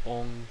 Ong.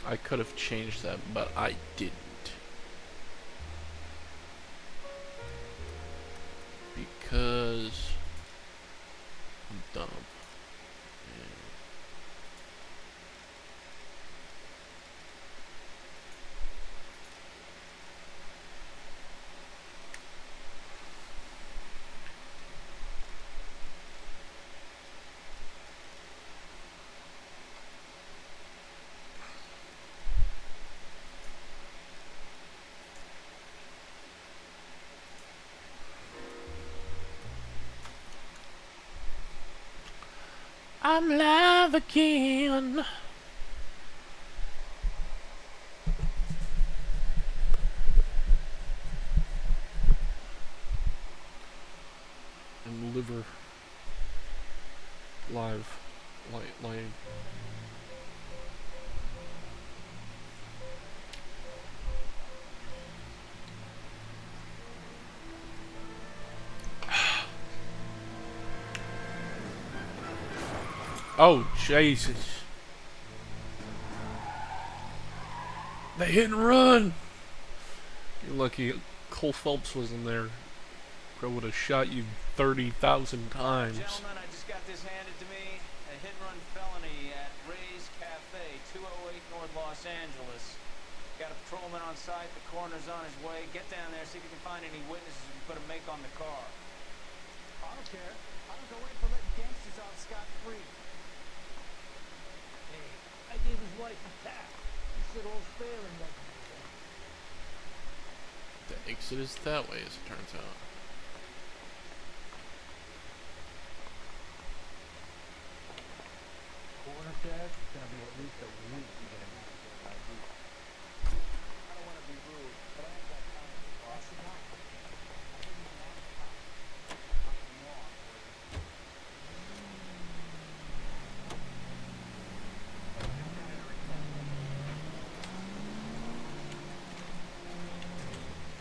I could have changed that, but I didn't. Because I'm dumb. I'm live again. And liver live light. Oh Jesus! They hit and run. You're lucky Cole Phelps wasn't there. I would have shot you 30,000 times. Gentlemen, I just got this handed to me. A hit-and-run felony at Ray's Cafe, 208 North Los Angeles. Got a patrolman on site. The coroner's on his way. Get down there, see if you can find any witnesses who can put a make on the car. I don't care. I don't go in for letting gangsters out scot-free. Hey, I gave his wife a tap. He said all's fair in that neighborhood. The exit is that way, as it turns out. Corner tag, it's gonna be at least a week to get him to get an ID. I don't want to be rude, but I ain't got time to talk. That's enough. I think he's an cop. I'm noir.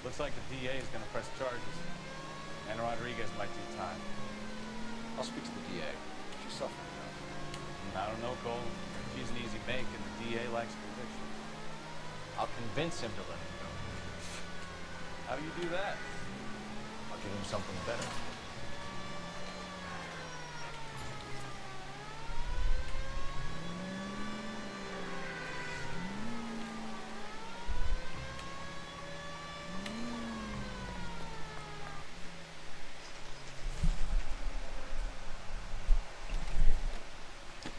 Looks like the DA is going to press charges. And Rodriguez might do time. I'll speak to the DA. She's suffering enough. I don't know, Cole. She's an easy make, and the DA likes conviction. I'll convince him to let him go. How do you do that? I'll give him something better.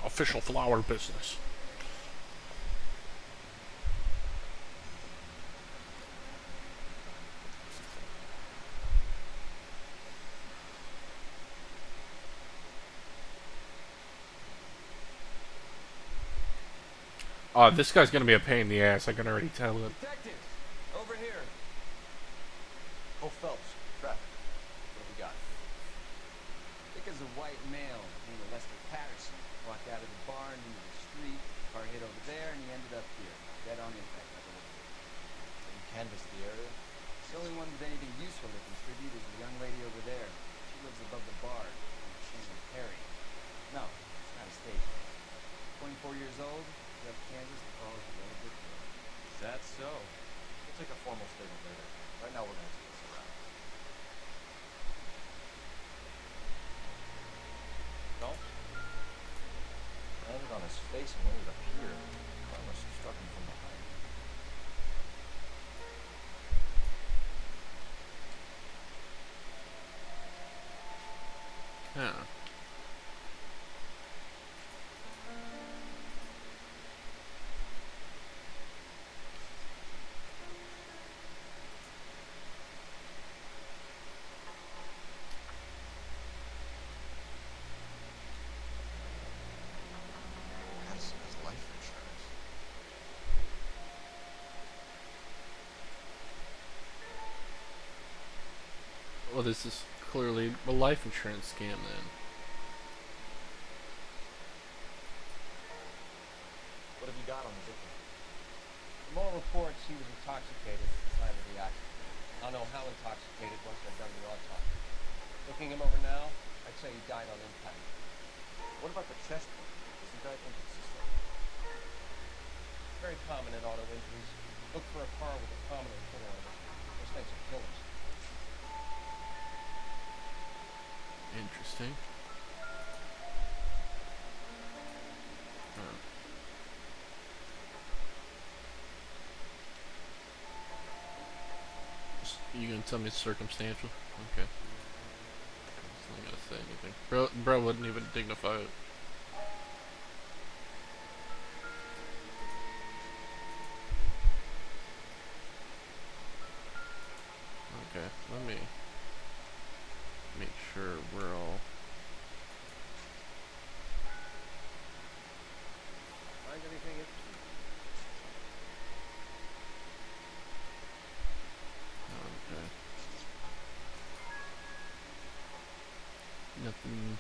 Official flower business. This guy's gonna be a pain in the ass. I can already tell it. Detectives, over here. Oh, Phelps, traffic. What have we got? Thick as a white male named Lester Patterson walked out of the bar into the street. Car hit over there, and he ended up here, dead on impact. Like a little kid. Have you canvassed the area? The only one with anything useful to contribute is the young lady over there. She lives above the bar, named Perry. No, it's not a stage. 24 years old, left Kansas to follow the road with her. Is that so? We'll take a formal statement later. Right now, we're going to take this around. Phelps? Landed on his face and when he appeared, the car must have struck him from behind. this is clearly a life insurance scam then. What have you got on the victim? From all reports, he was intoxicated at the time of the accident. I'll know how intoxicated once I've done the autopsy. Looking him over now, I'd say he died on impact. What about the chest wound? Isn't that inconsistent? Very common in auto injuries. Look for a car with a prominent foot on it. Those things are killers. Interesting. Huh. You gonna tell me it's circumstantial? Okay. I'm not gonna say anything. Bro wouldn't even dignify it. Okay, let me make sure we're all. Find anything interesting? Okay. Nothing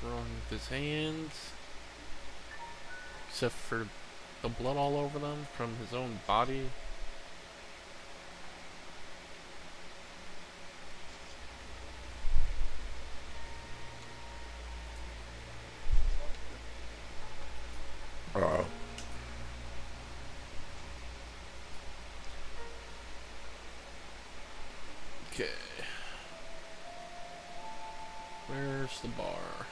wrong with his hands, except for the blood all over them from his own body. Okay. Where's the bar?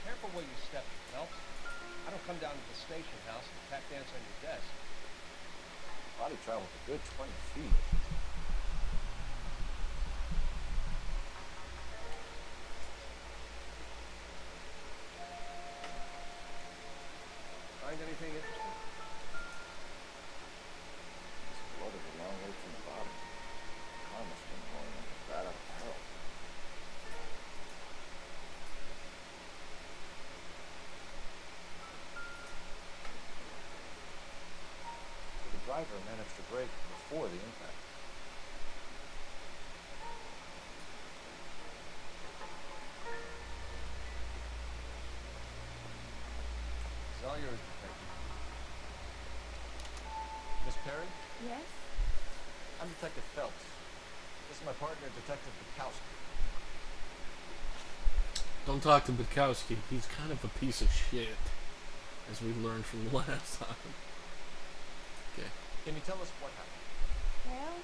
Careful where you step, Phelps. I don't come down to the station house and tap dance on your desk. Body traveled a good 20 feet. Find anything interesting? This blood is a long way from the body. The car must have been going like a bat out of hell. So the driver managed to brake before the impact. It's all yours, Detective. Miss Perry? Yes? I'm Detective Phelps. This is my partner, Detective Bukowski. Don't talk to Bukowski. He's kind of a piece of shit, as we learned from the last time. Okay. Can you tell us what happened? Well,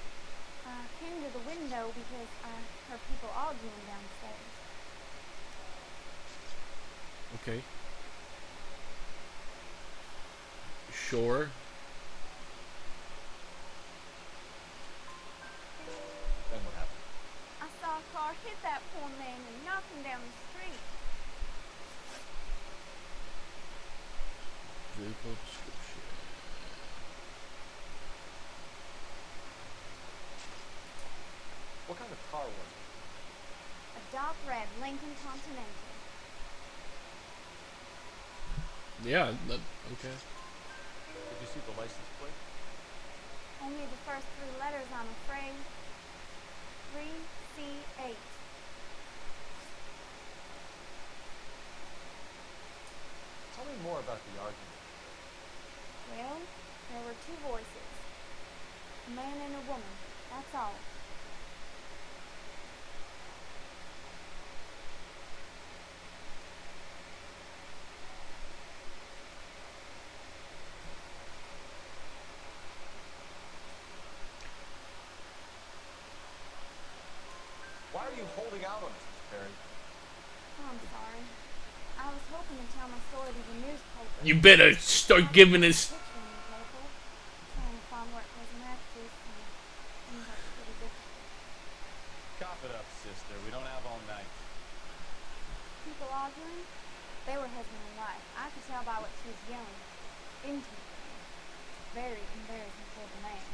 I came to the window because I heard people arguing downstairs. Okay. Sure. Then what happened? I saw a car hit that poor man and knock him down the street. Vehicle description. What kind of car was it? A dark red Lincoln Continental. Yeah, that, okay. Did you see the license plate? Only the first three letters, I'm afraid. 3C8. Tell me more about the argument. Well, there were two voices. A man and a woman. That's all. Why are you holding out on us, Miss Perry? Oh, I'm sorry. I was hoping to tell my story to the newspaper. You better start giving us. Picture in the paper. I'm trying to find where it was an actress and things are pretty difficult. Cough it up, sister. We don't have all night. People arguing? They were husband and wife. I could tell by what she was yelling. Into the man. Very embarrassing for the man.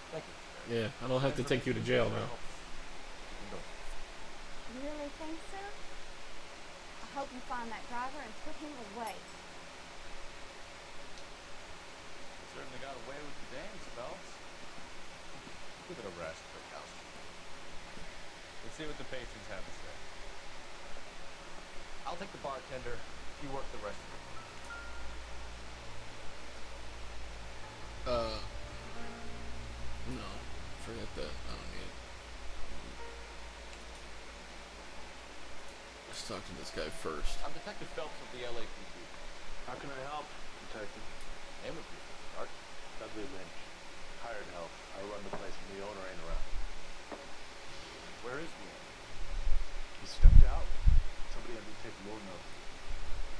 Thank you. Yeah, I don't have to take you to jail now. You can go. You really think so? I hope you find that driver and put him away. Certainly got away with the dance, Phelps. Give it a rest, Brickhouse. Let's see what the patrons have to say. I'll take the bartender. You work the rest of it. No. Forget that. I don't need it. Let's talk to this guy first. I'm Detective Phelps of the LAPD. How can I help, Detective? Name of you, Art. Dudley Lynch. Hired help. I run the place when the owner ain't around. Where is the owner? He stepped out. Somebody had to take your note.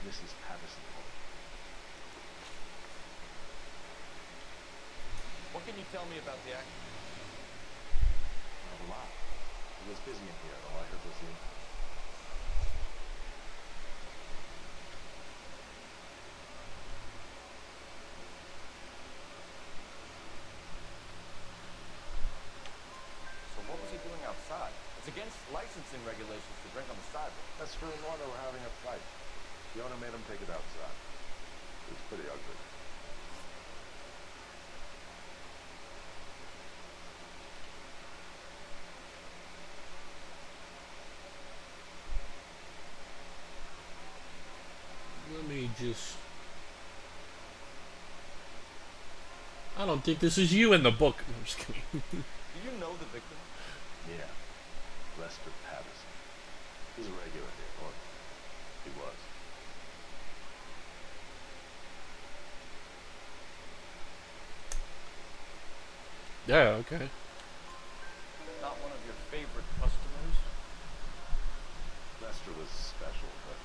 Mrs. Patterson told me. What can you tell me about the accident? Not a lot. It was busy in here. All I heard was the incident. So what was he doing outside? It's against licensing regulations to drink on the sidewalk. That's for an owner having a fight. The owner made him take it outside. It was pretty ugly. Let me just... I don't think this is you in the book. I'm just kidding. Do you know the victim? Yeah. Lester Patterson. He's a regular here, or he was. Yeah, okay. Not one of your favorite customers? Lester was special, but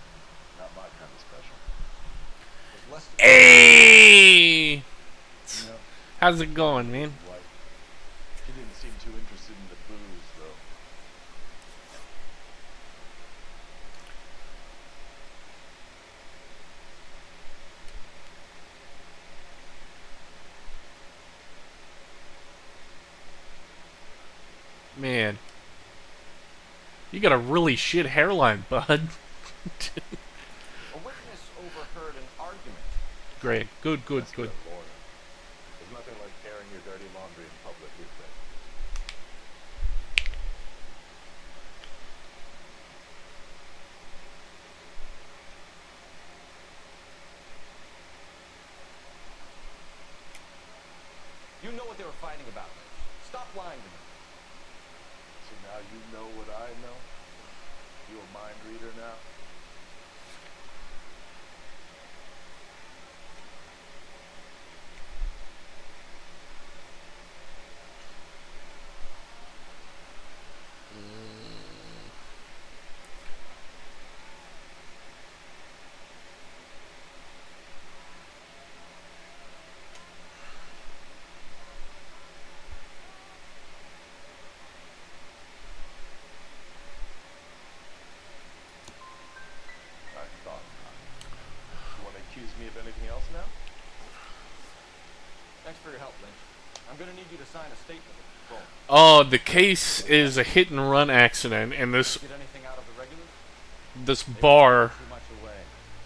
not my kind of special. Was Lester... Hey! You know, How's it going, man? White. He didn't seem too interested in the booze, though. Man. You got a really shit hairline, bud. A witness overheard an argument. Great. Good, good, Lester good. and Lorna. There's nothing like airing your dirty laundry in public, is there? You know what they were fighting about, Lynch. Stop lying to me. So now you know what I know? You a mind reader now? I thought not. You want to accuse me of anything else now? Thanks for your help, Lynch. I'm gonna need you to sign a statement of control. Oh, the case is a hit and run accident, and this Get anything out of the regulars? They bar give too much away.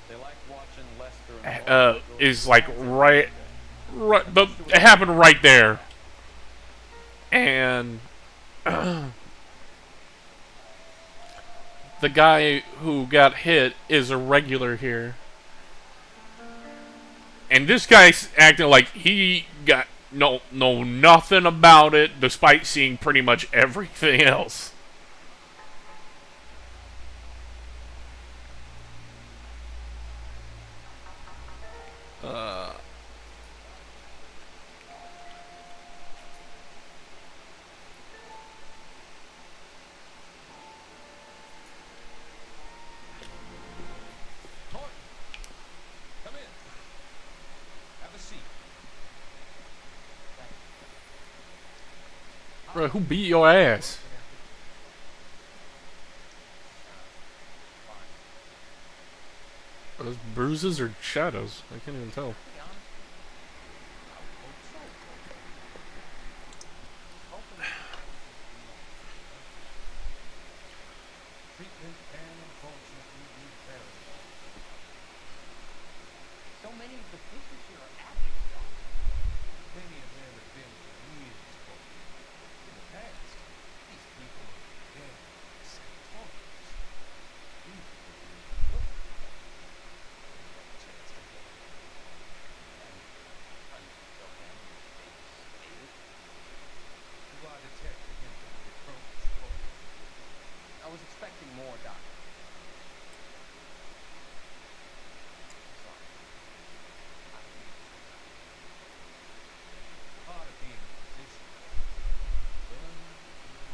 They like watching Lester and Lorna go is like crazy right, all day. but it happened right there, and the guy who got hit is a regular here, and this guy's acting like he got know nothing about it, despite seeing pretty much everything else. Thornton, come in. Have a seat. Bro, who beat your ass? Are those bruises or shadows? I can't even tell. Treatment can unfortunately be very long. So many of the patients here are addicts, Doc.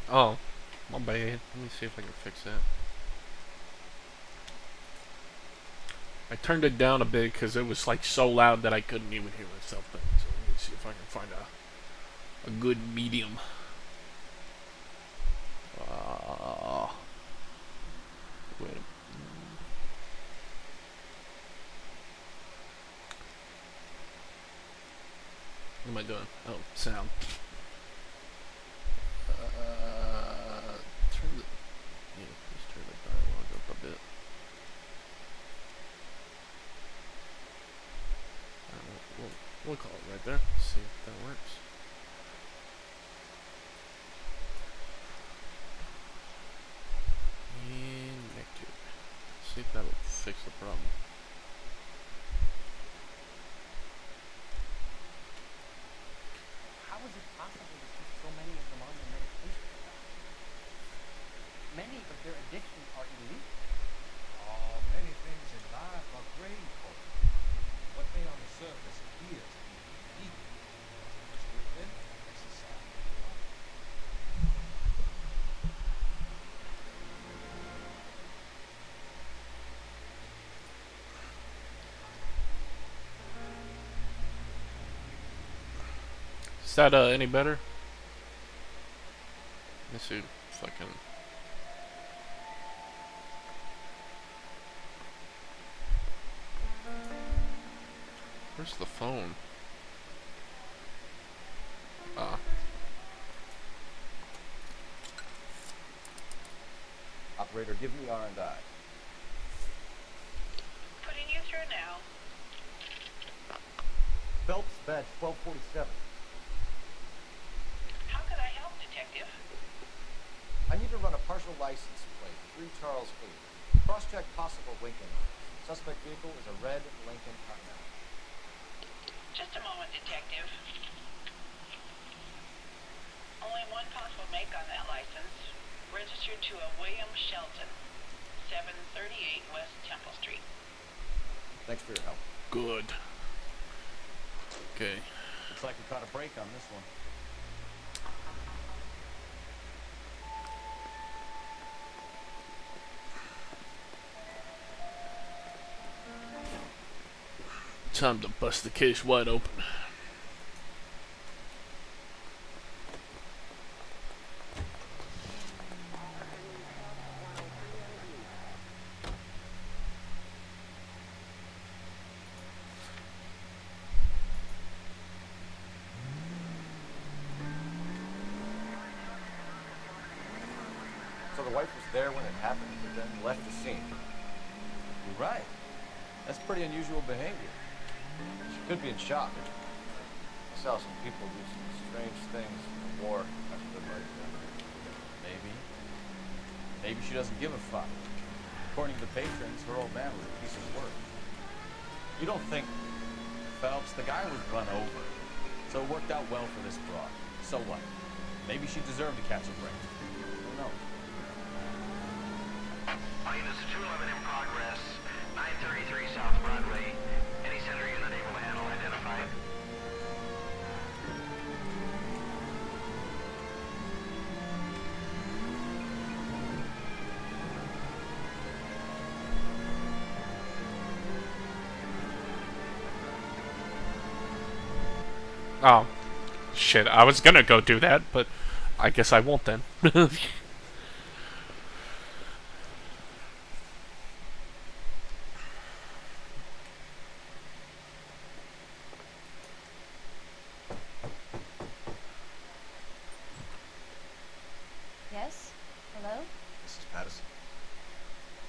Oh, my bad. Let me see if I can fix that. I turned it down a bit because it was like so loud that I couldn't even hear myself. So let me see if I can find a good medium. Uh, wait. What am I doing? Oh, sound. Turn the let's turn the dialogue up a bit. We'll call it right there. See if that works. And connected. See if that'll fix the problem. How is it possible to keep so many of them on their medication? Many of their addictions are illegal. Oh, many things in life are grave, Cole. What may on the surface appear to be illegal is within the necessary law. Is that any better? Let's see if I can. Where's the phone? Ah. Operator, give me R&I. Putting you through now. Phelps, badge 1247. How can I help, Detective? I need to run a partial license plate, 3 Charles 8. Cross-check possible Lincoln. Suspect vehicle is a red Lincoln Continental. Just a moment, Detective. Only one possible make on that license. Registered to a William Shelton, 738 West Temple Street. Thanks for your help. Good. Okay. Looks like we caught a break on this one. Time to bust the case wide open. So the wife was there when it happened, but then left the scene. You're right. That's pretty unusual behavior. She could be in shock. I saw some people do some strange things in the war after the fight. Maybe. Maybe she doesn't give a fuck. According to the patrons, her old man was a piece of work. You don't think, Phelps, the guy was run over. So it worked out well for this broad. So what? Maybe she deserved to catch a break. Who knows? Units 211 in progress, 933 South Broadway. Any center unit able to handle identified? Oh. Shit, I was gonna go do that, but I guess I won't then. Yes? Hello? Mrs. Patterson.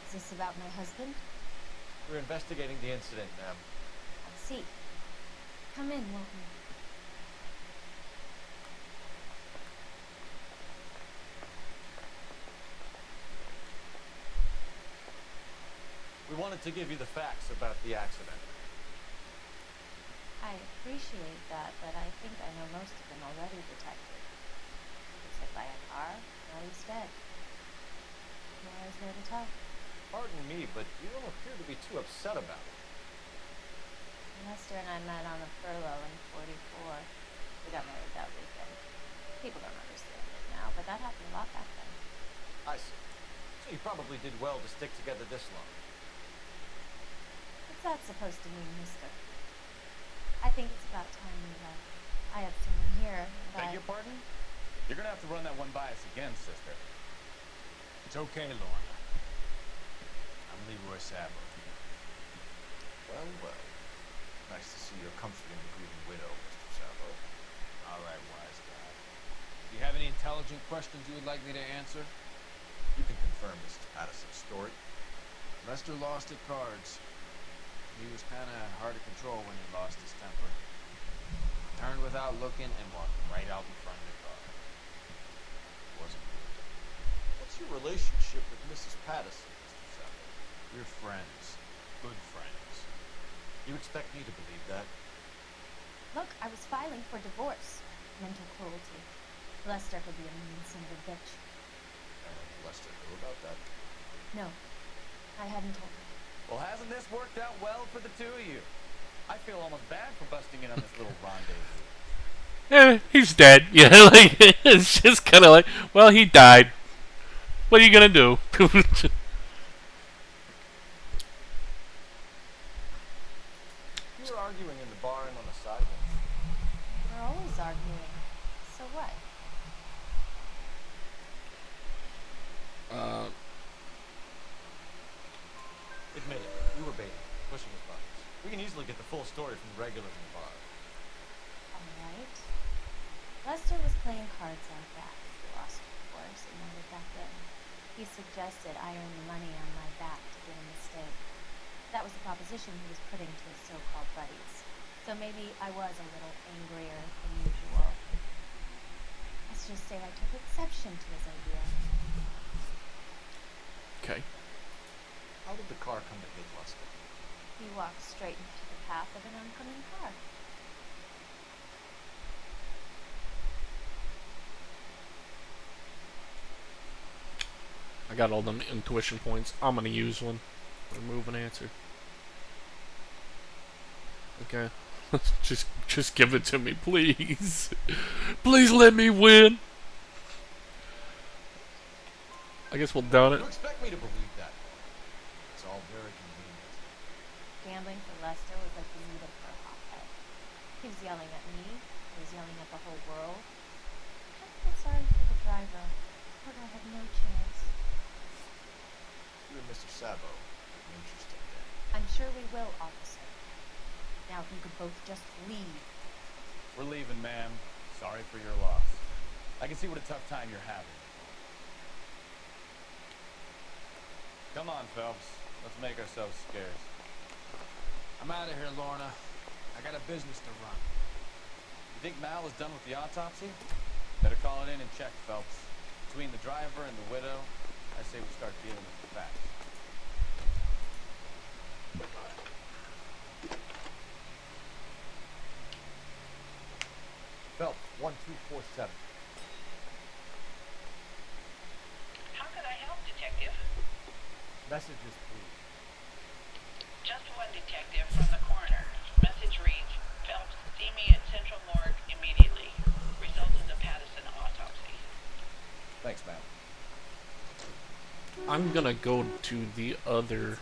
Is this about my husband? We're investigating the incident, ma'am. I see. Come in, Walton. We wanted to give you the facts about the accident. I appreciate that, but I think I know most of them already, Detective. He was hit by a car, now he's dead. More is there to tell. Pardon me, but you don't appear to be too upset about it. Lester and I met on a furlough in '44. We got married that weekend. People don't understand it now, but that happened a thought back then. I see. So you probably did well to stick together this long. What's that supposed to mean, mister? I think it's about time we left. I have someone here that Beg your pardon? You're gonna have to run that one by us again, sister. It's okay, Lorna. I'm Leroy Sabo. Well, well. Nice to see you're comforting the grieving widow, Mr. Sabo. All right, wise guy. Do you have any intelligent questions you would like me to answer? You can confirm Mrs. Patterson's story. Lester lost at cards. He was kind of hard to control when he lost his temper. Turned without looking and walked right out in front of the car. Wasn't good. What's your relationship with Mrs. Patterson, Mr. Sabo? We're friends. Good friends. You expect me to believe that? Look, I was filing for divorce. Mental cruelty. Lester could be a mean son of a bitch. Lester knew about that. No, I hadn't told him. Well, hasn't this worked out well for the two of you? I feel almost bad for busting in on this little rendezvous. He's dead. Yeah, like, it's just kind of like, well, he died. What are you gonna do? You were arguing in the bar and on the sidewalk. We're always arguing. So what? Admit it, you were baiting, pushing his buttons. We can easily get the full story from the regulars in the bar. Alright. Lester was playing cards like that. He lost, of course, and never back in. He suggested I earn the money on my back to get a mistake. That was the proposition he was putting to his so-called buddies. So maybe I was a little angrier than usual. Let's just say I took exception to his idea. Okay. How did the car come to hit Lester? He walked straight into the path of an oncoming car. I got all them intuition points. I'm gonna use one. Remove an answer. Okay. just give it to me, please. Please let me win. I guess we'll down it. You expect me to believe that? It's all very convenient. Gambling for Lester was like the meat of her hotbed. He was yelling at me. He was yelling at the whole world. I kind of felt sorry for the driver. Poor guy had no chance. You and Mr. Sabo have an interesting day. I'm sure we will, officer. Now, if you could both just leave. We're leaving, ma'am. Sorry for your loss. I can see what a tough time you're having. Come on, Phelps. Let's make ourselves scarce. I'm out of here, Lorna. I got a business to run. You think Mal is done with the autopsy? Better call it in and check, Phelps. Between the driver and the widow, I say we start dealing with the facts. Phelps, 1247. How could I help, Detective? Messages, please. Just one detective from the coroner. Message reads, Phelps, see me at Central Morgue immediately. Results of the Patterson autopsy. Thanks, ma'am. I'm gonna go to the other.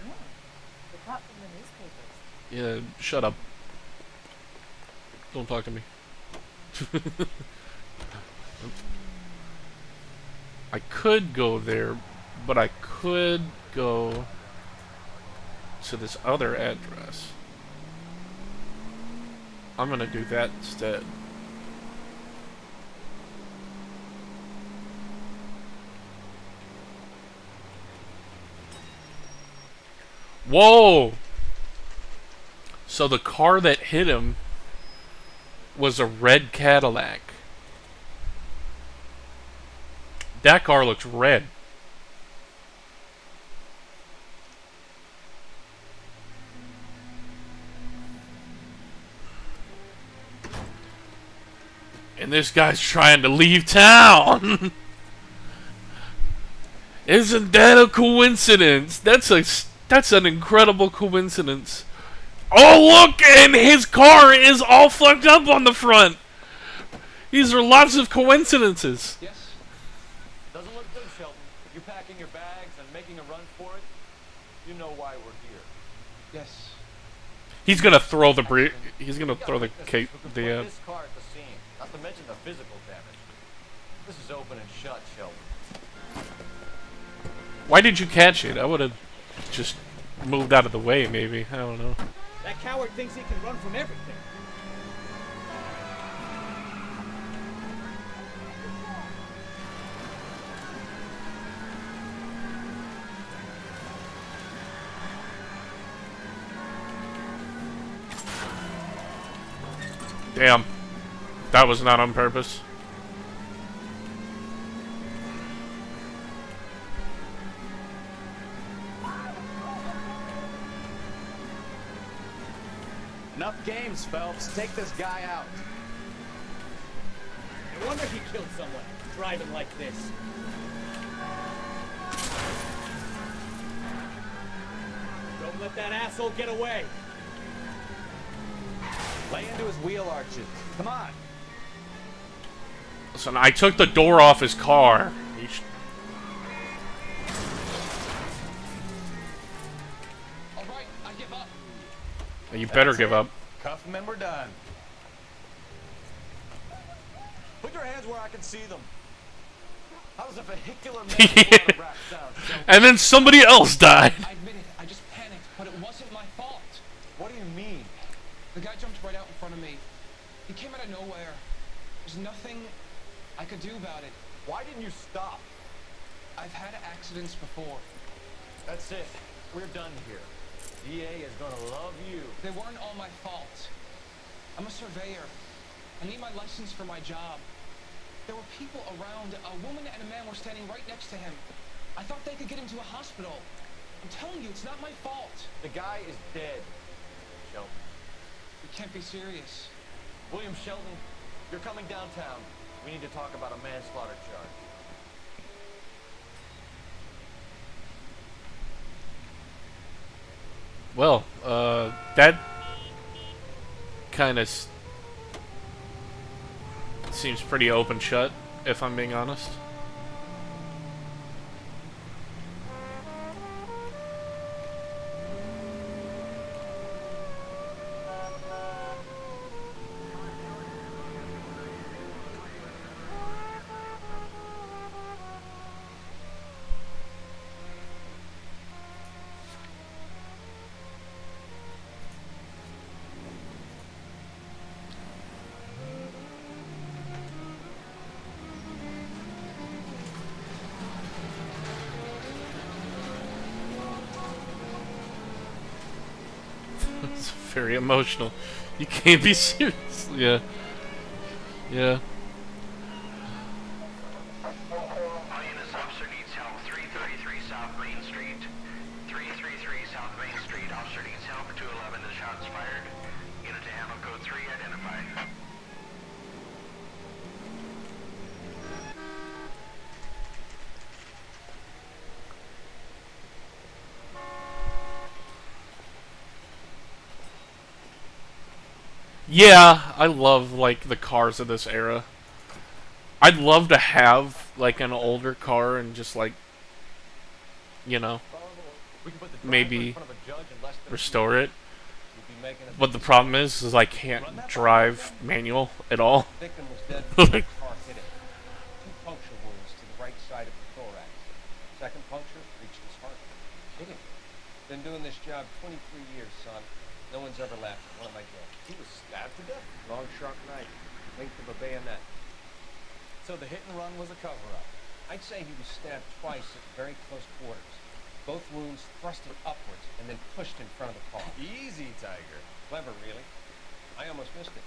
The cop from the newspapers. Yeah, shut up. Don't talk to me. I could go there, but I could go to this other address. I'm gonna do that instead. Whoa! So the car that hit him was a red Cadillac. That car looks red. And this guy's trying to leave town. Isn't that a coincidence? That's an incredible coincidence. Oh, look, and his car is all fucked up on the front. These are lots of coincidences. Yes? Doesn't packing your bags and making a run for it, you know why we're here. Yes. He's gonna throw the he's gonna We got throw the witnesses cape. who can The put this car at the scene, not to mention the physical damage. This is open and shut, Sheldon. Why did you catch it? I would have just moved out of the way, maybe. I don't know. That coward thinks he can run from everything. Damn. That was not on purpose. Enough games, Phelps. Take this guy out. No wonder he killed someone, driving like this. Don't let that asshole get away. Lay into his wheel arches. Come on. Listen, I took the door off his car. All right, I give up. You better give up. Cuff him and we're done. Put your hands where I can see them. How does a vehicular manslaughter rap sound? And then somebody else died. I admit it, I just panicked, but it wasn't my fault. What do you mean? The guy jumped right out in front of me. He came out of nowhere. There's nothing I could do about it. Why didn't you stop? I've had accidents before. That's it. We're done here. DA is gonna love you. They weren't all my fault. I'm a surveyor. I need my license for my job. There were people around. A woman and a man were standing right next to him. I thought they could get him to a hospital. I'm telling you, it's not my fault. The guy is dead, Sheldon. You can't be serious. William Sheldon, you're coming downtown. We need to talk about a manslaughter charge. Well, that kind of seems pretty open shut, if I'm being honest. It's very emotional. You can't be serious. Yeah. Yeah. All units, officer needs help. 333 South Main Street. 333 South Main Street. Officer needs help. 211 is shots fired. Unit to handle code 3 identified. Yeah, I love, like, the cars of this era. I'd love to have, like, an older car and just, like, you know, We can put the driver maybe in front of a judge in less than restore it. You'd be making a But the problem is I can't drive manual at all. The victim was dead Like- the car hit him. 2 puncture wounds to the right side of the thorax. Second puncture reached his heart. Hit him. Been doing this job 23 years, son. No one's ever laughed at one of my jokes. He was stabbed to death. Long, sharp knife. Length of a bayonet. So the hit and run was a cover-up? I'd say he was stabbed twice at very close quarters. Both wounds thrusted upwards and then pushed in front of the car. Easy, Tiger. Clever, really. I almost missed it.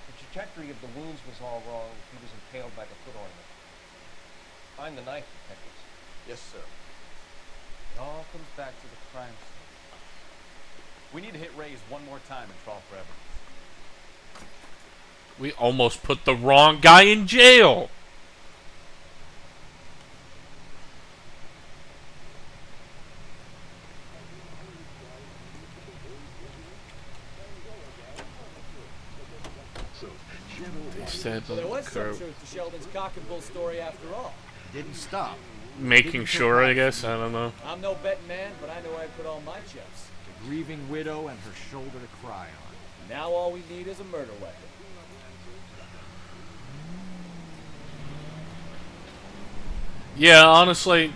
The trajectory of the wounds was all wrong. He was impaled by the foot ornament. Find the knife, detectives. Yes, sir. It all comes back to the crime scene. We need to hit Ray's one more time and crawl for evidence. We almost put the wrong guy in jail. They said So there was some curve. truth to Sheldon's cock and bull story after all. Didn't stop. making sure, I guess. I don't know. I'm no betting man, but I know I put all my chips. The grieving widow and her shoulder to cry on. Now all we need is a murder weapon. Yeah, honestly,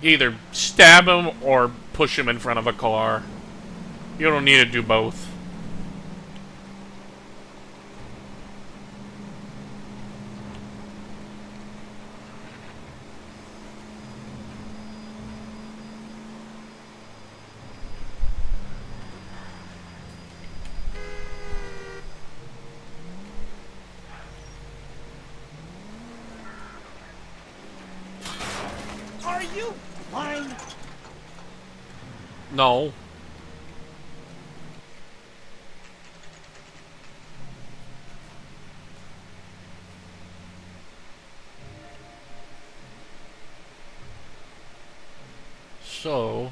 either stab him or push him in front of a car. You don't need to do both. Are you blind? No. So...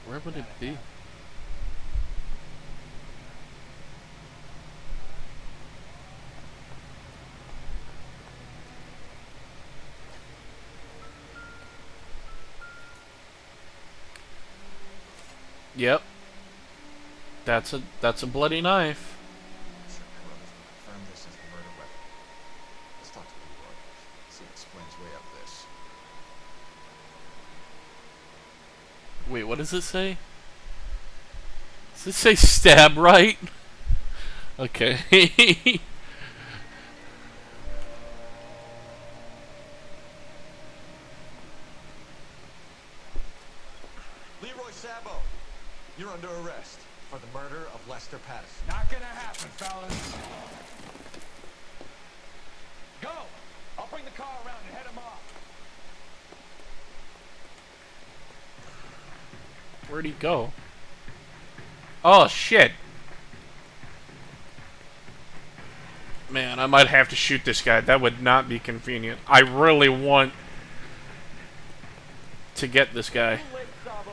where would it be? Yep. That's a bloody knife. Sir Carruthers will confirm this as the murder weapon. Let's talk to Leroy. See if it explains way up this. Wait, what does it say? Does it say stab right? Okay. Leroy Sabo, you're under arrest for the murder of Lester Patterson. Not gonna happen, fellas. Go! I'll bring the car around and head him off. Where'd he go? Oh, shit. Man, I might have to shoot this guy. That would not be convenient. I really want to get this guy. Too late, Sabo.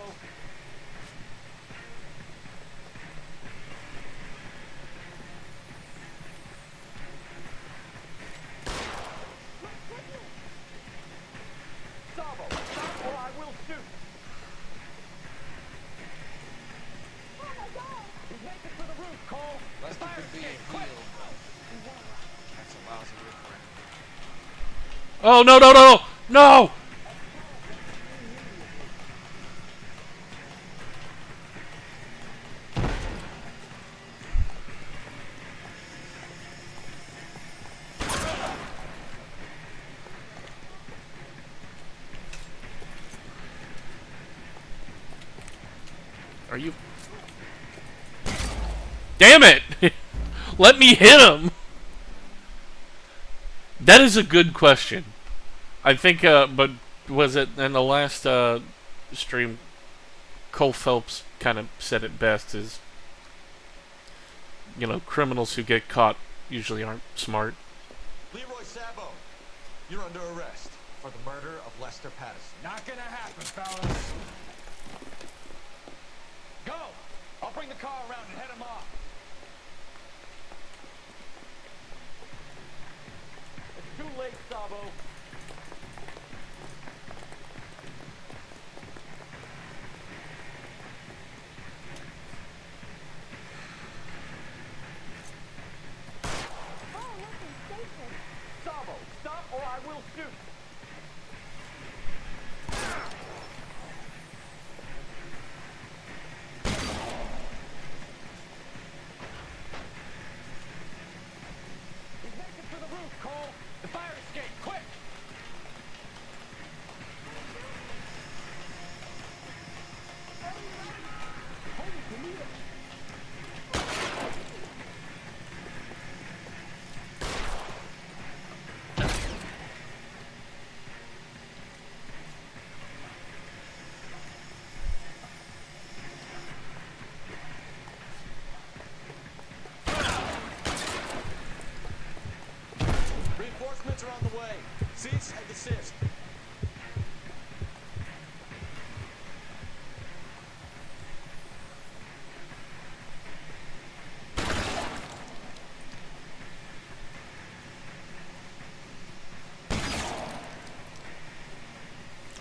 Sabo, stop or I will shoot. Oh my God! He's making for the roof, Cole. Lester Fire could be a escape, heel, quick. but that's a lousy riff. Oh, no, no, no, no! Are you... Damn it! Let me hit him! That is a good question. I think, but was it in the last stream, Cole Phelps kind of said it best, is, you know, criminals who get caught usually aren't smart. Leroy Sabo, you're under arrest for the murder of Lester Patterson. Not gonna happen, fellas. Go! I'll bring the car around and head him off. It's too late, Sabo. Sabo, stop or I will shoot. He's making for the roof, Cole. The fire escape, quick! Holy Toledo! Reinforcements are on the way. Cease and desist.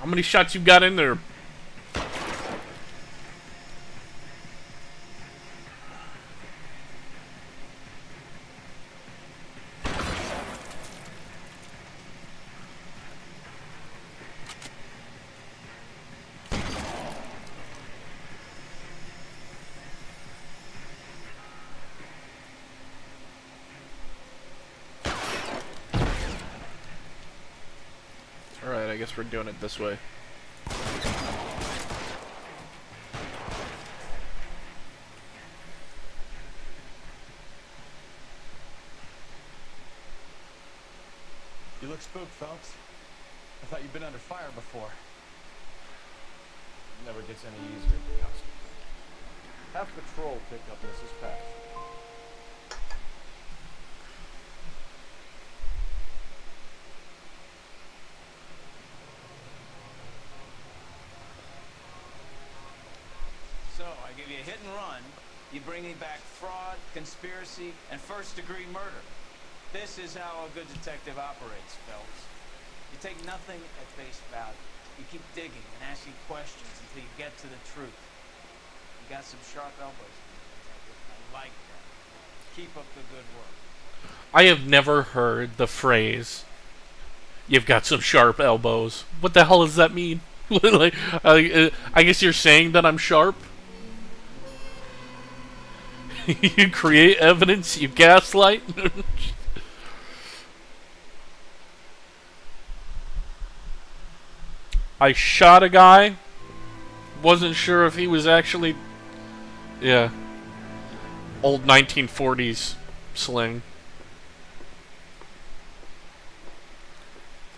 How many shots you got in there? Alright, I guess we're doing it this way. You look spooked, Phelps. I thought you'd been under fire before. It never gets any easier, Bukowski. Have patrol pick up Mrs. Patterson. So, I give you a hit and run. You bring me back fraud, conspiracy, and first-degree murder. This is how a good detective operates, Phelps. You take nothing at face value. You keep digging and asking questions until you get to the truth. You got some sharp elbows, detective. I like that. Keep up the good work. I have never heard the phrase, "You've got some sharp elbows." What the hell does that mean? Like, I guess you're saying that I'm sharp? You create evidence, you gaslight? I shot a guy. Wasn't sure if he was actually... Yeah. Old 1940s sling.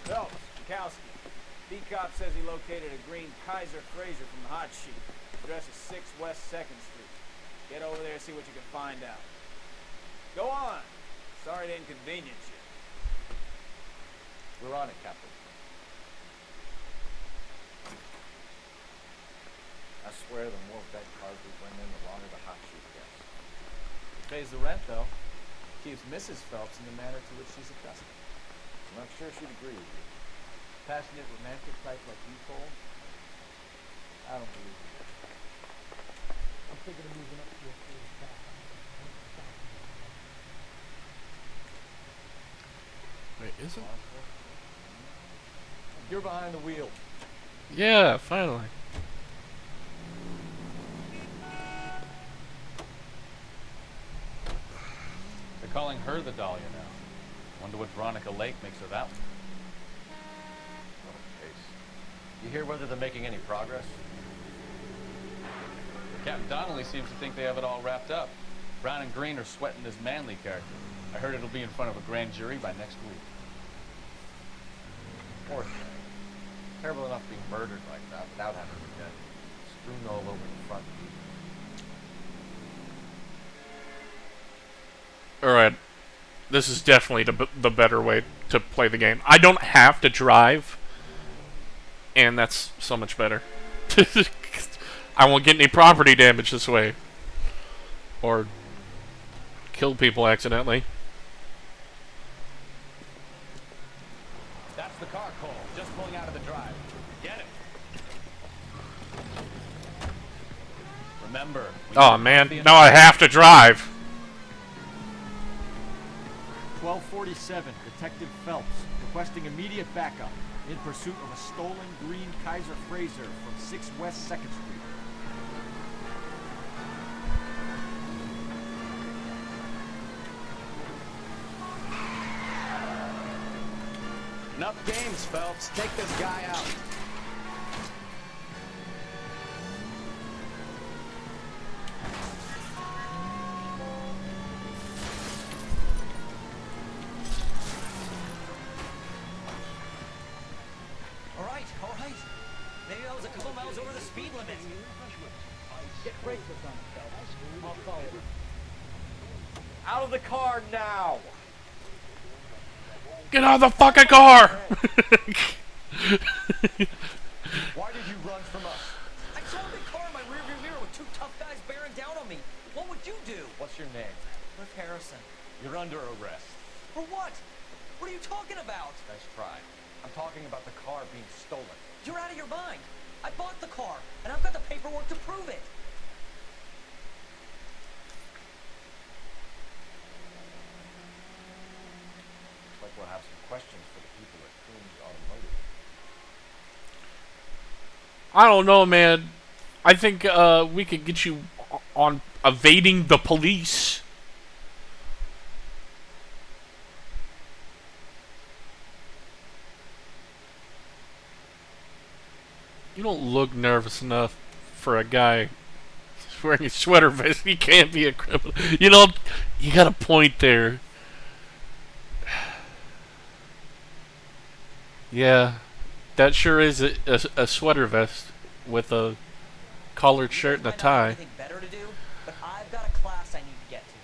Phelps, Bukowski. D-Cop says he located a green Kaiser Fraser from the hot sheet. Address is 6 West 2nd Street. Get over there and see what you can find out. Go on. Sorry to inconvenience you. We're on it, Captain. I swear the more bed cars we bring in, the longer the hot sheet gets. It pays the rent, though. Keeps Mrs. Phelps in the manner to which she's accustomed. I'm not sure she'd agree with you. Passionate, romantic type like you, Cole? I don't believe you. I'm thinking of moving up to a full staff. Wait, is it? You're behind the wheel. Yeah, finally. They're calling her the Dahlia now. Wonder what Veronica Lake makes of that one. What a case. You hear whether they're making any progress? Captain Donnelly seems to think they have it all wrapped up. Brown and Green are sweating this Manley character. I heard it'll be in front of a grand jury by next week. Poor thing. Terrible enough being murdered like that without having to be dead. Strewn all over the front. Alright. This is definitely the better way to play the game. I don't have to drive. And that's so much better. I won't get any property damage this way. Or kill people accidentally. That's the car, Cole. Just pulling out of the drive. Get it. Remember. Oh man, now I have to drive. 1247, Detective Phelps, requesting immediate backup in pursuit of a stolen green Kaiser Fraser from 6 West 2nd Street. Enough games, Phelps. Take this guy out. All right. Maybe I was a couple miles over the speed limit. Get bracelets on him, Phelps. I'll follow you. Out of the car now! Get out of the fucking car! Why did you run from us? I saw a big car in my rearview mirror with 2 tough guys bearing down on me. What would you do? What's your name? Cliff Harrison. You're under arrest. For what? What are you talking about? Nice try. I'm talking about the car being stolen. You're out of your mind. I bought the car, and I've got the paperwork to prove it. Looks like we'll have some questions for the people at Coombs Automotive. I don't know, man. I think we could get you on evading the police. You don't look nervous enough for a guy wearing a sweater vest. He can't be a criminal. You know, you got a point there. Yeah, that sure is a sweater vest with a collared shirt and a tie. Anything better to do, but I've got a class I need to get to.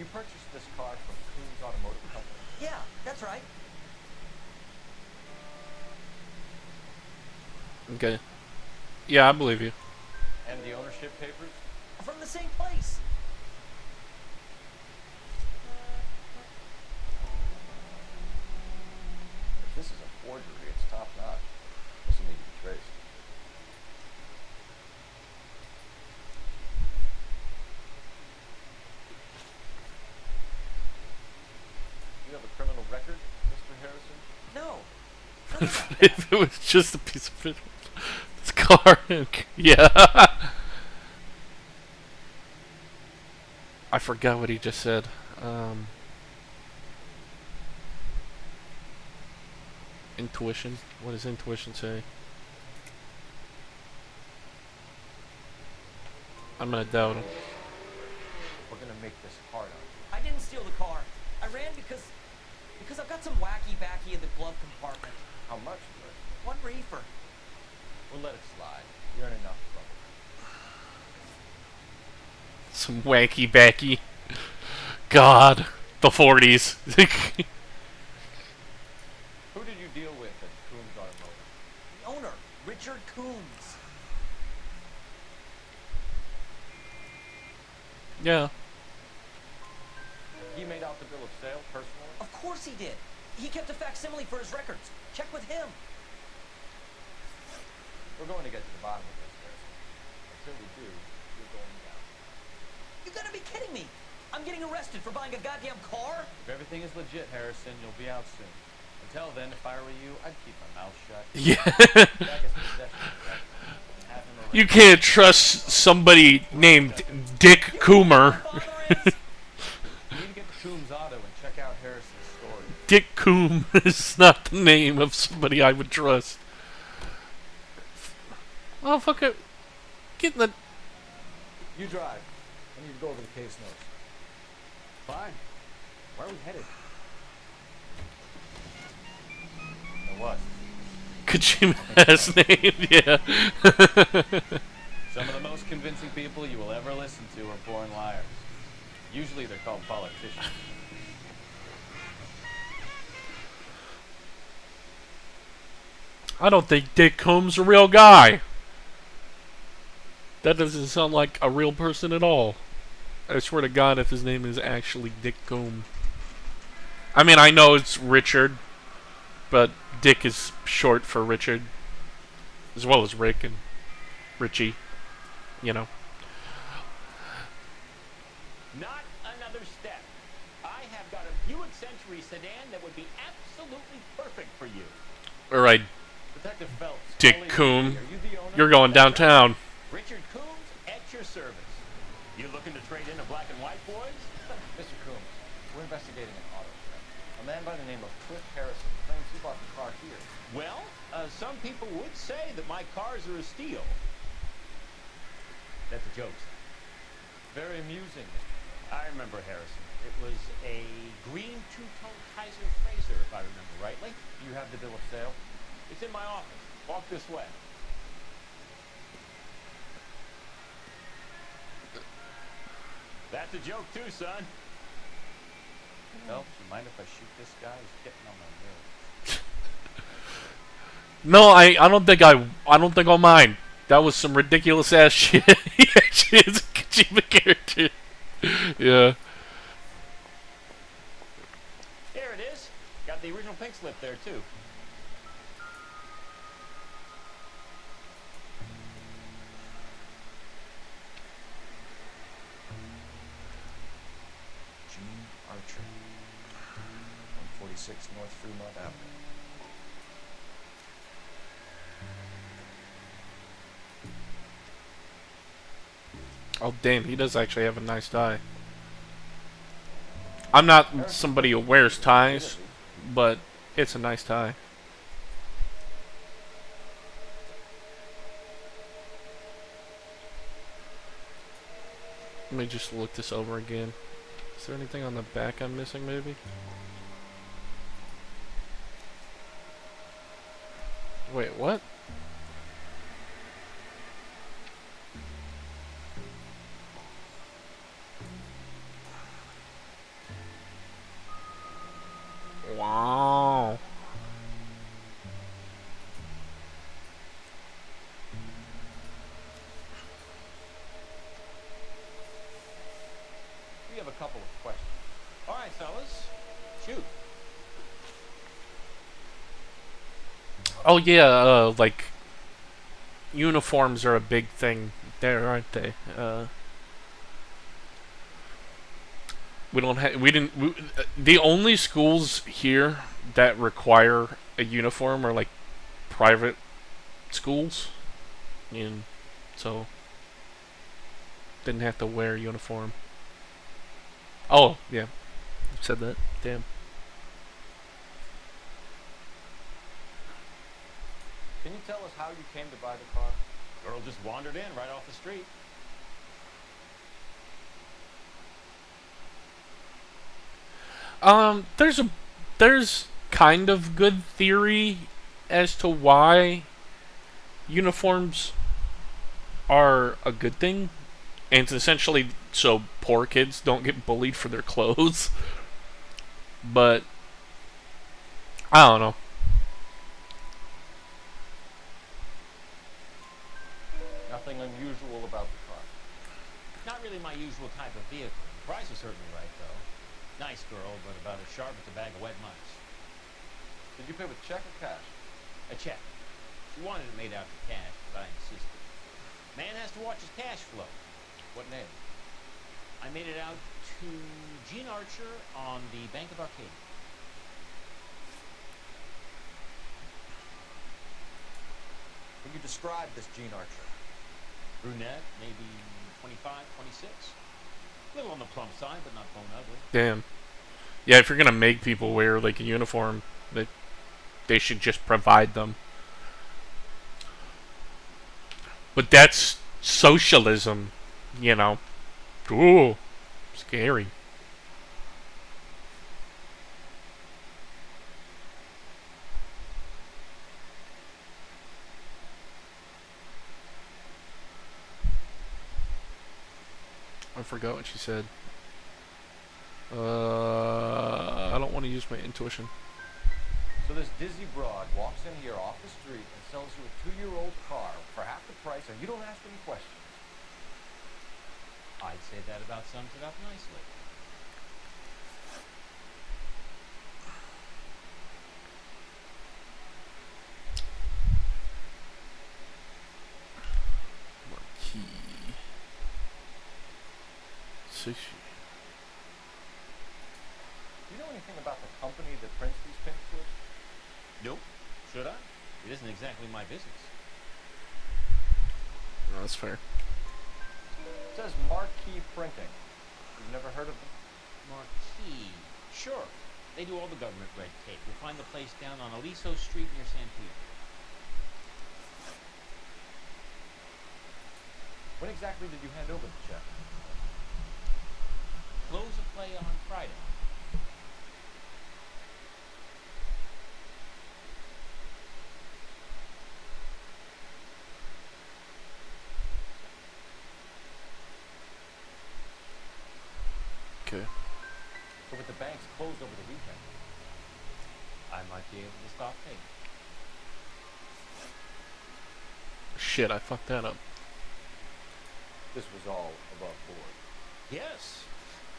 You purchased this car from Coombs Automotive Company? Yeah, that's right. Okay. Yeah, I believe you. And the ownership papers? From the same place. If this is a forgery, it's top notch. This will need to be traced. You have a criminal record, Mr. Harrison? No. If it was just a piece of it. This car. Yeah. I forgot what he just said. Intuition. What does intuition say? I'm gonna doubt him. We're gonna make this hard on you. I didn't steal the car. I ran because I've got some wacky backy in the glove compartment. How much, Rick? One reefer. We'll let it slide. You're in enough trouble. Some wanky backy. God, the 40s. Who did you deal with at Coombs Automotive? The owner, Richard Coombs. Yeah. He made out the bill of sale personally? Of course he did. He kept a facsimile for his records. Check with him. We're going to get to the bottom of this, Harrison. Until we do, you're going down. You gotta be kidding me. I'm getting arrested for buying a goddamn car? If everything is legit, Harrison, you'll be out soon. Until then, if I were you, I'd keep my mouth shut. Yeah. That gets possession of the record. Have him You arrested. can't trust somebody named Dick Coomer. You need to get to Coombs Auto and check out Harrison's story. Dick Coom is not the name of somebody I would trust. Oh, fuck it. Get in the... You drive. I need to go over the case notes. Fine. Where are we headed? Know what? Kojima-ass name, yeah. Some of the most convincing people you will ever listen to are born liars. Usually they're called politicians. I don't think Dick Combs a real guy. That doesn't sound like a real person at all. I swear to God if his name is actually Dick Combs. I mean, I know it's Richard, but Dick is short for Richard. As well as Rick and Richie. You know. Not another step. I have got a Buick Century sedan that would be absolutely perfect for you. Alright, Detective Phelps. Dick Holly, Coombe. are you the owner? You're going downtown. Richard Coombs at your service. You looking to trade in a black and white, boys? Mr. Coombs, we're investigating an auto theft. A man by the name of Cliff Harrison claims he bought the car here. Well, some people would say that my cars are a steal. That's a joke, sir. Very amusing. I remember Harrison. It was a green two-tone Kaiser Frazer, if I remember rightly. You have the bill of sale? It's in my office. Walk this way. That's a joke too, son. Phelps, you mind if I shoot this guy? He's getting on my nerves. No, I don't think I'll mind. That was some ridiculous ass shit. He actually is a Kojima character. Yeah. Here it is. Got slip there, too. Gene Archer. 146 North Fremont Avenue. Oh, damn, he does actually have a nice tie. I'm not somebody who wears ties, but it's a nice tie. Let me just look this over again. Is there anything on the back I'm missing, maybe? Wait, what? Wow. We have a couple of questions. All right, fellas. Shoot. Oh yeah, like uniforms are a big thing there, aren't they? We don't have. We didn't. The only schools here that require a uniform are like private schools, and so didn't have to wear a uniform. Oh yeah, you said that. Damn. Can you tell us how you came to buy the car? Girl just wandered in right off the street. There's kind of good theory as to why uniforms are a good thing, and it's essentially so poor kids don't get bullied for their clothes. But I don't know. Nothing unusual about the car. Not really my usual type of vehicle. The price was certainly right, though. Nice girl, but about as sharp as a bag of wet mice. Did you pay with check or cash? A check. She wanted it made out to cash, but I insisted. Man has to watch his cash flow. What name? I made it out to Gene Archer on the Bank of Arcadia. Can you describe this Gene Archer? Brunette, maybe 25, 26. A little on the plump side, but not bone ugly. Damn. Yeah, if you're gonna make people wear like a uniform, they should just provide them. But that's socialism, you know. Ooh, scary. I forgot what she said. I don't want to use my intuition. So this dizzy broad walks in here off the street and sells you a 2-year-old car for half the price, and you don't ask any questions. I'd say that about sums it up nicely. Marquee. Sushi. Do you know anything about the company that prints these pink slips? Nope. Should I? It isn't exactly my business. No, that's fair. It says Marquee Printing. You've never heard of them? Marquee. Sure. They do all the government red tape. You'll find the place down on Aliso Street near Santia. When exactly did you hand over the check? Close of play on Friday. Okay. So with the banks closed over the weekend, I might be able to stop paying. Shit, I fucked that up. this was all above board. Yes.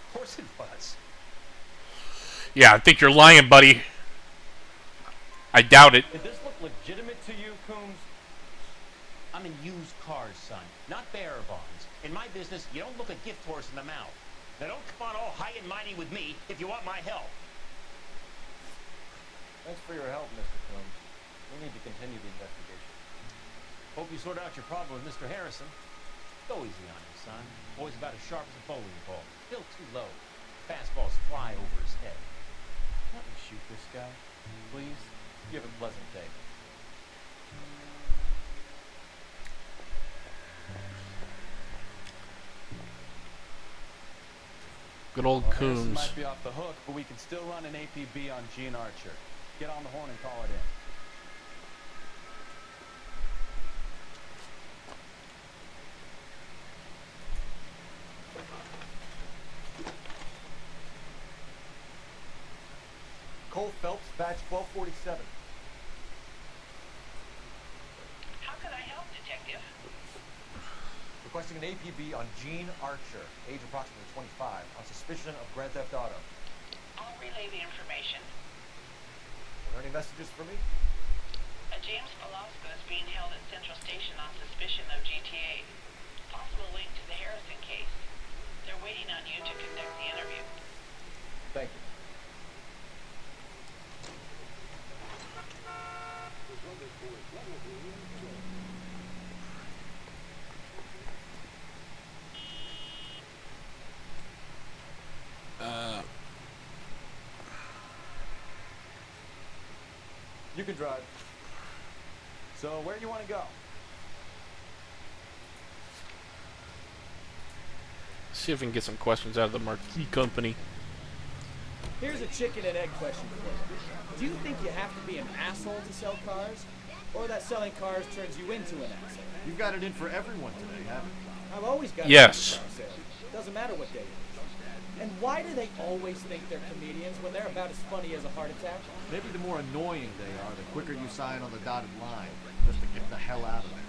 Of course it was. Yeah, I think you're lying, buddy. I doubt it. Did this look legitimate to you, Coombs? I'm in used cars, son, not bearer bonds. In my business, you don't look a gift horse in the mouth. Now don't come on all high and mighty with me if you want my help. Thanks for your help, Mr. Coombs. We need to continue the investigation. Hope you sort out your problem with Mr. Harrison. Go easy on him, son. Boy's about as sharp as a bowling ball. Still too low. Fastballs fly over his head. Let me shoot this guy, please. You have a pleasant day. Good old Well, Harrison Coombs. might be off the hook, but we can still run an APB on Gene Archer. Get on the horn and call it in. Cole Phelps, badge 1247. How can I help, Detective? Requesting an APB on Gene Archer, age approximately 25, on suspicion of Grand Theft Auto. I'll relay the information. Are there any messages for me? A James Velasco is being held at Central Station on suspicion of GTA. Possible link to the Harrison case. They're waiting on you to conduct the interview. Thank you. You can drive. So, where do you want to go? See if we can get some questions out of the marquee company. Here's a chicken and egg question for you. Do you think you have to be an asshole to sell cars? Or that selling cars turns you into an asshole? You've got it in for everyone today, haven't you? I've always got Yes. a car sale. Doesn't matter what day it is. And why do they always think they're comedians when they're about as funny as a heart attack? Maybe the more annoying they are, the quicker you sign on the dotted line, just to get the hell out of there.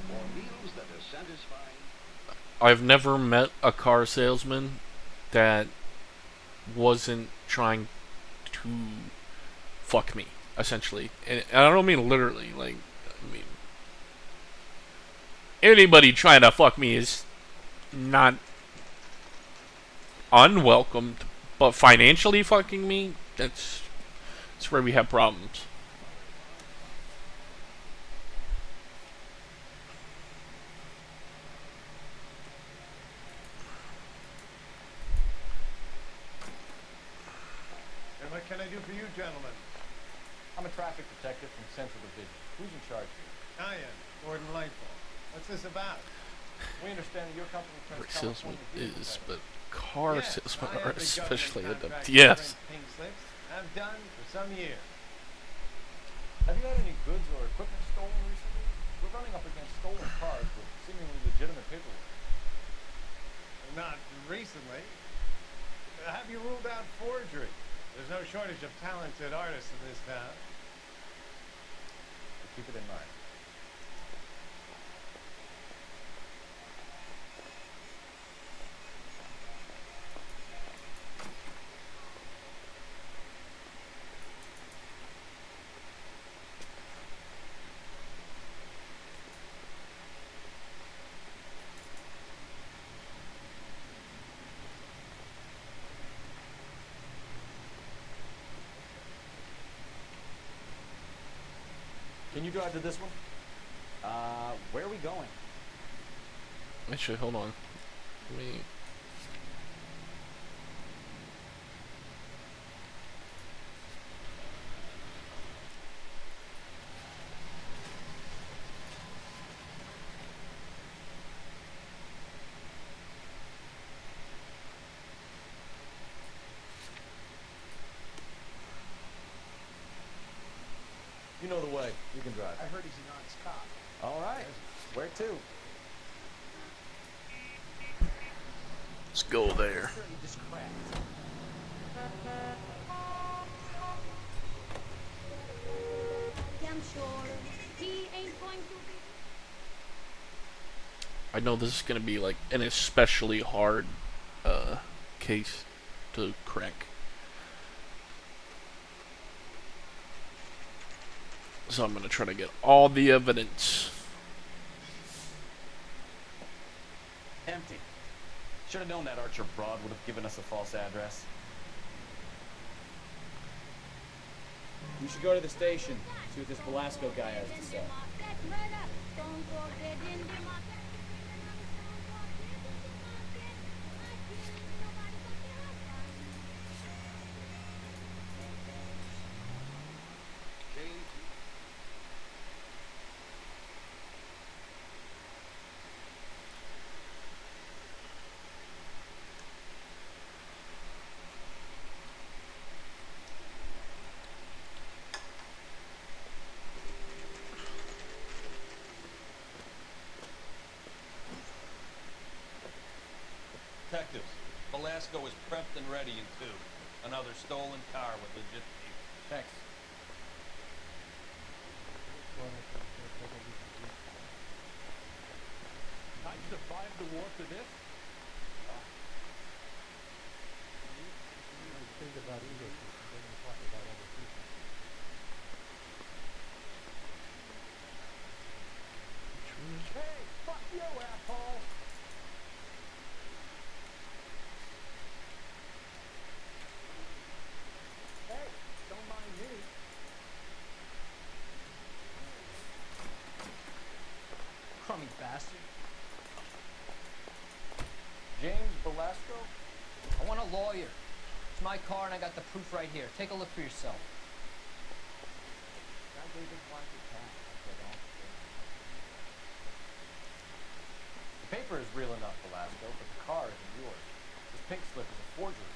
For meals that are satisfying. I've never met a car salesman that wasn't trying to fuck me, essentially. And I don't mean literally, like, I mean, anybody trying to fuck me is not unwelcomed, but financially fucking me, that's where we have problems. And what can I do for you, gentlemen? I'm a traffic detective from Central Division. Who's in charge here? I am, Gordon Lightfall. What's this about? We understand that your company turns Brick salesman California vehicle is, peddlers. but car Yes, salesmen I have are big especially government adept. contracts Yes. to print pink slips. I've done for some years. Have you had any goods or equipment stolen recently? We're running up against stolen cars with seemingly legitimate paperwork. Not recently. Have you ruled out forgery? There's no shortage of talented artists in this town. So keep it in mind. Can you drive to this one? Where are we going? Actually, hold on. Let me. You know the way. You can drive. I heard he's an honest cop. All right. Where to? Let's go there. Certainly just cracked. Damn sure he ain't going to be. I know this is gonna be like an especially hard case to crack. So I'm gonna try to get all the evidence. Empty. Should have known that Archer broad would have given us a false address. We should go to the station, see what this Velasco guy has to say. Detectives, Velasco is prepped and ready in 2. Another stolen car with legit people. Thanks. I survived the war for this? Think about egotism, then we talk about other people. Hey, fuck you, asshole! Hey, don't mind me. Crummy bastard. James Velasco? I want a lawyer. It's my car and I got the proof right here. Take a look for yourself. The paper is real enough, Velasco, but the car isn't yours. This pink slip is a forgery.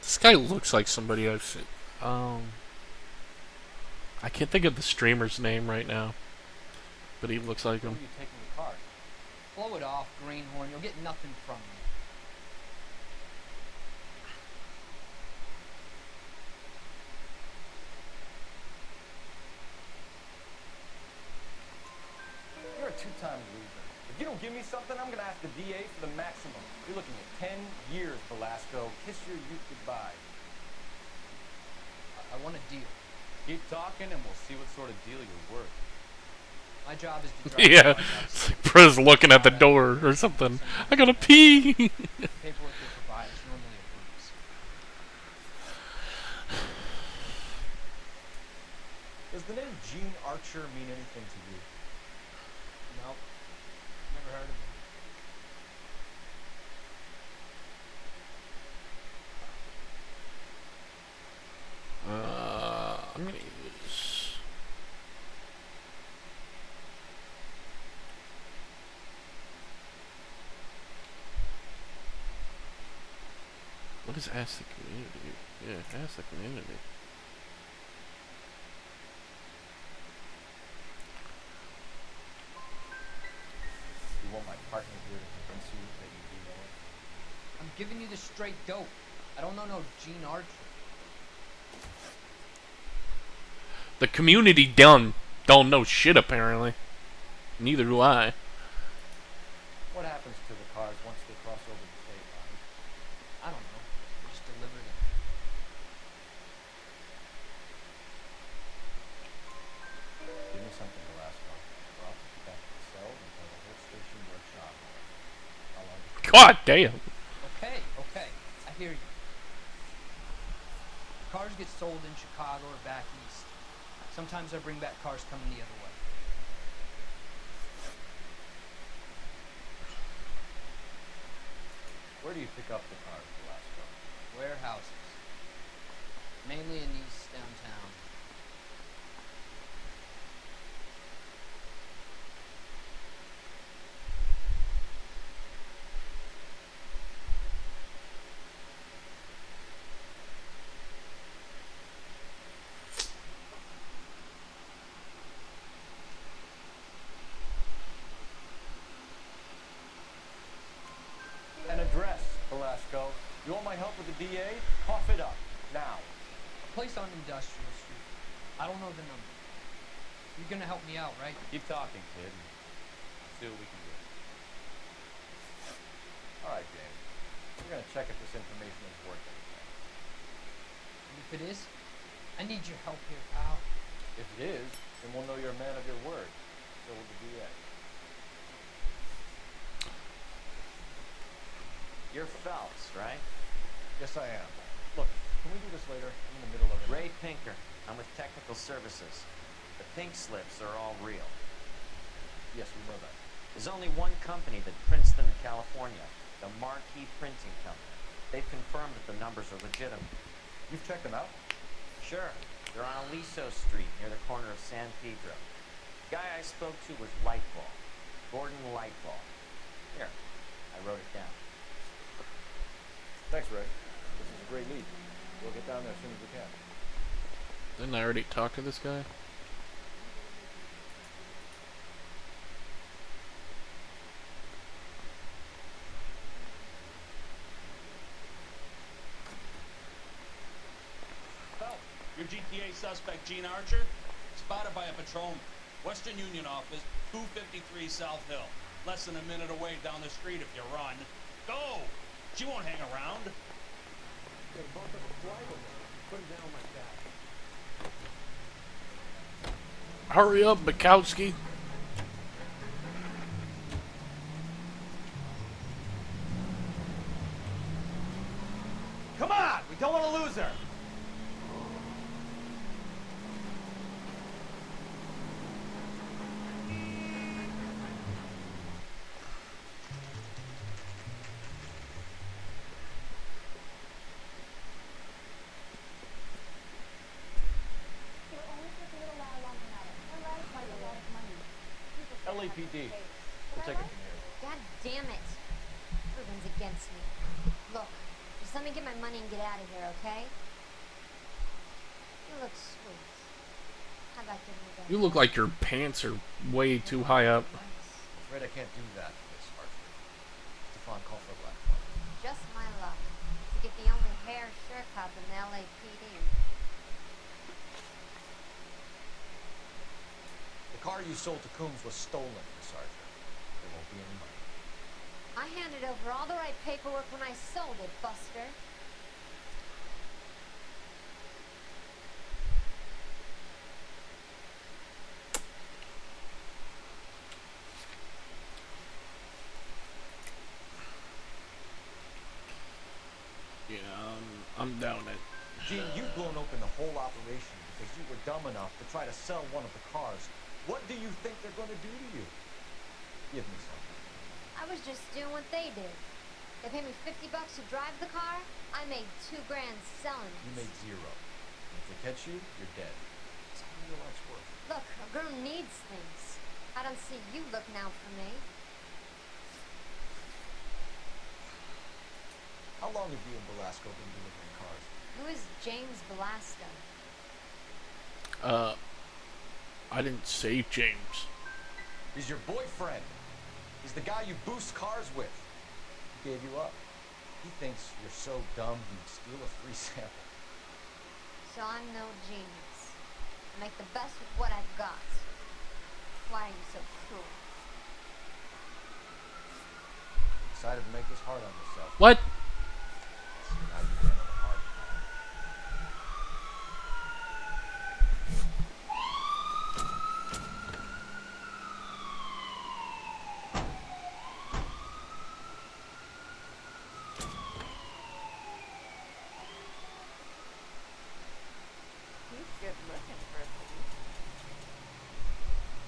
This guy looks like somebody I've seen. I can't think of the streamer's name right now, but he looks like Where him. are you taking the car? Blow it off, greenhorn. You'll get nothing from me. You're a two-time loser. If you don't give me something, I'm gonna ask the DA for the maximum. You're looking at 10 years, Velasco. Kiss your youth goodbye. I want a deal. Keep talking and we'll see what sort of deal you're worth. My job is to drive Yeah, cars out of it's state. like Prez looking at the door or something. I gotta pee. The paperwork they provide is normally a breeze. Does the name Gene Archer mean anything to you? No. Never heard of him. I'm gonna use. What is ask the community? Yeah, ask the community. You want my partner here to convince you that you do know it? I'm giving you the straight dope. I don't know no Gene Archer. The community don't know shit apparently. Neither do I. What happens to the cars once they cross over the state line? I don't know. I just deliver them. Give me something, Velasco, or I'll take you back to the cells and tell the whole station your job. How long? God damn. Okay, okay. I hear you. Cars get sold in Chicago or back east. Sometimes I bring back cars coming the other way. Where do you pick up the cars, Velasco? Warehouses. Mainly in East downtown. Belasco. You want my help with the DA? Cough it up. Now. A place on Industrial Street. I don't know the number. You're gonna help me out, right? Keep talking, kid. See what we can do. All right, James. We're gonna check if this information is worth anything. And if it is, I need your help here, pal. If it is, then we'll know you're a man of your word. So will the DA. You're Phelps, right? Yes, I am. Look, can we do this later? I'm in the middle of it. Ray Pinker. I'm with Technical Services. The pink slips are all real. Yes, we know that. There's only one company that prints them in California, the Marquee Printing Company. They've confirmed that the numbers are legitimate. You've checked them out? Sure. They're on Aliso Street near the corner of San Pedro. The guy I spoke to was Lightball. Gordon Lightball. Here, I wrote it down. Thanks, Ray. This is a great lead. We'll get down there as soon as we can. Didn't I already talk to this guy? Your GTA suspect, Gene Archer, spotted by a patrolman. Western Union office, 253 South Hill. Less than a minute away down the street if you run. Go! She won't hang around. Put it down like that. Hurry up, Bukowski. Come on! We don't want to lose her! LAPD. We'll take it from here. God damn it. Everyone's against me. Look, just let me get my money and get out of here, okay? You look sweet. How about giving me that? You look like your pants are way too high up. I'm afraid I can't do that, Miss Archer. Stefan, call for Black. Just my luck. To get the only hair shirt cop in the LAPD. The car you sold to Coombs was stolen, Miss Archer. There won't be any money. I handed over all the right paperwork when I sold it, Buster. Yeah, I'm down it. Gene, you've blown open the whole operation because you were dumb enough to try to sell one of the cars. What do you think they're going to do to you? Give me something. I was just doing what they did. They paid me $50 to drive the car. I made $2 grand selling it. You made zero. And if they catch you, you're dead. That's how your life's worth. Look, a girl needs things. I don't see you looking out for me. How long have you and Belasco been delivering cars? Who is James Belasco? I didn't say James. He's your boyfriend. He's the guy you boost cars with. He gave you up. He thinks you're so dumb he'd steal a free sample. So I'm no genius. I make the best with what I've got. Why are you so cruel? Decided to make this hard on yourself. What? So now you handle the hard part. He's good looking for a policeman.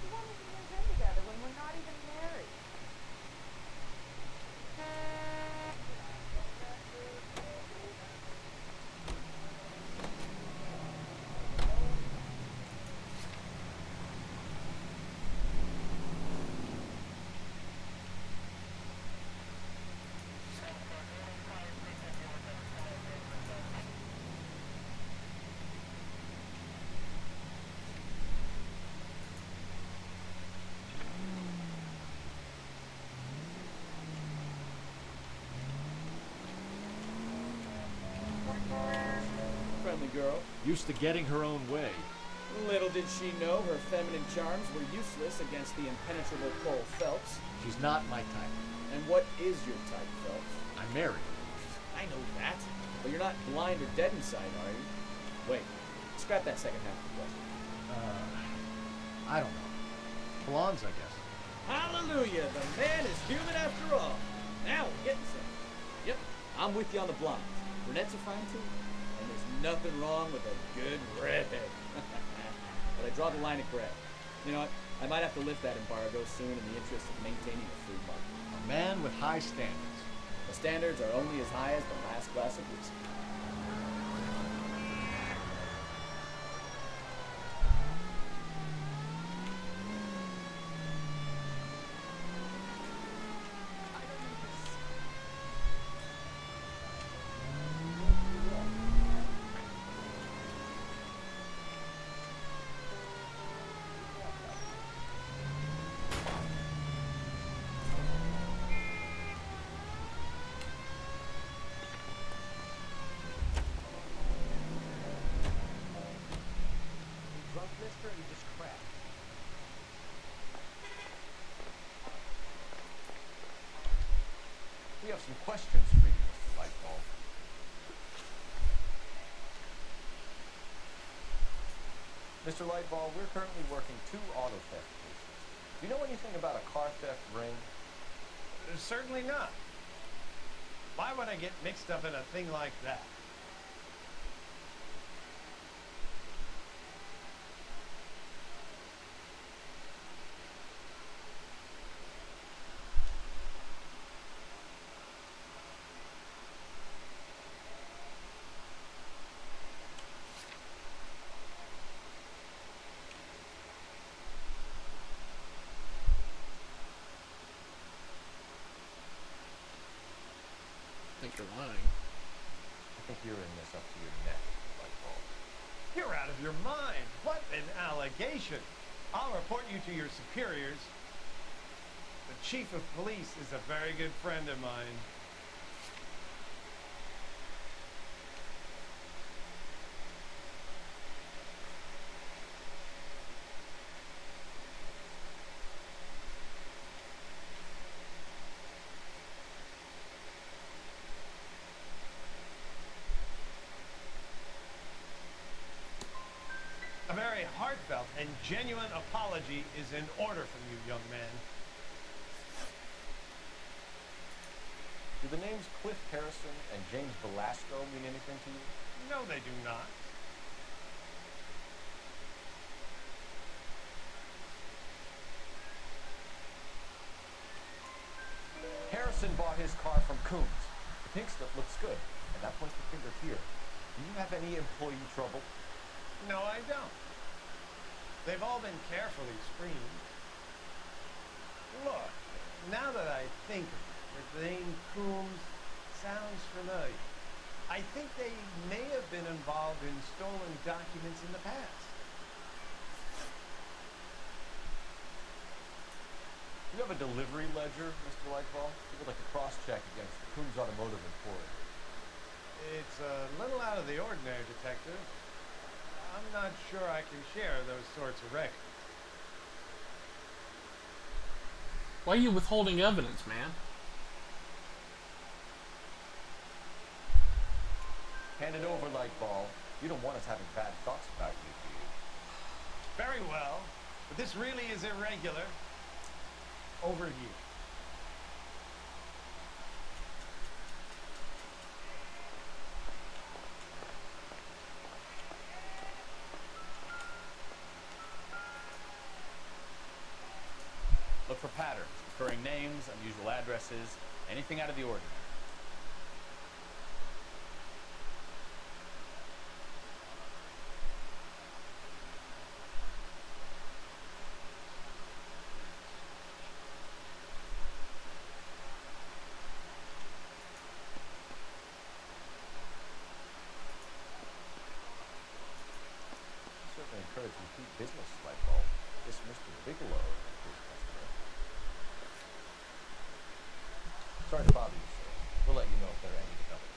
We won't even move in together when we're not even married. girl, Used to getting her own way. little did she know her feminine charms were useless against the impenetrable Cole Phelps. She's not my type. And what is your type, Phelps? I'm married. I know that, but you're not blind or dead inside, are you? Wait, scrap that second half of the question. I don't know. Blondes, I guess. Hallelujah, the man is human after all. Now we're getting something. Yep, I'm with you on the blondes. Brunettes are fine too. And there's nothing wrong with a good redhead. But I draw the line at gray. You know what? I might have to lift that embargo soon in the interest of maintaining a free market. A man with high standards. The standards are only as high as the last glass of whiskey. Drunk, mister, or you just crashed? We have some questions for you, Mr. Lightball. Mr. Lightball, we're currently working 2 auto theft cases. Do you know anything about a car theft ring? Certainly not. Why would I get mixed up in a thing like that? I think you're lying. I think you're in this up to your neck, Lightball. You're out of your mind. What an allegation. I'll report you to your superiors. The chief of police is a very good friend of mine. A very heartfelt and genuine apology is in order from you, young man. Do the names Cliff Harrison and James Velasco mean anything to you? No, they do not. Harrison bought his car from Coombs. The pink slip looks good, and that points the finger here. Do you have any employee trouble? No, I don't. They've all been carefully screened. Look, now that I think of it, the name Coombs sounds familiar. I think they may have been involved in stolen documents in the past. Do you have a delivery ledger, Mr. Lightball? We would like to cross-check against the Coombs Automotive Emporium. It's a little out of the ordinary, Detective. I'm not sure I can share those sorts of records. Why are you withholding evidence, man? Hand it over, Lightball. You don't want us having bad thoughts about you, do you? Very well, but this really is irregular. Over here. Look for patterns, recurring names, unusual addresses, anything out of the ordinary. Certainly encourage repeat business, Lightball. This Mr. Bigelow is his customer. Sorry to bother you, sir. We'll let you know if there are any developments.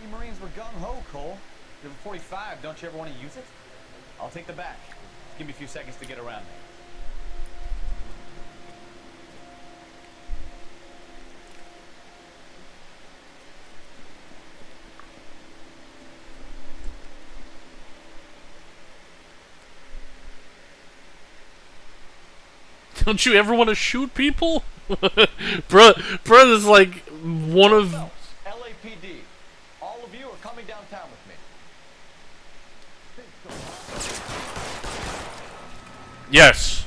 You Marines were gung-ho, Cole. You have a 45, don't you ever want to use it? I'll take the back. Give me a few seconds to get around there. Don't you ever want to shoot people? Bruh is like one of... LAPD. All of you are coming downtown with me. Yes.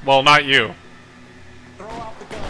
Well, not you. Throw out the guns.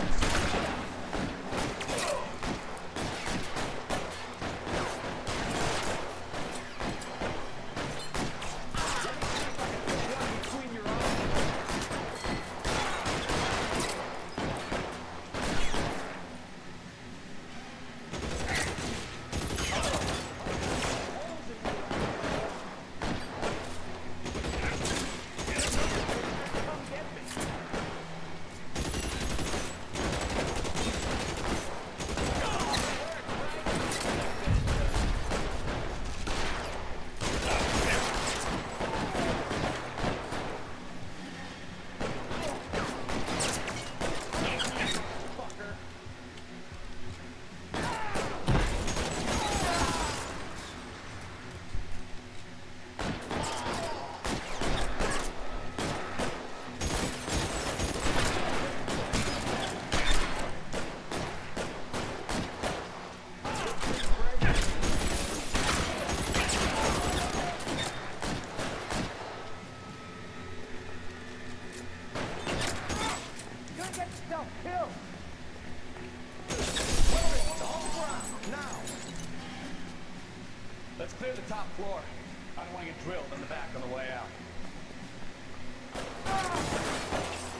Let's clear the top floor. I don't want to get drilled in the back on the way out.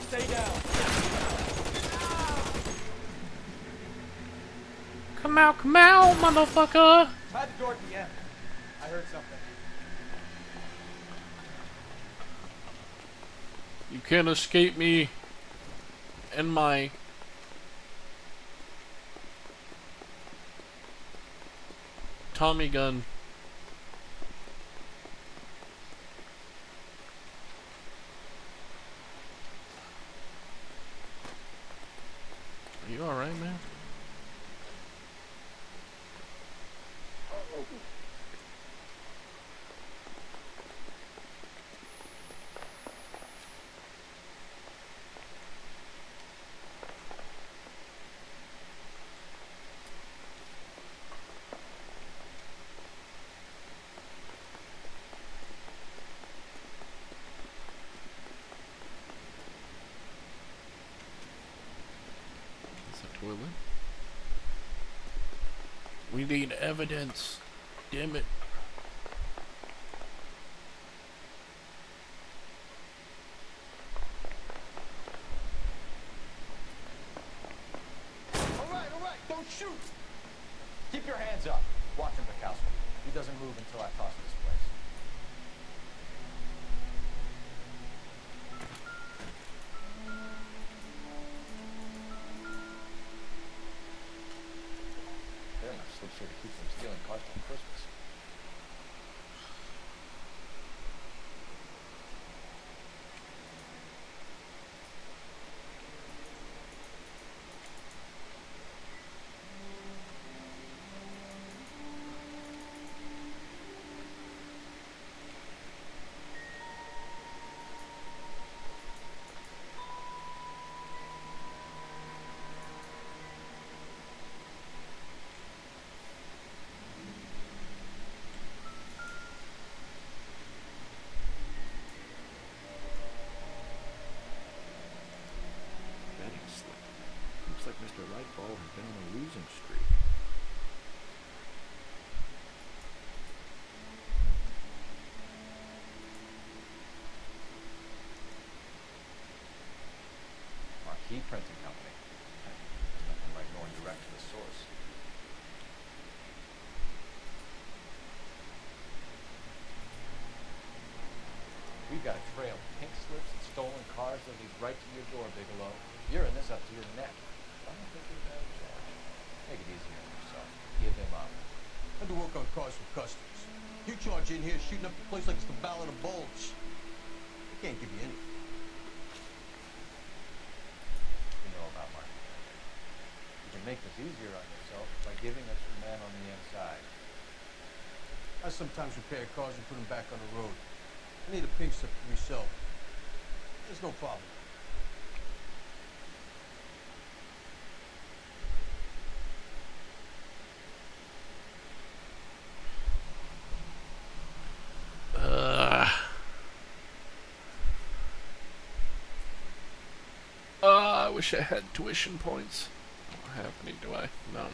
Stay down. Come out, motherfucker! Try the door at the end. I heard something. You can't escape me and my... Tommy gun. Are you alright, man? Toilet. We need evidence. Damn it. All right, don't shoot. Keep your hands up. Watch him, Bukowski. He doesn't move until I toss this place. They're enough slips here to keep from stealing cars till Christmas. Betting slip. Looks like Mr. Lightball has been on a losing streak. Marquee Printing Company. There's nothing like going direct to the source. We've got a trail of pink slips and stolen cars that leads right to your door, Bigelow. You're in this up to your neck. I don't think you're very charged. Take it easy on yourself. Give him up. Had to work on cars for customers. You charge in here shooting up the place like it's the Ballad of Bulge. I can't give you anything. You know about market vendor. You can make this easier on yourself by giving us your man on the inside. I sometimes repair cars and put them back on the road. I need a pink slip to resell. There's no problem. I wish I had tuition points. I don't have any, do I? No.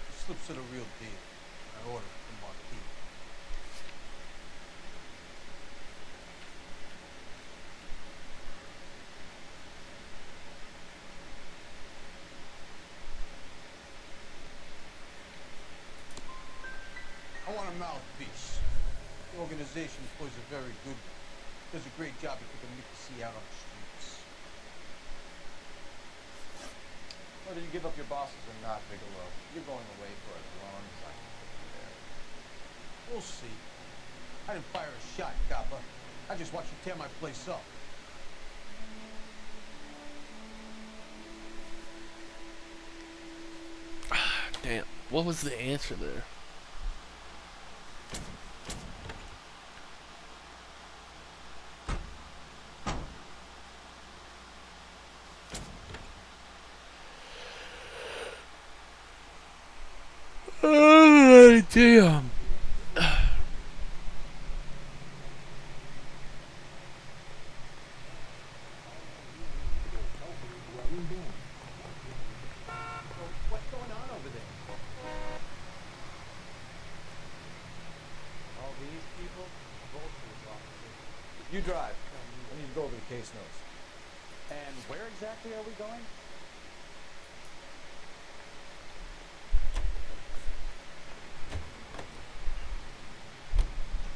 The slips are the real deal. I ordered from Marquis. I want a mouthpiece. The organization employs a very good one. Does a great job of keeping Mickey out on the streets. Whether you give up your bosses or not, Bigelow, you're going away for as long as I can put you there. We'll see. I didn't fire a shot, copper. I just watched you tear my place up. Damn. What was the answer there? Oh, damn. What's going on over there? All these people? Vultures, officer. You drive. I need to go over the case notes. And where exactly are we going?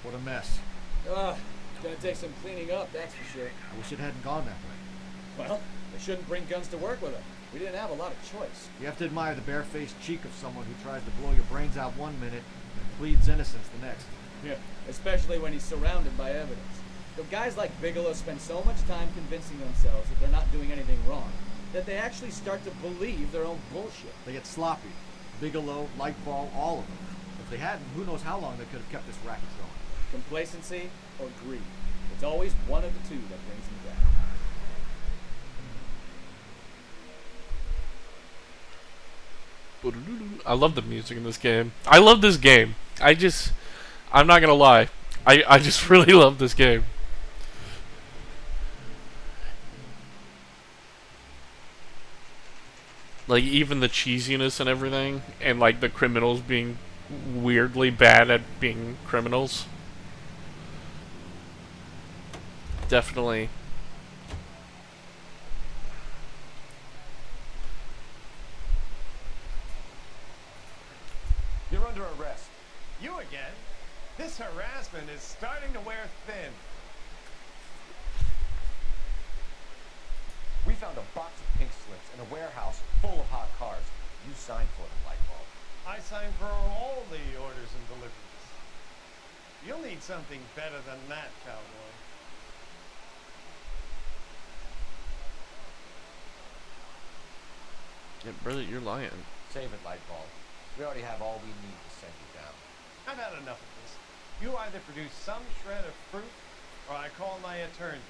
What a mess. Gonna take some cleaning up, that's for sure. I wish it hadn't gone that way. Well, they shouldn't bring guns to work with them. We didn't have a lot of choice. You have to admire the barefaced cheek of someone who tries to blow your brains out one minute and pleads innocence the next. Yeah, especially when he's surrounded by evidence. The guys like Bigelow spend so much time convincing themselves that they're not doing anything wrong, that they actually start to believe their own bullshit. They get sloppy. Bigelow, Lightball, all of them. If they hadn't, who knows how long they could have kept this racket going. Complacency or greed. It's always one of the two that brings them down. I love the music in this game. I love this game. I'm not gonna lie. I just really love this game. Like, even the cheesiness and everything, and like the criminals being weirdly bad at being criminals. Definitely. You're under arrest. You again? This harassment is starting to wear thin. We found a box of pink slips in a warehouse full of hot cars. You signed for them, Lightball. I signed for all the orders and deliveries. You'll need something better than that, cowboy. Yeah, brother, you're lying. Save it, Lightball. We already have all we need to send you down. I've had enough of this. You either produce some shred of fruit, or I call my attorney.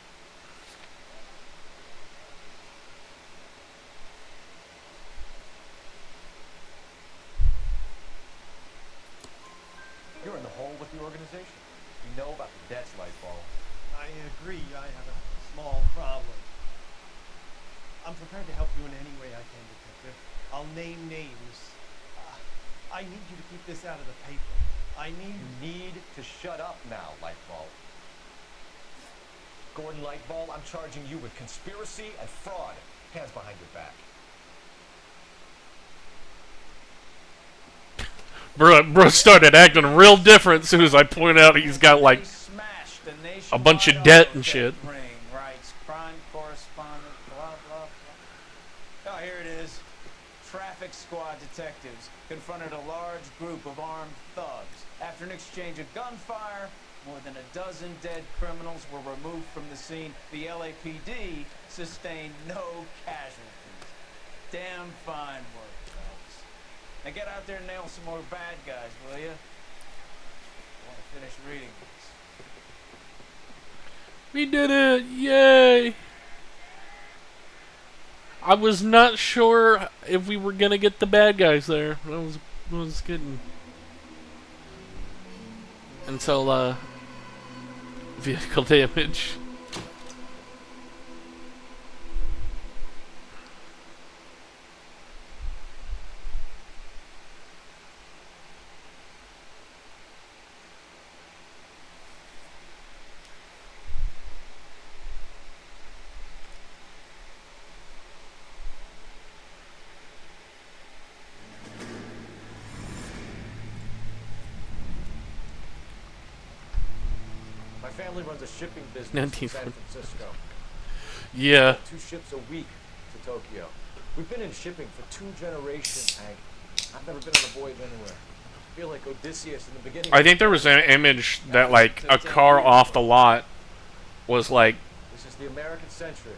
You're in the hole with the organization. You know about the debts, Lightball. I agree I have a small problem. I'm prepared to help you in any way I can, Detective. I'll name names. I need you to keep this out of the paper. You need to shut up now, Lightball. Gordon Lightball, I'm charging you with conspiracy and fraud. Hands behind your back. Bro started acting real different as soon as I point out he's got like a bunch of debt and shit. Ring, writes crime correspondent, blah, blah, blah. Oh, here it is. Traffic squad detectives confronted a large group of armed thugs. After an exchange of gunfire, more than a dozen dead criminals were removed from the scene. The LAPD sustained no casualties. Damn fine work, folks. Now get out there and nail some more bad guys, will you? I want to finish reading this. We did it! Yay! I was not sure if we were gonna get the bad guys there. I was getting until vehicle damage. My family runs a shipping business in San Francisco. Yeah. 2 ships a week to Tokyo. We've been in shipping for 2 generations, Hank. I've never been on a voyage anywhere. I feel like Odysseus in the beginning. I think there was an image that like a car off the lot was like, This is the American century.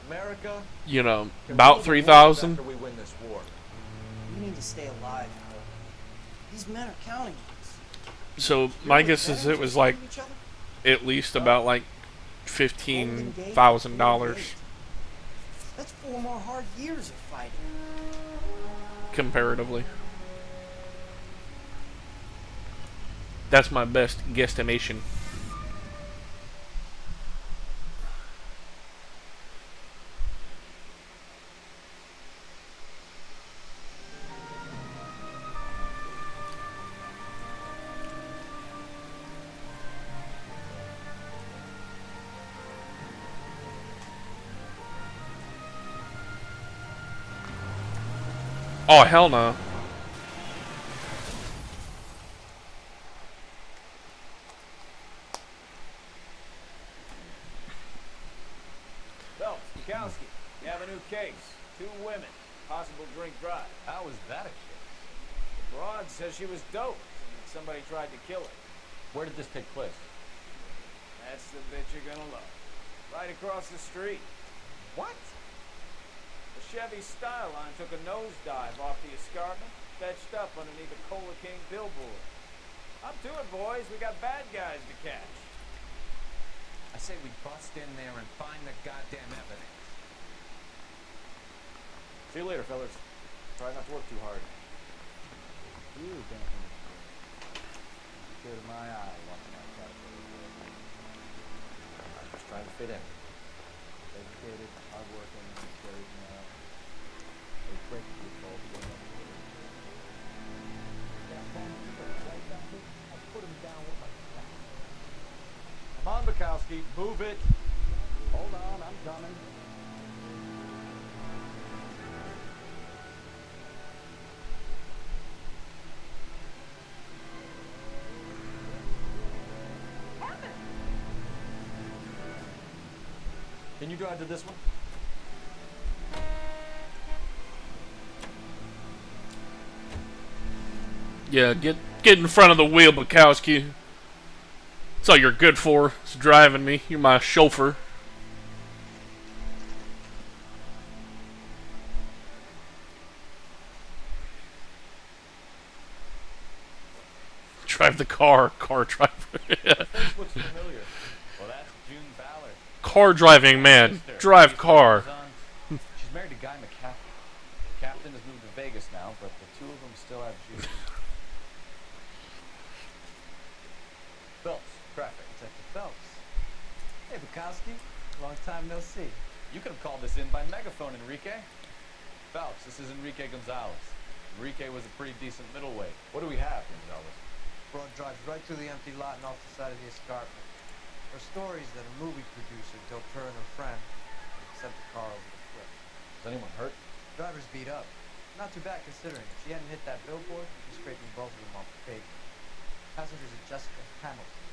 America, you know, about 3,000. after we win this war. We need to stay alive, Cole. These men are counting on us. So my guess is it was like at least about like $15,000 That's 4 more hard years of fighting. comparatively. That's my best guesstimation. Oh, hell no. Phelps, Bukowski, you have a new case. 2 women, possible drink drive. How is that a case? The broad says she was doped and that somebody tried to kill her. Where did this take place? That's the bitch you're gonna love. Right across the street. What? The Chevy Styline took a nosedive off the escarpment, fetched up underneath the Cola King billboard. Up to it, boys. We got bad guys to catch. I say we bust in there and find the goddamn evidence. See you later, fellas. Try not to work too hard. You dancing clear to my eye watching that caterpillar. I'm just trying to fit in. Educated, hardworking, straight and they break the both. I put him down with my back. Come on, Bukowski, move it. Hold on, I'm coming. Can you drive to this one? Yeah, get in front of the wheel, Bukowski. That's all you're good for. It's driving me. You're my chauffeur. Drive the car driver. Looks familiar. Well, that's June Ballard. Car driving man. Drive car. She's married to Guy McCaffrey. The captain has moved to Vegas now, but the 2 of them still have June. Phelps, traffic. Detective Phelps. Hey, Bukowski. Long time no see. You could have called this in by megaphone, Enrique. Phelps, this is Enrique Gonzalez. Enrique was a pretty decent middleweight. What do we have, Gonzalez? Broad drives right through the empty lot and off the side of the escarpment. There are stories that a movie producer doped her and her friend and sent the car over the cliff. Is anyone hurt? Driver's beat up. Not too bad considering. If she hadn't hit that billboard, she'd be scraping both of them off the pavement. Passengers are Jessica Hamilton.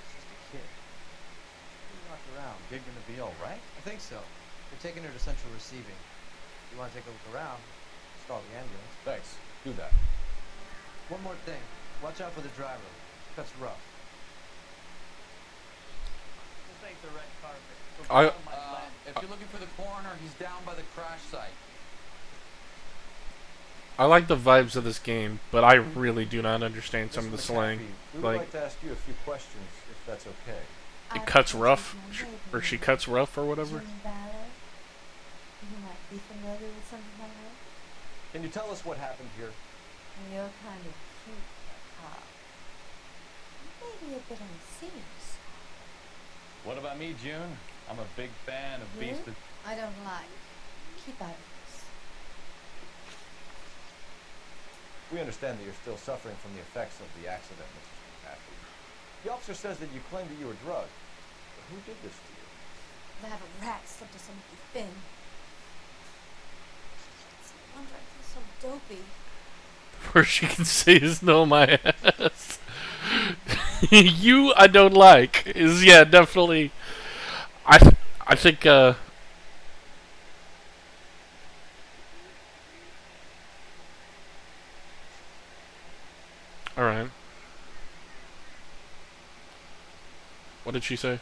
She's just a kid. You knocked around. Gig gonna be all right? I think so. They're taking her to central receiving. If you want to take a look around, just call the ambulance. Thanks. Do that. One more thing. Watch out for the driver. Cuts rough. This ain't the red carpet. So I- follow my plan. If you're looking for the coroner, he's down by the crash site. I like the vibes of this game, but I really do not understand some of the slang. We would Like, like to ask you a few questions, if that's okay. it cuts rough, or she cuts rough, or whatever. June Ballet. You might be familiar with something like that. Can you tell us what happened here? And you're kind of cute for a cop. Maybe a bit on the serious. What about me, June? I'm a big fan of You? Beast of... I don't like. Keep out of this. We understand that you're still suffering from the effects of the accident, Mrs. McCaffrey. The officer says that you claimed that you were drugged. But who did this to you? I have a rat slipped us under the fin. It's no wonder I feel so dopey. Where she can say is no my ass. You I don't like is yeah definitely. I think all right. What did she say?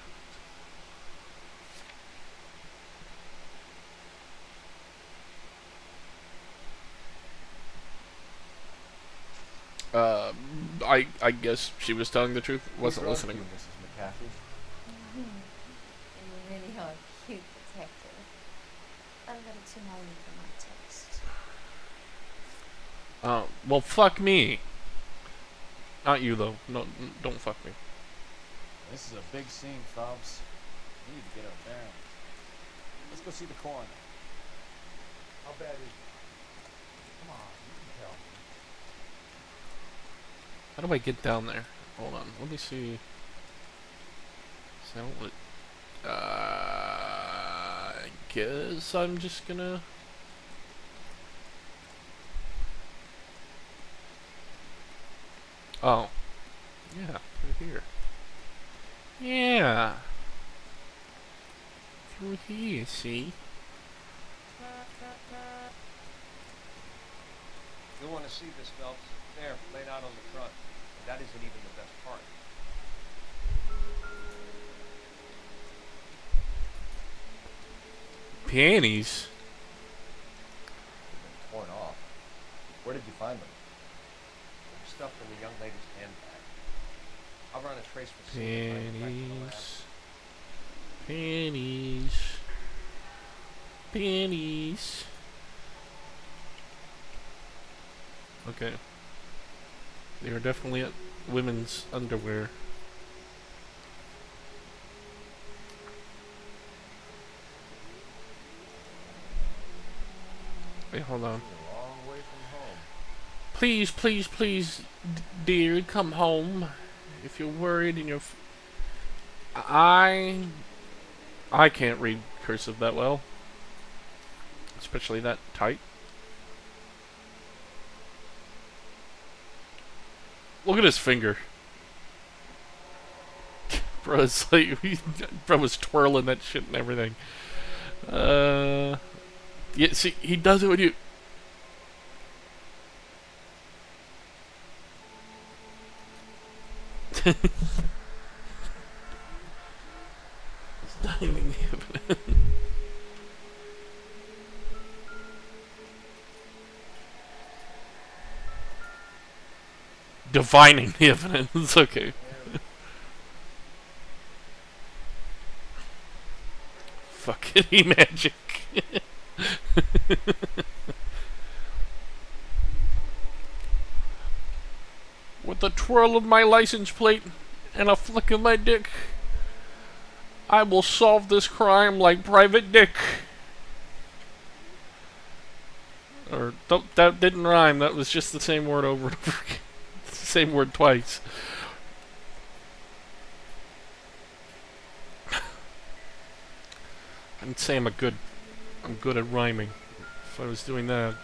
I guess she was telling the truth. Wasn't Who drugged listening. you, Mrs. McCaffrey? You really are a cute detective. I'm a little too naive for my taste. Well, fuck me. Not you though. No, don't fuck me. This is a big scene, Phelps. We need to get our bearings. Let's go see the coroner. How bad is it? Come on, you can tell me. How do I get down there? Hold on. Let me see. I guess I'm just gonna. Oh. Yeah, through here. Yeah. Through here, see? You'll want to see this, Phelps. There, laid out on the front. And that isn't even the best part. Panties? They've been torn off. Where did you find them? They're stuffed in the young lady's handbag. I'll run a trace for Panties. Panties. Panties. Okay. They are definitely women's underwear. Wait, hold on. You're a long way from home. Please, please, please, dear, come home. If you're worried and you're... I can't read cursive that well. Especially that tight. Look at his finger. Bro, it's like... Bro was twirling that shit and everything. Yeah, see, he does it when you... It's diving the evidence. Divining the evidence, okay. Fucking magic. With a twirl of my license plate and a flick of my dick, I will solve this crime like Private Dick. Or, that didn't rhyme, that was just the same word over and over again. It's the same word twice. I'd say I'm good at rhyming if I was doing that.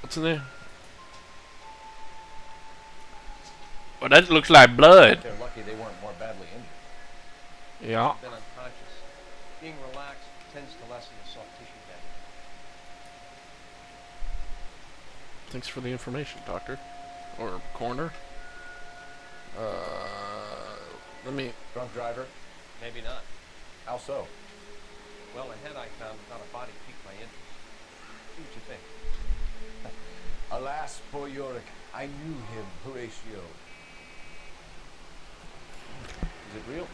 What's in there? Well, that looks like blood. They're lucky they weren't more badly injured. Yeah. Been unconscious. Being relaxed tends to lessen the soft tissue damage. Thanks for the information, doctor. Or coroner. Let me... Drunk driver? Maybe not. How so? Well, the head I found without a body piqued my interest. See what you think. Alas, poor Yorick. I knew him, Horatio. Is it real?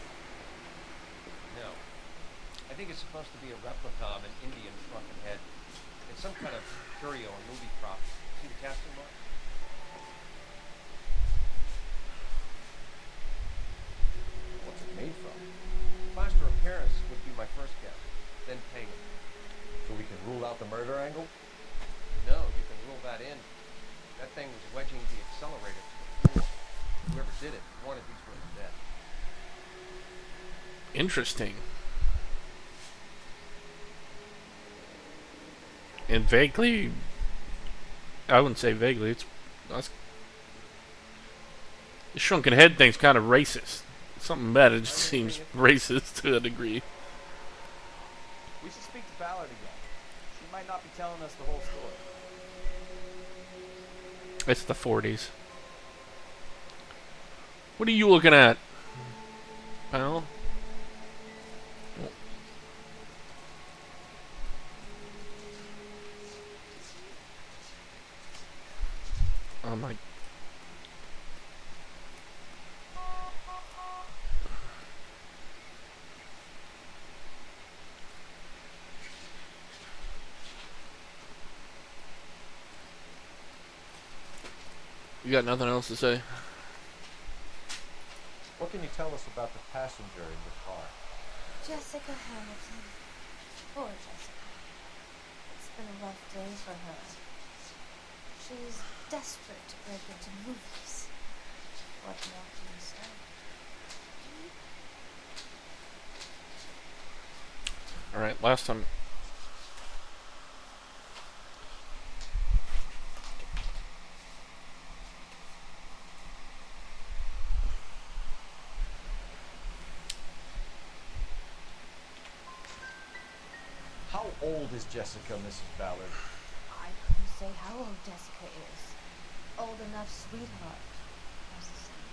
No. I think it's supposed to be a replica of an Indian shrunken head. It's some kind of curio or movie prop. See the casting mark? What's it made from? Plaster of Paris would be my first guess. Then painting. So we can rule out the murder angle? No, you can rule that in. That thing was wedging the accelerator to the floor. Whoever did it wanted these women dead. Interesting. And vaguely... I wouldn't say vaguely, that's... The shrunken head thing's kind of racist. Something about it just seems racist to a degree. We should speak to Ballard again. She might not be telling us the whole story. It's the 40s. What are you looking at, pal? Oh my... You got nothing else to say? What can you tell us about the passenger in the car? Jessica Hamilton. Poor Jessica. It's been a rough day for her. She's desperate to break into movies. What more can you say? Alright, last time... How old is Jessica, Mrs. Ballard? I couldn't say how old Jessica is. Old enough, sweetheart. How's the sound?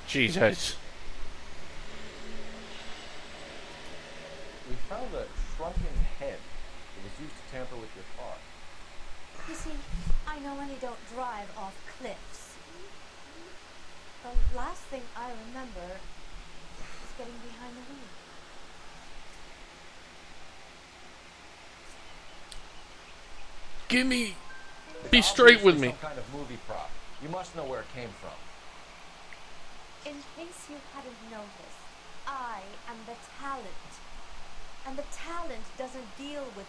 Jesus. We found a shrunken head that was used to tamper with your car. You see, I normally don't drive off cliffs. The last thing I remember is getting behind the wheel. Gimme... It's Be straight with obviously me. Some kind of movie prop. You must know where it came from. In case you hadn't noticed, I am the talent. And the talent doesn't deal with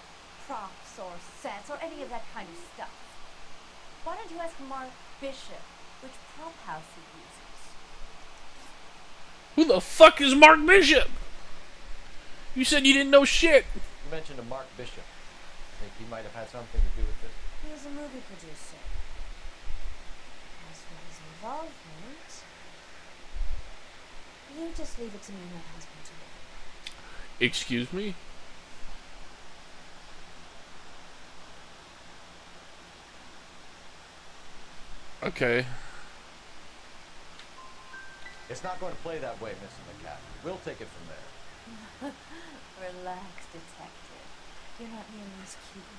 props or sets or any of that kind of stuff. Why don't you ask Mark Bishop which prop house he uses? Who the fuck is Mark Bishop? You said you didn't know shit. You mentioned a Mark Bishop. I think he might have had something to do with this. He is a movie producer. As for his involvement, you just leave it to me and my husband to work. Excuse me? Okay. It's not going to play that way, Mrs. McCaffrey. We'll take it from there. Relax, detective. You're not nearly as cute as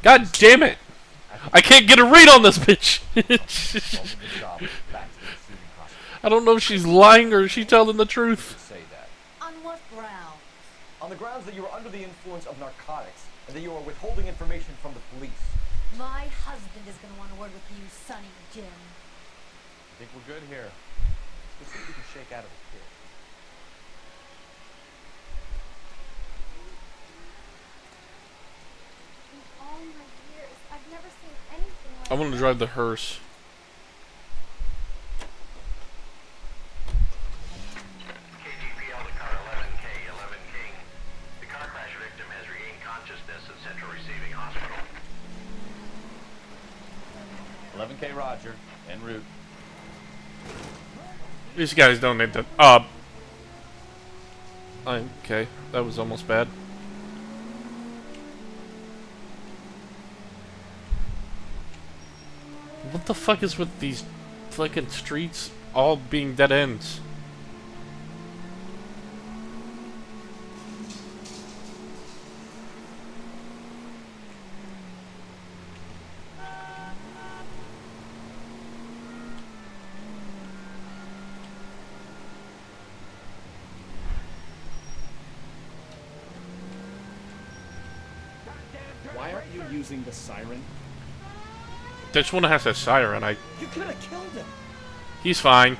God damn it! I can't get a read on this bitch! I don't know if she's lying or is she telling the truth. Say that. On what grounds? On the grounds that you are under the influence of narcotics and that you are withholding information from the police. My husband is going to want to word with you, Sonny Jim. I think we're good here. Let's see if we can shake out of the kid. In all my years, I've never seen anything like I want to drive the hearse. KGPL to car 11K, 11 King. The car crash victim has regained 7K Roger, en route. These guys don't need to. Okay, that was almost bad. What the fuck is with these fucking streets all being dead ends? Why aren't you using the siren? This one has a siren. You could have killed him. He's fine.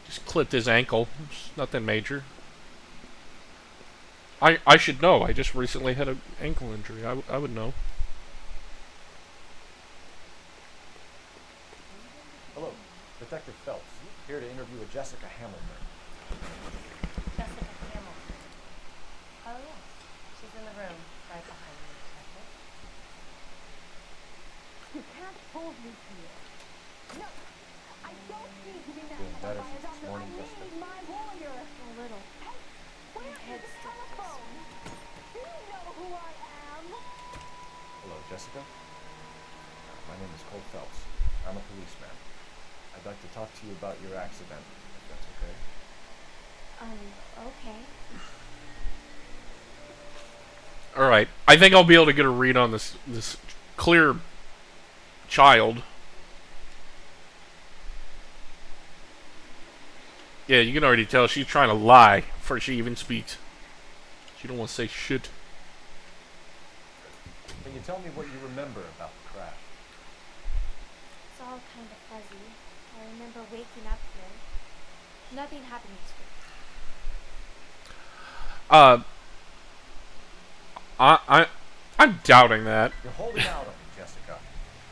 Just clipped his ankle. It's nothing major. I should know. I just recently had an ankle injury. I would know. Hello, Detective Phelps. Here to interview a Jessica Hamilton. Jessica Hamilton. Oh, yes. She's in the room right behind me, Detective. You can't hold me here. No, I don't need to be mad Feeling better by a since this doctor. morning, I Jessica? need my lawyer. A little. Hey, where My head is the still telephone? Do you know who I am? Hello, Jessica. My name is Cole Phelps. I'm a policeman. I'd like to talk to you about your accident, if that's okay. Okay. Alright. I think I'll be able to get a read on this clear child. Yeah, you can already tell she's trying to lie before she even speaks. She don't want to say shit. Can you tell me what you remember about the crash? It's all kind of fuzzy. I remember waking up here. Nothing happening to me. I'm doubting that. You're holding out on me, Jessica.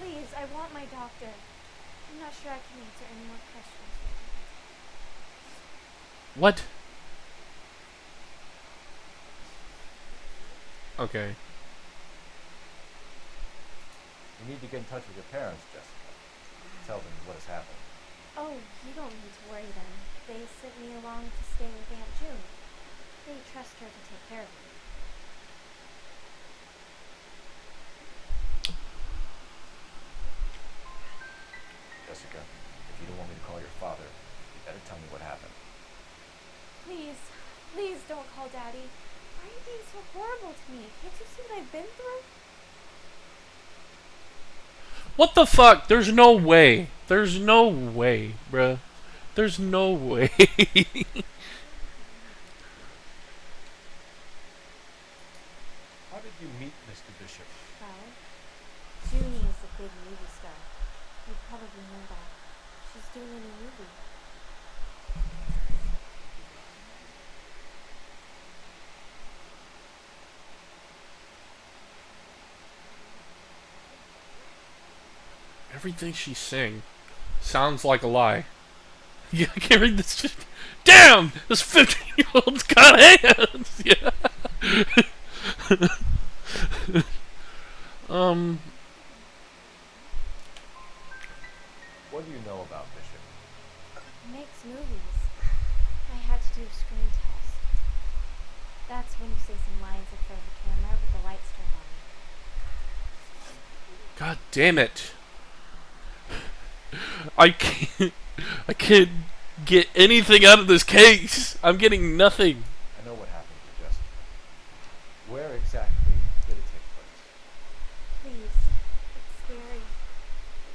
Please, I want my doctor. I'm not sure I can answer any more questions. What? Okay. You need to get in touch with your parents, Jessica. Tell them what has happened. Oh, you don't need to worry then. They sent me along to stay with Aunt June. They trust her to take care of me. Jessica, if you don't want me to call your father, you better tell me what happened. Please, please don't call Daddy. Why are you being so horrible to me? Can't you see what I've been through? What the fuck? There's no way. There's no way, bruh. There's no way. How did you meet Mr. Bishop? Well, Junie is a big movie star. You probably know that. She's doing a new movie. Everything she's saying sounds like a lie. Yeah, I can't read this shit. Damn! This 15-year-old's got hands! Yeah. What do you know about Bishop? He makes movies. I had to do a screen test. That's when you say some lines in front of the camera with the lights turned on. God damn it. I can't get anything out of this case. I'm getting nothing. I know what happened to Jessica. Where exactly did it take place? Please, it's scary.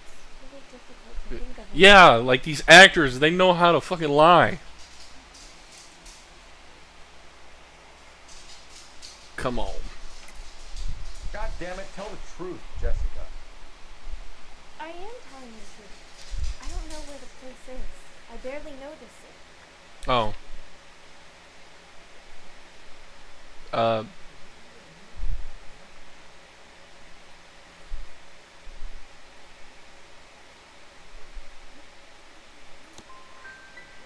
It's really difficult to think of it. Yeah, like these actors, they know how to fucking lie. Come on. God damn it, tell the truth, Jessica. I am telling the truth. I don't know where the place is. I barely notice it. Oh. I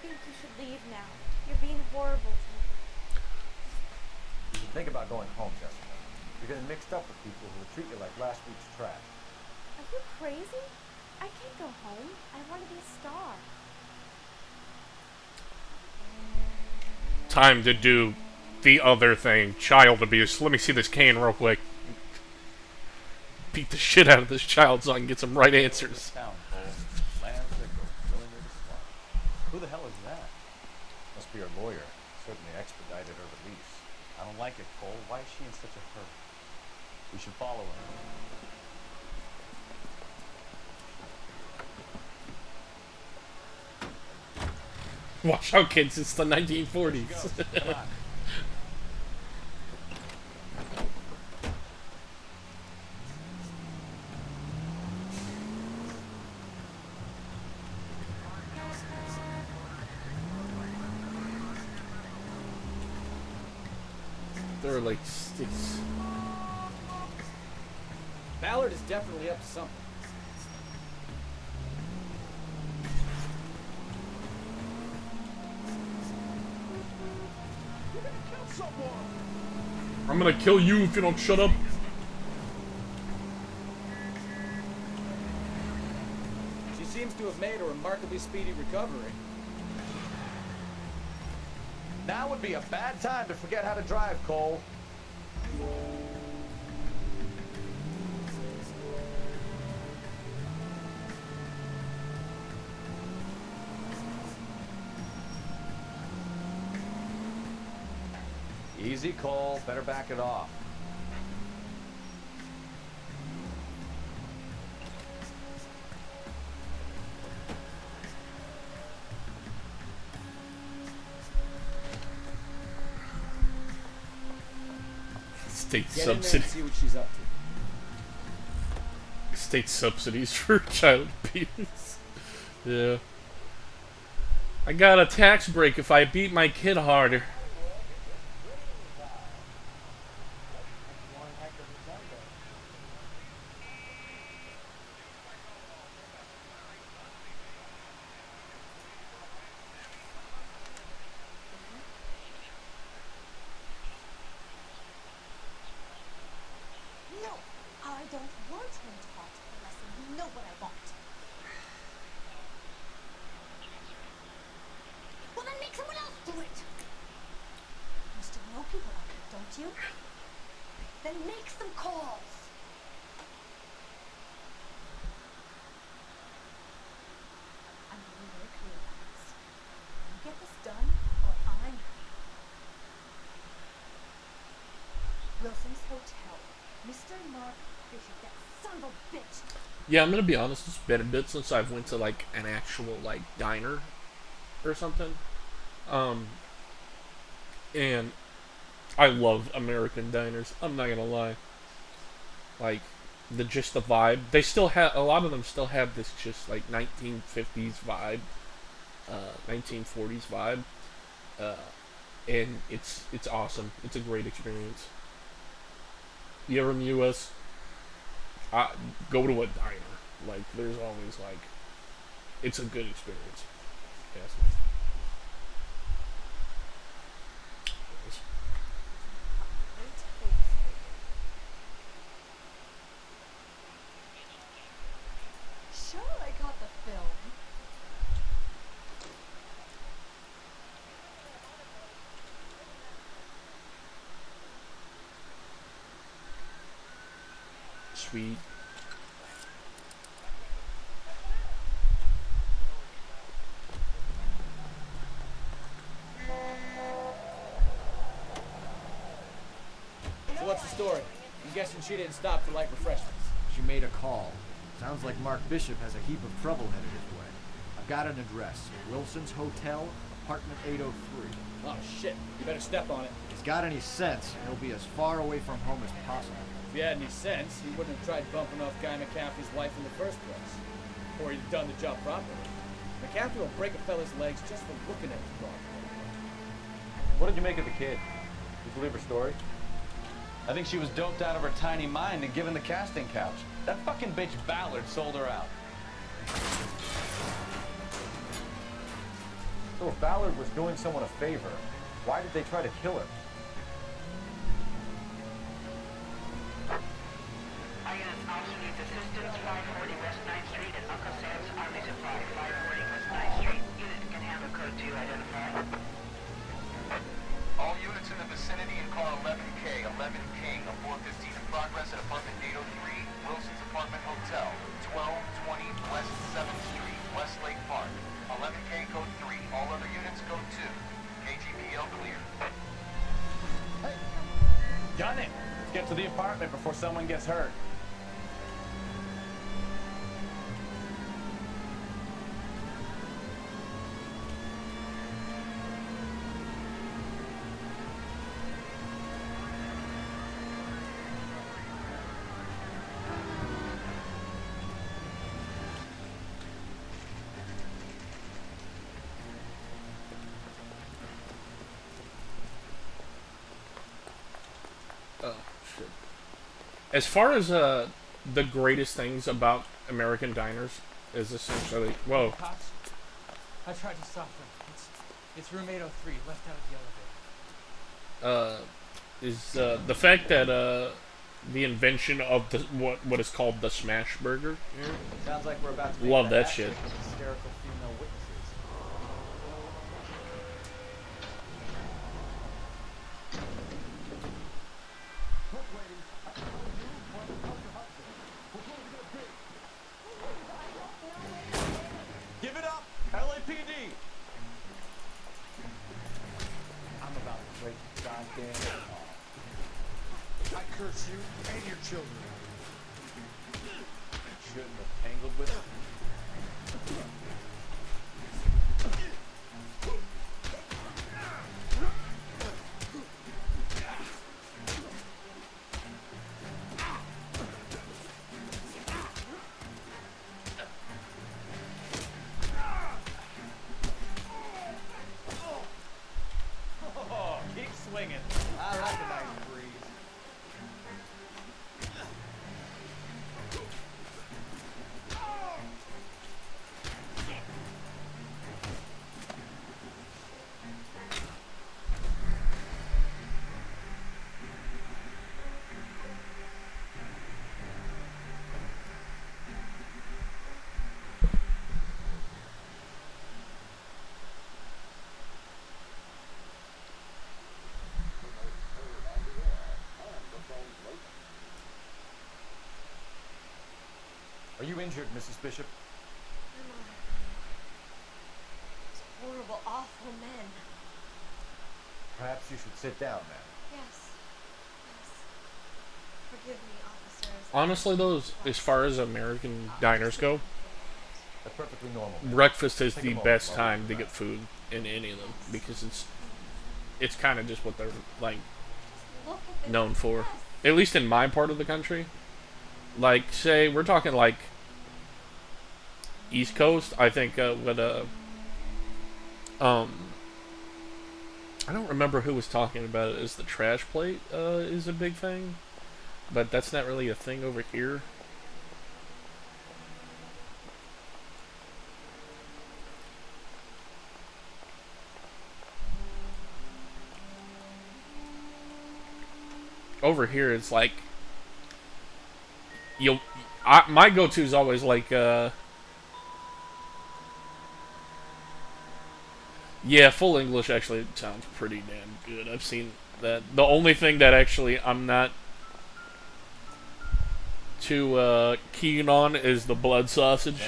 think you should leave now. Think about going home, Jessica. You're getting mixed up with people who will treat you like last week's trash. Are you crazy? I can't go home. I want to be a star. Time to do the other thing. Child abuse. Let me see this cane real quick. Beat the shit out of this child so I can get some right answers. Who the hell is that? Must be her lawyer. Certainly expedited her release. I don't like it, Cole. Why is she in such a hurry? We should follow her. Watch out, kids. It's the 1940s. Come on. There are like sticks. Ballard is definitely up to something. I'm gonna kill you if you don't shut up. She seems to have made a remarkably speedy recovery. Now would be a bad time to forget how to drive, Cole. Easy, Cole. Better back it off. State Get in there and subsidies. see what she's up to. State subsidies for child abuse. Yeah. I got a tax break if I beat my kid harder. No, I don't want him taught a lesson. You know what I want. Well, then make someone else do it. You still know people like that, don't you? Then make some calls. I'm being very clear about this. You get this done, or I'm Wilson's Hotel. Mr. Mark Bishop, that son of a bitch. Yeah, I'm gonna be honest. It's been a bit since I've went to like an actual like diner or something. And I love American diners. I'm not gonna lie. Like the vibe. They still have a lot of them still have this just like 1950s vibe, 1940s vibe, and it's awesome. It's a great experience. You ever in the U.S., go to a diner. Like, there's always, like, it's a good experience. Yes. Sure, I got the film. Sweet. So what's the story? I'm guessing she didn't stop for light refreshments. She made a call. Sounds like Mark Bishop has a heap of trouble headed his way. I've got an address. Wilson's Hotel, apartment 803. Oh shit, you better step on it. If he's got any sense, he'll be as far away from home as possible. If he had any sense, he wouldn't have tried bumping off Guy McCaffrey's wife in the first place. Or he'd have done the job properly. McCaffrey will break a fella's legs just for looking at his dog. What did you make of the kid? Did you believe her story? I think she was doped out of her tiny mind and given the casting couch. That fucking bitch Ballard sold her out. So if Ballard was doing someone a favor, why did they try to kill her? Assistance 540 West 9th Street at Uncle Sam's Army Supply. 540 West 9th Street. Unit can handle code 2 identified. All units in the vicinity in car 11K, 11 King, a 415 in progress at apartment 803, Wilson's Apartment Hotel, 1220 West 7th Street, Westlake Park. 11K code 3, all other units code 2. KGPL clear. Gun it! Let's get to the apartment before someone gets hurt. As far as the greatest things about American diners is essentially Cops, I tried to stop them. It's room 803, left out of the elevator. is the fact that the invention of the what is called the smash burger. Sounds like we're about to make Love that hat shit. trick of hysterical female witnesses. Give it up, LAPD! I'm about to break your goddamn law. I curse you and your children. Shouldn't have tangled with it. Oh, keep swinging. I like a nice breeze. Are you injured, Mrs. Bishop? Those horrible, awful men. Perhaps you should sit down, ma'am. Yes. Yes. Forgive me, officers. Honestly, those as far as American diners go, That's perfectly normal. ma'am. breakfast is Take a the moment best while time we to do get that. food in any of them because it's kind of just what they're like Look at this known for. mess. At least in my part of the country. Like, say we're talking like East Coast. I think what I don't remember who was talking about it. Is the trash plate is a big thing, but that's not really a thing over here. Over here, it's like my go-to is always like yeah, full English actually sounds pretty damn good. I've seen that. The only thing that actually I'm not too keen on is the blood sausage.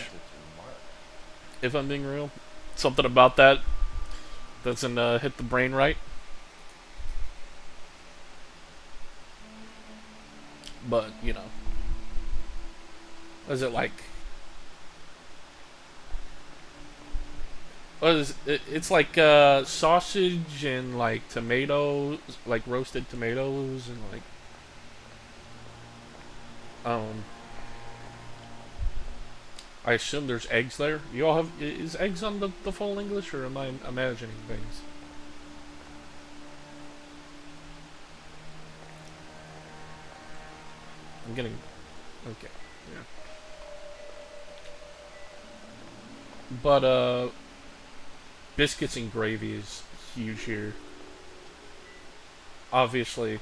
If I'm being real, something about that doesn't hit the brain right. But you know, is it like? What is it? It's like sausage and like tomatoes, like roasted tomatoes and like I assume there's eggs there. You all have is eggs on the full English, or am I imagining things? I'm getting okay. Yeah. But biscuits and gravy is huge here. Obviously.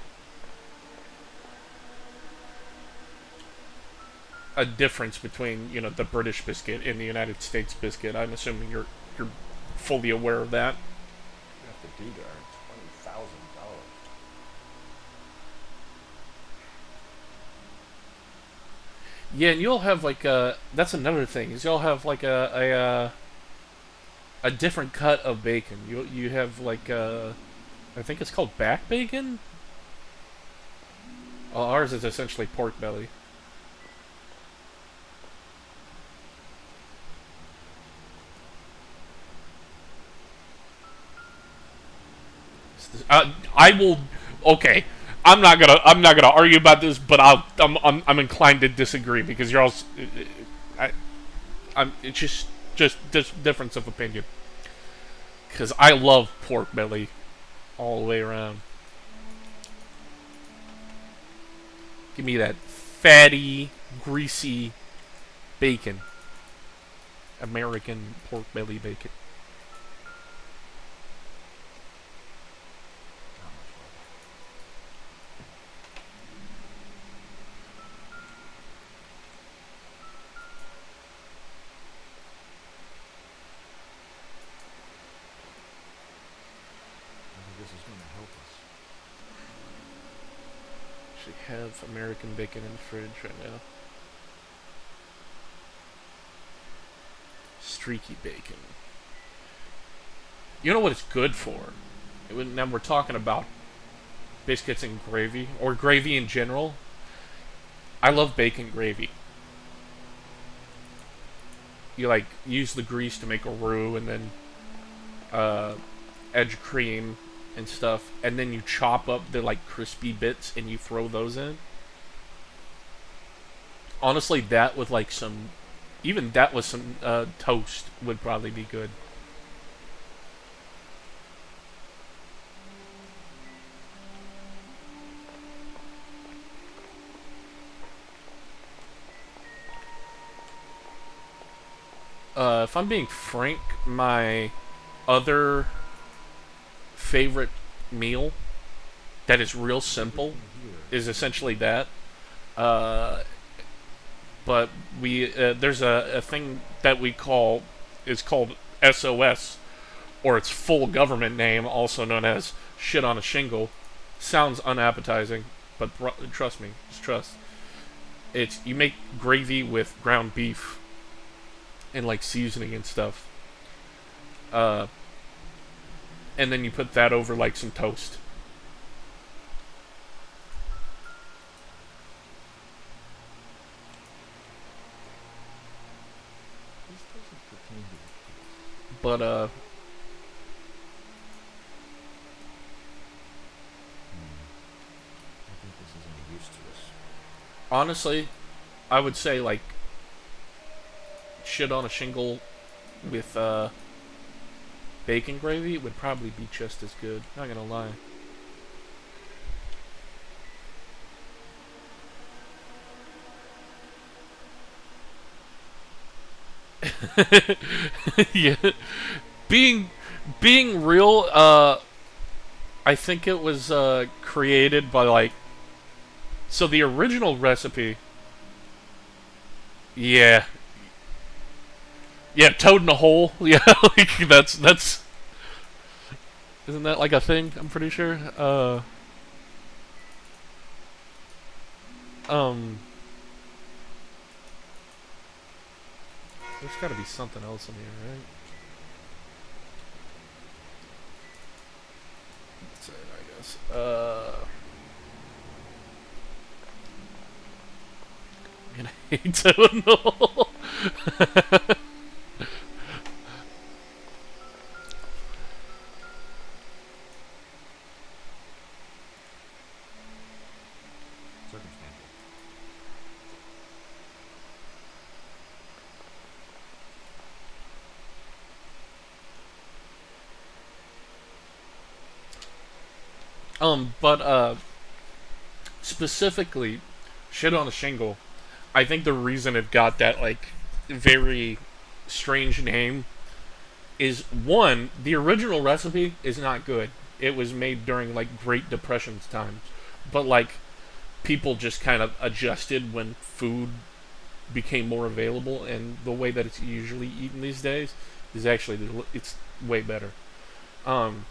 a difference between the British biscuit and the United States biscuit. I'm assuming you're fully aware of that. You have to do to earn $20,000. Yeah, and you'll have like that's another thing is you'll have like a different cut of bacon. You have like I think it's called back bacon. Ours is essentially pork belly. I will. Okay, I'm not gonna argue about this, but I'm inclined to disagree because you're all. It's just difference of opinion. Because I love pork belly, all the way around. Give me that fatty, greasy bacon. American pork belly bacon. Have American bacon in the fridge right now. Streaky bacon. You know what it's good for? Now we're talking about biscuits and gravy, or gravy in general. I love bacon gravy. You like use the grease to make a roux, and then edge cream and stuff, and then you chop up the like crispy bits and you throw those in. Honestly, that with like some, even that with some toast would probably be good. If I'm being frank, my other favorite meal that is real simple is essentially that. But we there's a thing that we call is called SOS, or its full government name, also known as shit on a shingle. Sounds unappetizing, but trust me, just trust. It's you make gravy with ground beef and like seasoning and stuff. And then you put that over like some toast. But I think this is any use to us. Honestly, I would say like shit on a shingle with bacon gravy would probably be just as good. Not gonna lie. Yeah. Being real, I think it was created by like so the original recipe. Yeah. Yeah, toad in a hole. Yeah, like that's isn't that like a thing? I'm pretty sure. There's got to be something else in here, right? That's it, I guess. I'm gonna hate toad in a hole. But specifically, shit on a shingle. I think the reason it got that like very strange name is one, the original recipe is not good. It was made during like Great Depression's times, but like people just kind of adjusted when food became more available, and the way that it's usually eaten these days is actually it's way better. Um,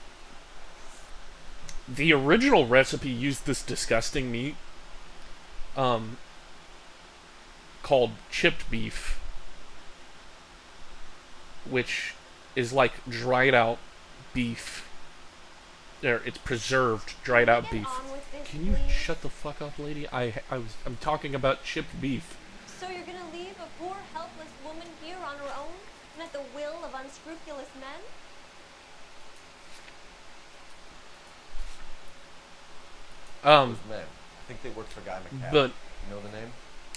the original recipe used this disgusting meat um, called chipped beef, which is like dried out beef. There, it's preserved, dried out beef. Can you shut the fuck up, lady? I'm talking about chipped beef. So you're gonna leave a poor, helpless woman here on her own and at the will of unscrupulous men? Those men. I think they worked for Guy McCaffrey. But you know the name?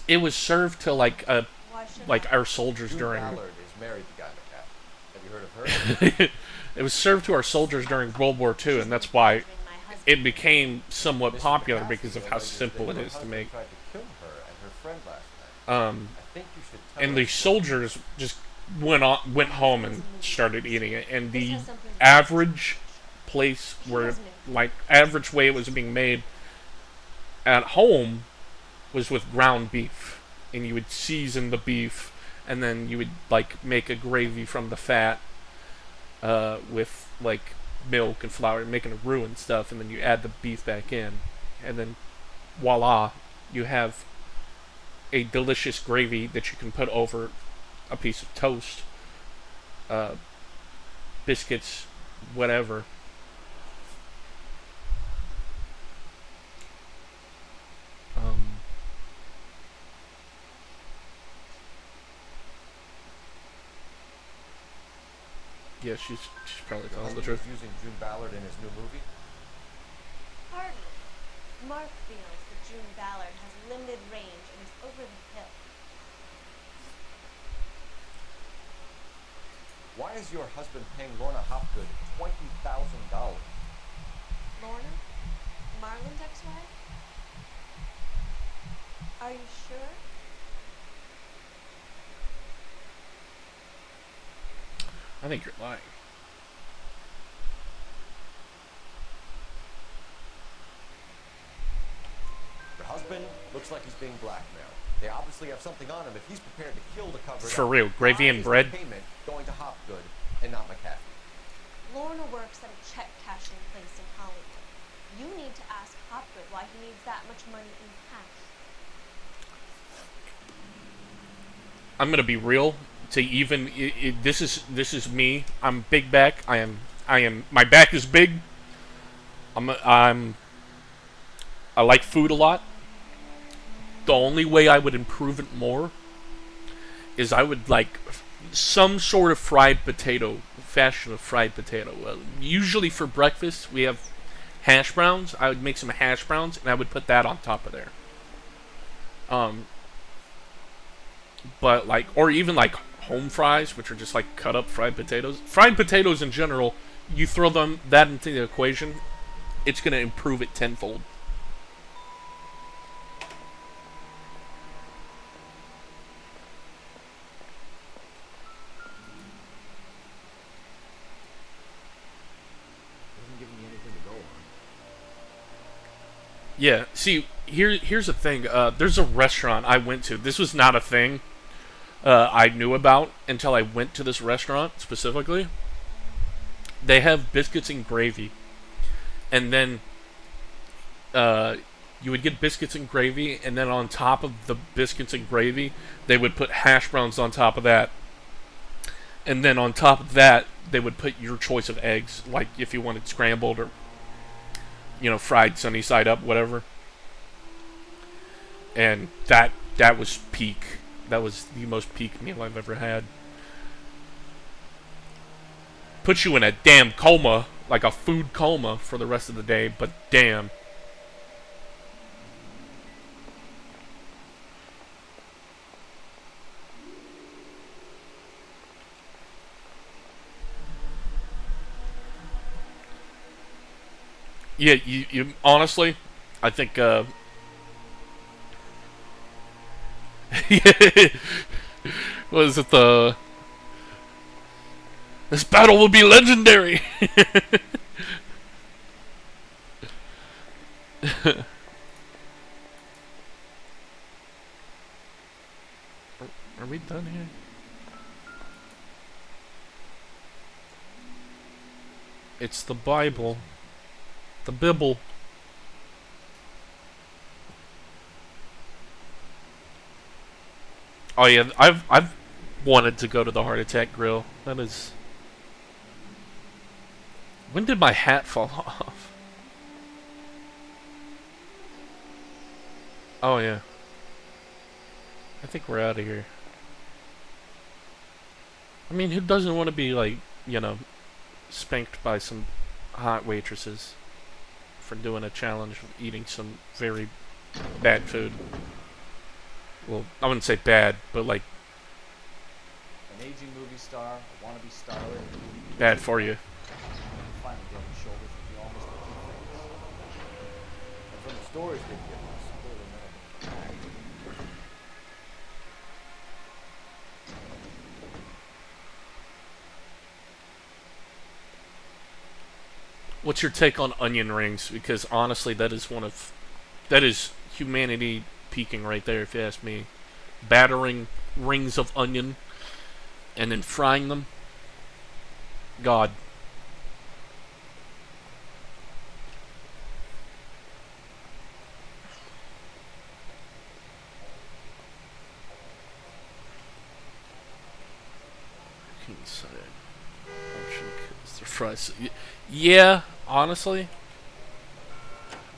it was served to like our soldiers June during. Ballard is married to Guy McCaffrey. Have you heard of her? It was served to our soldiers during World War II, and that's why it became somewhat popular because of how simple it is to make. Tried to kill her and her friend last night. I think you should tell And her. the soldiers just went home and started eating it, and the average place where, like, average way it was being made at home was with ground beef, and you would season the beef, and then you would like make a gravy from the fat with like milk and flour, making a roux and stuff, and then you add the beef back in, and then voila, you have a delicious gravy that you can put over a piece of toast, biscuits, whatever. Yeah, she's probably telling the truth. Using June Ballard in his new movie. Hardly. Mark feels that June Ballard has limited range and is over the hill. Why is your husband paying Lorna Hopgood $20,000? Lorna? Marlon's ex-wife? Are you sure? I think you're lying. Your husband looks like he's being blackmailed. They obviously have something on him if he's prepared to kill to cover it For up. real, gravy Why and is the bread? payment going to Hopgood and not McCaffrey? Lorna works at a check cashing place in Hollywood. You need to ask Hopgood why he needs that much money in cash. I'm gonna be real. To even this is me. I'm big back. I am. My back is big. I like food a lot. The only way I would improve it more is I would like some sort of fried potato, fashion of fried potato. Usually for breakfast we have hash browns. I would make some hash browns and I would put that on top of there. But like, or even like home fries, which are just like cut up fried potatoes. Fried potatoes in general, you throw that into the equation, it's gonna improve it tenfold. Doesn't give me anything to go on. Yeah, see, here's the thing. There's a restaurant I went to. This was not a thing I knew about until I went to this restaurant specifically. They have biscuits and gravy. And then you would get biscuits and gravy, and then on top of the biscuits and gravy, they would put hash browns on top of that. And then on top of that, they would put your choice of eggs, like if you wanted scrambled or, you know, fried sunny side up, whatever. And that was peak. That was the most peak meal I've ever had. Puts you in a damn coma, like a food coma for the rest of the day, but damn. Yeah, you honestly, I think, was it this battle will be legendary. Are we done here? It's the Bible. The Bible. Oh yeah, I've wanted to go to the Heart Attack Grill. That is. When did my hat fall off? Oh yeah. I think we're out of here. I mean, who doesn't want to be like, you know, spanked by some hot waitresses for doing a challenge of eating some very bad food? Well, I wouldn't say bad, but like An aging movie star, a wannabe starlet. bad for you. Finally rubbing shoulders with the almost the two things. And from the stories they've given us, clearly none of them are acting. What's your take on onion rings? Because honestly, that is humanity peaking right there, if you ask me. Battering rings of onion and then frying them. God. Inside. The fries. Yeah, honestly.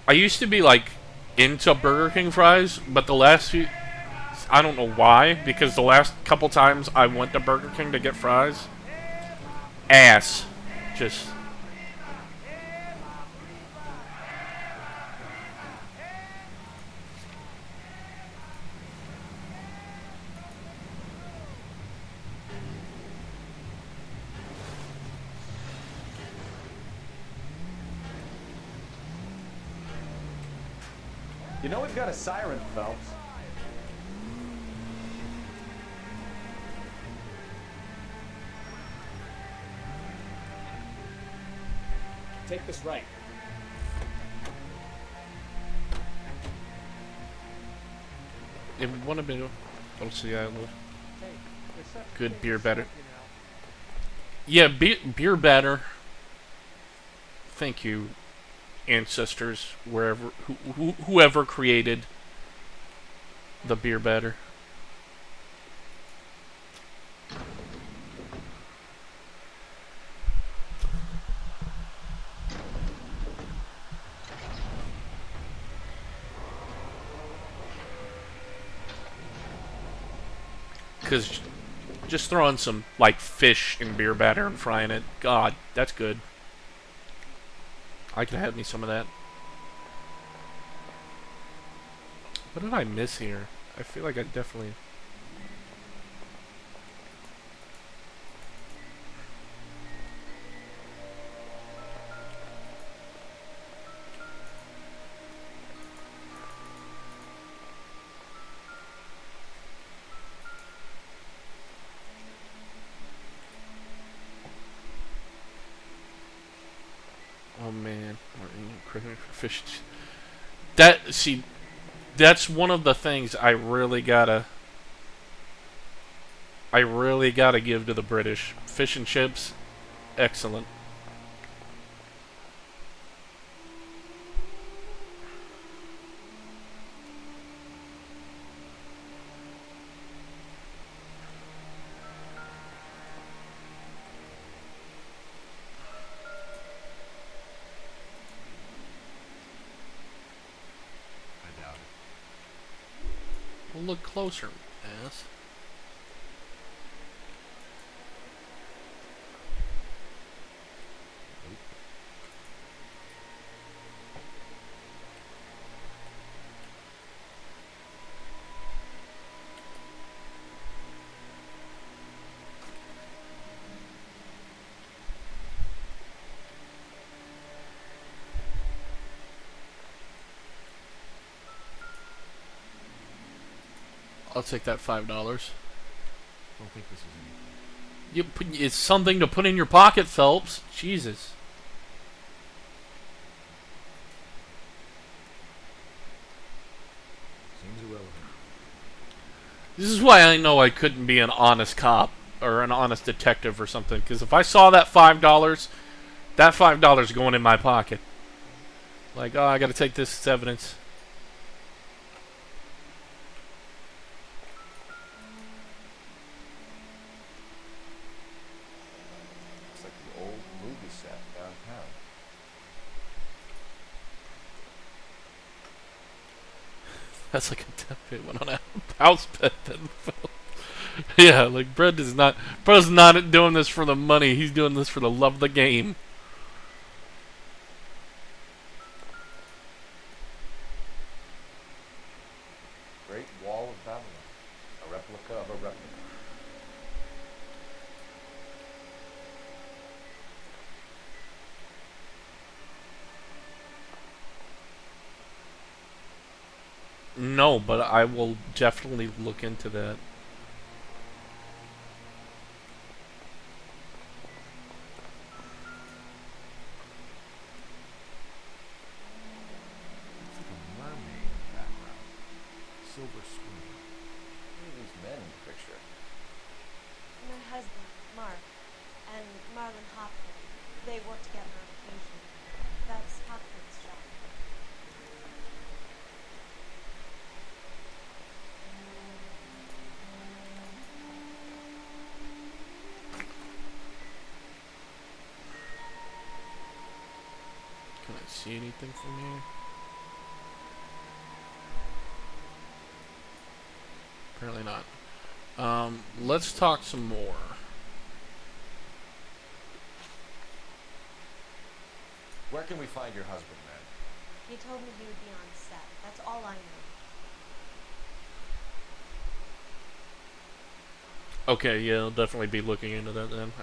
I used to be like into Burger King fries, but the last few, I don't know why, because the last couple times I went to Burger King to get fries, ass. Just. You know we've got a siren, Phelps. Take this right. It would have been. Let's see, good beer batter. Yeah, beer batter. Thank you, ancestors, wherever, whoever created the beer batter. Because just throwing some, like, fish in beer batter and frying it, God, that's good. I could have me some of that. What did I miss here? I feel like I definitely... Oh man, fish. That's one of the things I really gotta give to the British. Fish and chips, excellent. We'll look closer, ass. I'll take that $5. Don't think this is anything. It's something to put in your pocket, Phelps. Jesus. Seems irrelevant. This is why I know I couldn't be an honest cop or an honest detective or something. Because if I saw that $5, that $5 going in my pocket. Like, oh, I got to take this as evidence. Looks like the old movie set downtown. That's like a death pit went on a house pet then fell. Yeah, like Bro's not doing this for the money. He's doing this for the love of the game. Great Wall of Babylon. A replica of a replica. No, but I will definitely look into that. Looks like a mermaid in the background. Silver screen. Who are these men in the picture? My husband, Mark, and Marlon Hopkins. They work together on occasion. That's Hopkins' shop. Can I see anything from here? Apparently not. Let's talk some more. Where can we find your husband, man? He told me he would be on set. That's all I know. Okay, yeah, I'll definitely be looking into that then.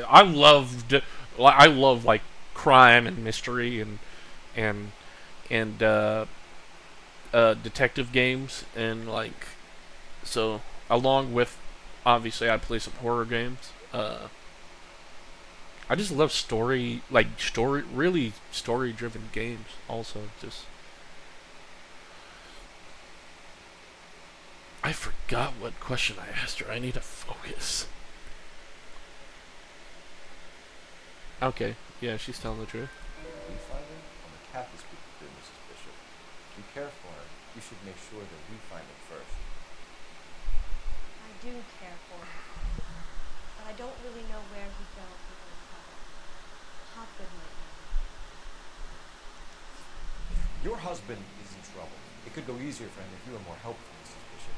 I love like crime and mystery and detective games, and like, so along with, obviously I play some horror games. I just love really story-driven games. Also, just I forgot what question I asked her. I need to focus. Okay, yeah, she's telling the truth. If you find him, I'm a Catholic speaker here, Mrs. Bishop. If you care for him, you should make sure that we find him first. I do care for him. But I don't really know where he fell into trouble. Hopwood might know. Your husband is in trouble. It could go easier for him if you were more helpful, Mrs. Bishop.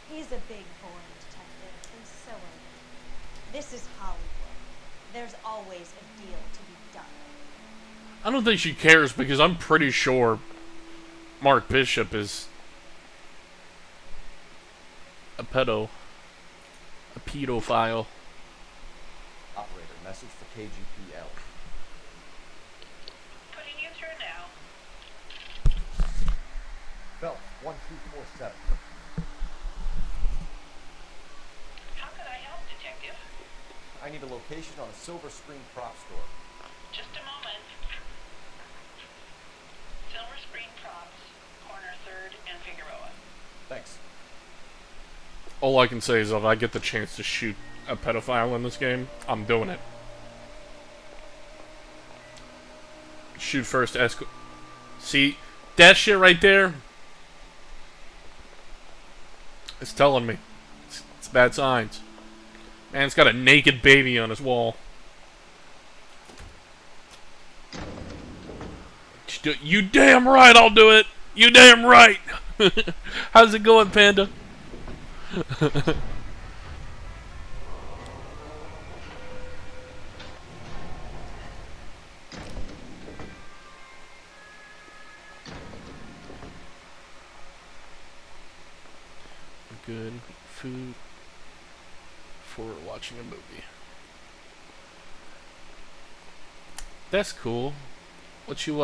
He's a big boy detective, and so are you. This is Hollywood. There's always a deal to be done. I don't think she cares because I'm pretty sure Mark Bishop is a pedophile. Operator, message for KGPL. Putting you through now. Phelps, 1247. How can I help, Detective? I need a location on a Silver Screen prop store. Just a moment. Silver Screen Props, corner 3rd and Figueroa. Thanks. All I can say is if I get the chance to shoot a pedophile in this game, I'm doing it. Shoot first, escort. See, that shit right there, it's telling me. It's bad signs. Man's got a naked baby on his wall. You damn right I'll do it! You damn right! How's it going, Panda? Good food for watching a movie. That's cool. What you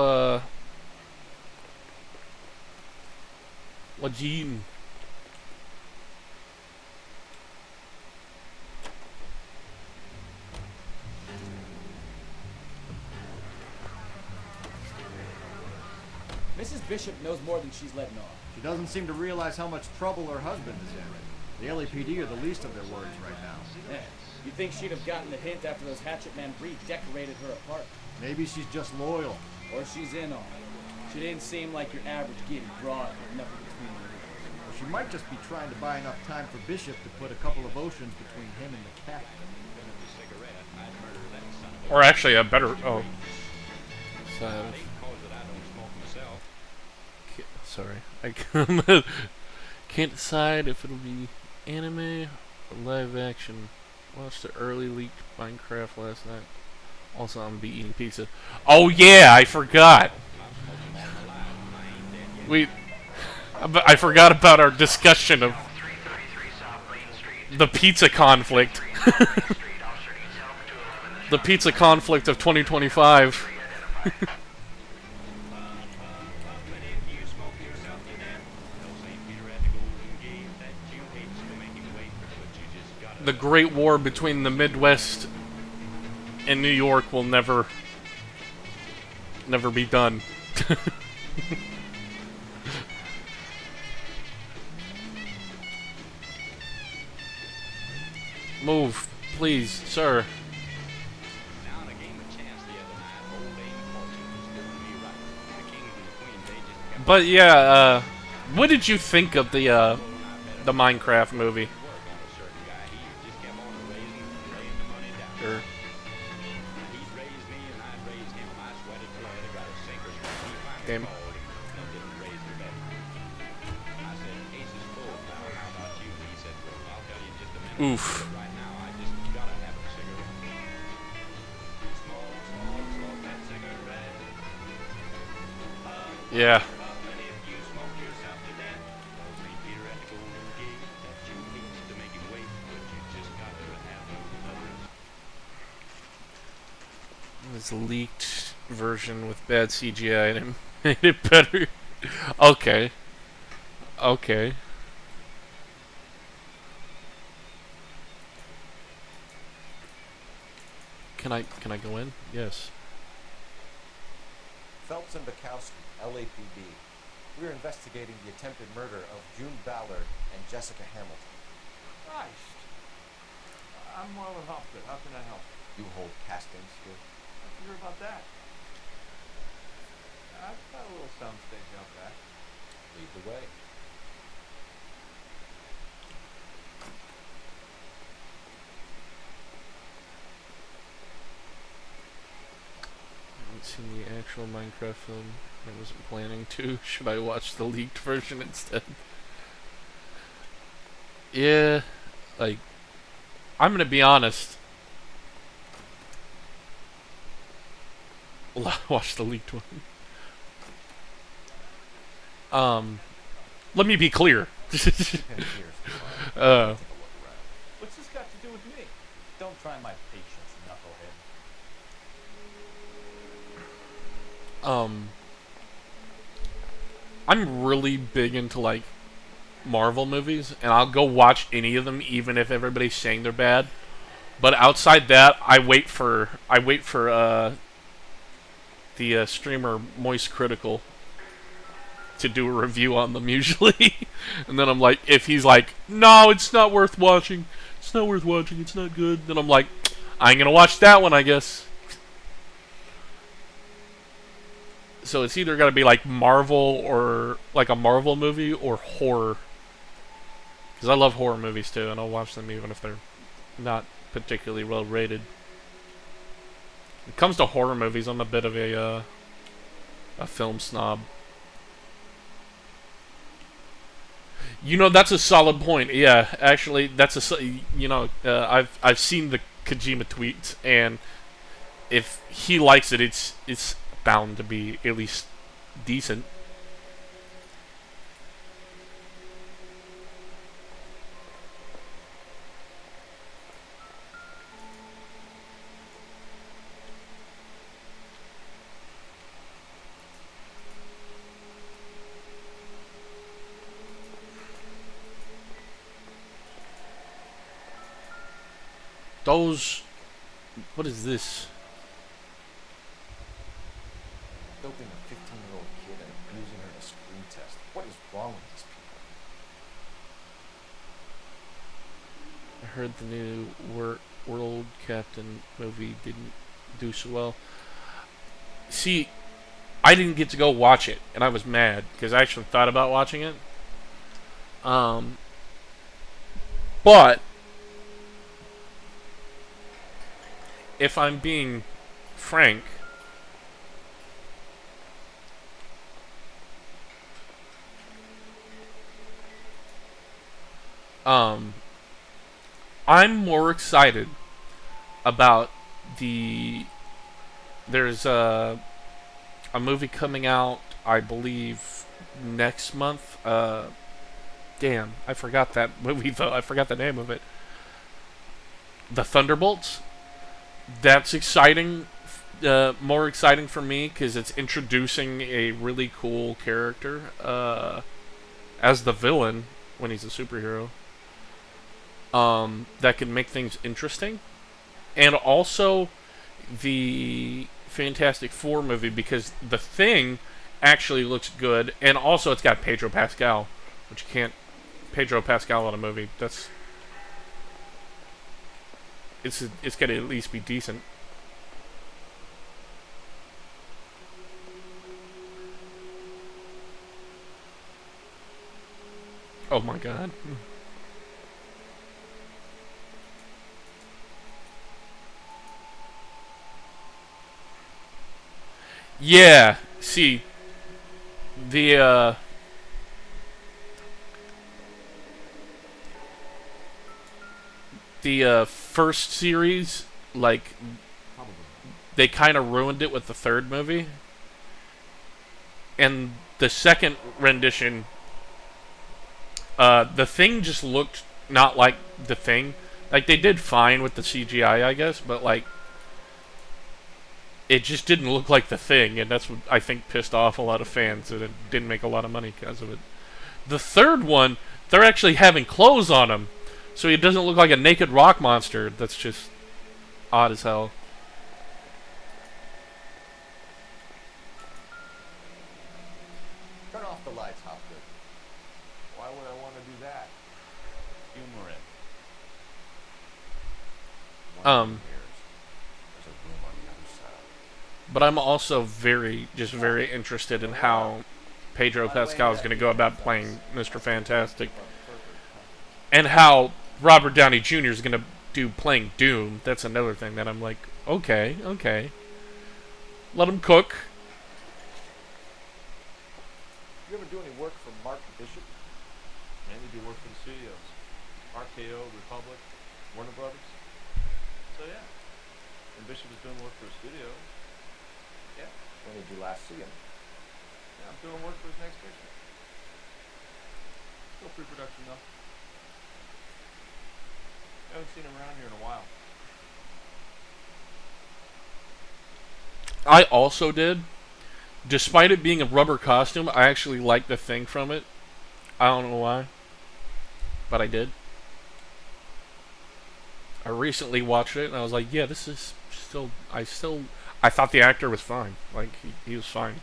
eating? Mrs. Bishop knows more than she's letting on. She doesn't seem to realize how much trouble her husband is in. The LAPD are the least of their worries right now. Yeah. You'd think she'd have gotten the hint after those Hatchet Men redecorated her apartment. Maybe she's just loyal. Or she's in on it. She didn't seem like your average giddy broad with nothing between her ears. Or she might just be trying to buy enough time for Bishop to put a couple of oceans between him and the captain. Or actually, a better. Oh. So, sorry. I can't decide if it'll be anime or live action. Watched the early leaked Minecraft last night. Also, I'm gonna be eating pizza. Oh yeah, I forgot. I forgot about our discussion of the pizza conflict. The pizza conflict of 2025. The Great War between the Midwest and New York will never be done. Move, please, sir. But yeah, what did you think of the Minecraft movie? Sure. Game. Oof. Yeah. This leaked version with bad CGI and it made it better. Okay. Okay. Can I go in? Yes. Phelps and Bukowski, LAPD. We are investigating the attempted murder of June Ballard and Jessica Hamilton. Christ. I'm Marlon Hopgood. How can I help? You hold castings here? How'd you hear about that? I've got a little soundstage out back. Lead the way. I haven't seen the actual Minecraft film. I wasn't planning to. Should I watch the leaked version instead? Yeah, like, I'm gonna be honest. Watch the leaked one. Let me be clear. What's this got to do with me? Don't try my patience, knucklehead. I'm really big into like Marvel movies, and I'll go watch any of them, even if everybody's saying they're bad. But outside that, I wait for the streamer Moist Critical to do a review on them usually. And then I'm like, if he's like, no, it's not worth watching, it's not worth watching, it's not good, then I'm like, I ain't gonna watch that one, I guess. So it's either gotta be like Marvel or like a Marvel movie or horror. Because I love horror movies too, and I'll watch them even if they're not particularly well rated. When it comes to horror movies, I'm a bit of a film snob. You know, that's a solid point. Yeah, actually, that's a I've seen the Kojima tweets, and if he likes it, it's bound to be at least decent. Those... What is this? Doping a 15-year-old kid and abusing her in a screen test. What is wrong with you? heard the new World Captain movie didn't do so well. See, I didn't get to go watch it, and I was mad because I actually thought about watching it. But if I'm being frank, I'm more excited about there's a movie coming out, I believe, next month. Damn, I forgot that movie though. I forgot the name of it. The Thunderbolts. That's exciting. More exciting for me because it's introducing a really cool character as the villain when he's a superhero. That can make things interesting, and also the Fantastic Four movie because the Thing actually looks good, and also it's got Pedro Pascal, which you can't Pedro Pascal in a movie. It's gonna at least be decent. Oh my god. Yeah, see, the first series, like, they kind of ruined it with the third movie, and the second rendition, the Thing just looked not like the Thing. Like, they did fine with the CGI, I guess, but like, it just didn't look like the Thing, and that's what I think pissed off a lot of fans, and it didn't make a lot of money because of it. The third one, they're actually having clothes on him, so he doesn't look like a naked rock monster. That's just odd as hell. Turn off the lights, Hopgood. Why would I want to do that? Humor it. There's a room on the other side. But I'm also very interested in how Pedro Pascal is going to go about playing Mr. Fantastic, and how Robert Downey Jr. is going to do playing Doom. That's another thing that I'm like, okay, let him cook. You ever do any work for Mark Bishop? Mainly do work for the studios. RKO, Republic, Warner Brothers. So yeah. And Bishop is doing work for a studio. Yeah. When did you last see him? Yeah, I'm doing work for his next picture. Still pre-production though. I haven't seen him around here in a while. I also did. Despite it being a rubber costume, I actually liked the Thing from it. I don't know why, but I did. I recently watched it, and I was like, yeah, this is still... I thought the actor was fine. Like, he was fine.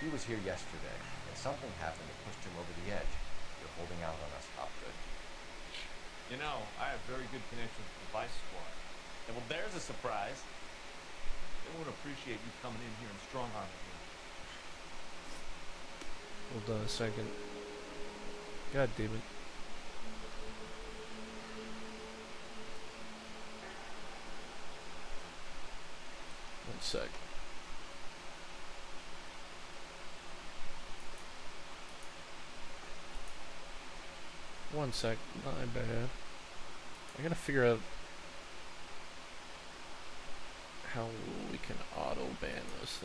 He was here yesterday, and something happened that pushed him over the edge. You're holding out on us, Hopgood. You know, I have very good connections with the Vice Squad. And well, there's a surprise. They won't appreciate you coming in here and strong-arming me. Hold on a second. God damn it. One sec. One sec. My bad. I gotta figure out how we can auto ban those.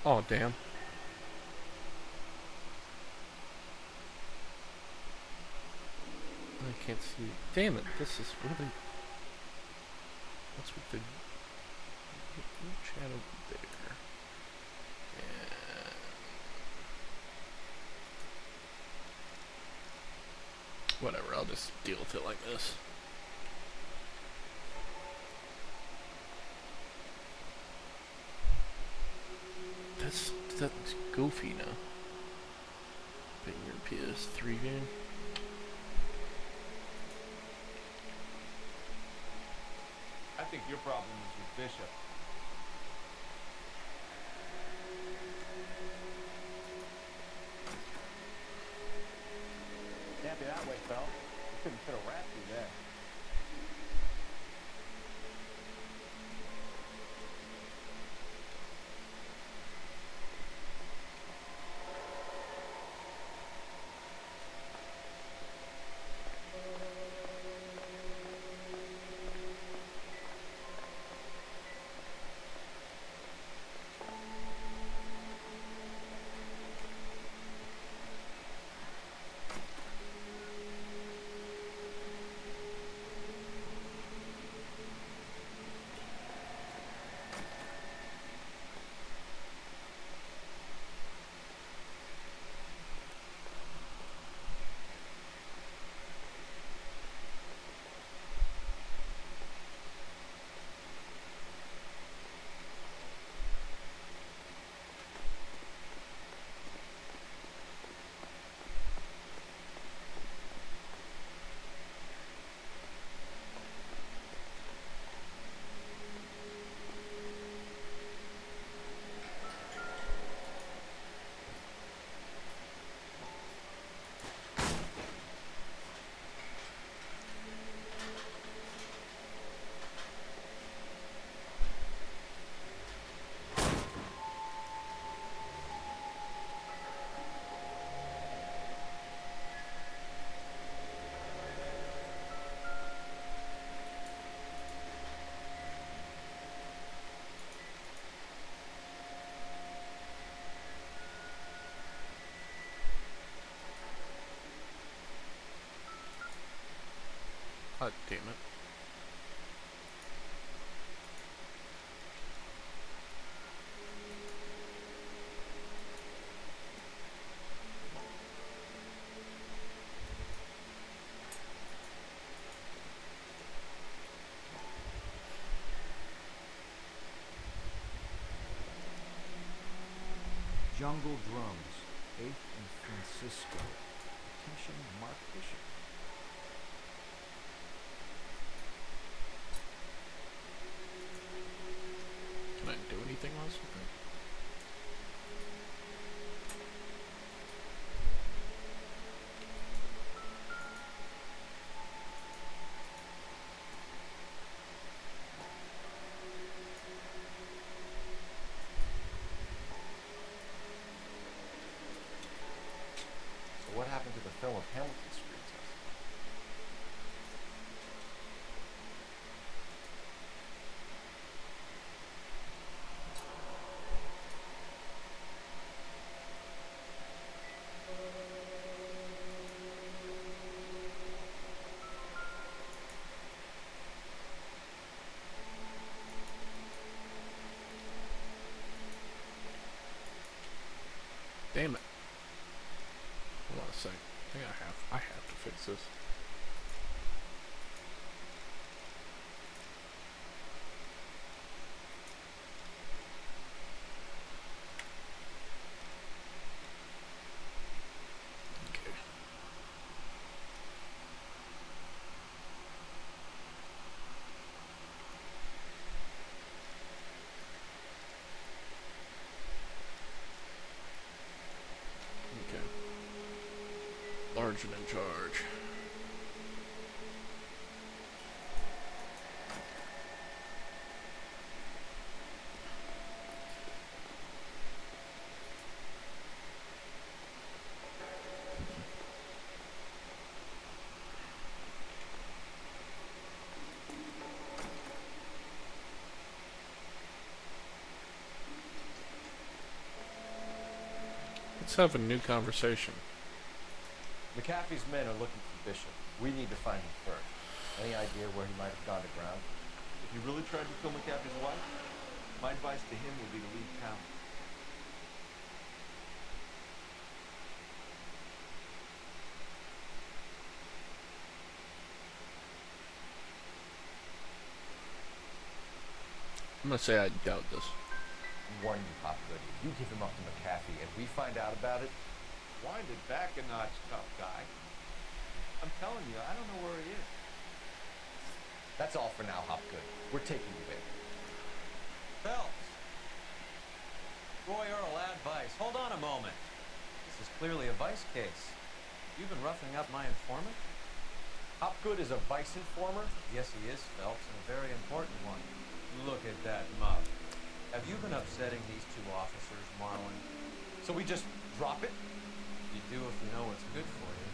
Oh, damn. I can't see. Damn it, this is really... What's with the... Shadow there. And... Whatever, I'll just deal with it like this. That's goofy now. Put your PS3 game. I think your problem is with Bishop. Can't be that way, Phil. You couldn't fit a rat through there. God damn it. Jungle Drums, 8th and Francisco. Attention, Mark Bishop. Can I do anything else with it? So what happened to the film of Hamilton Street Test? Damn it. Hold on a sec. I think I have to fix this. Okay. Okay. Large and in charge. Let's have a new conversation. McAfee's men are looking for Bishop. We need to find him first. Any idea where he might have gone to ground? If he really tried to kill McAfee's wife, my advice to him would be to leave town. I'm gonna say I doubt this. Warn you, Hopgood. If you give him up to McAfee and we find out about it, Wind it back a notch, tough guy. I'm telling you, I don't know where he is. that's all for now, Hopgood. We're taking you in. Phelps. Roy Earl, advice. Hold on a moment. This is clearly a vice case. You've been roughing up my informant? Hopgood is a vice informer? Yes, he is, Phelps, and a very important one. Look at that mug. Have you been upsetting these two officers, Marlin? So we just drop it? You do if you know what's good for you.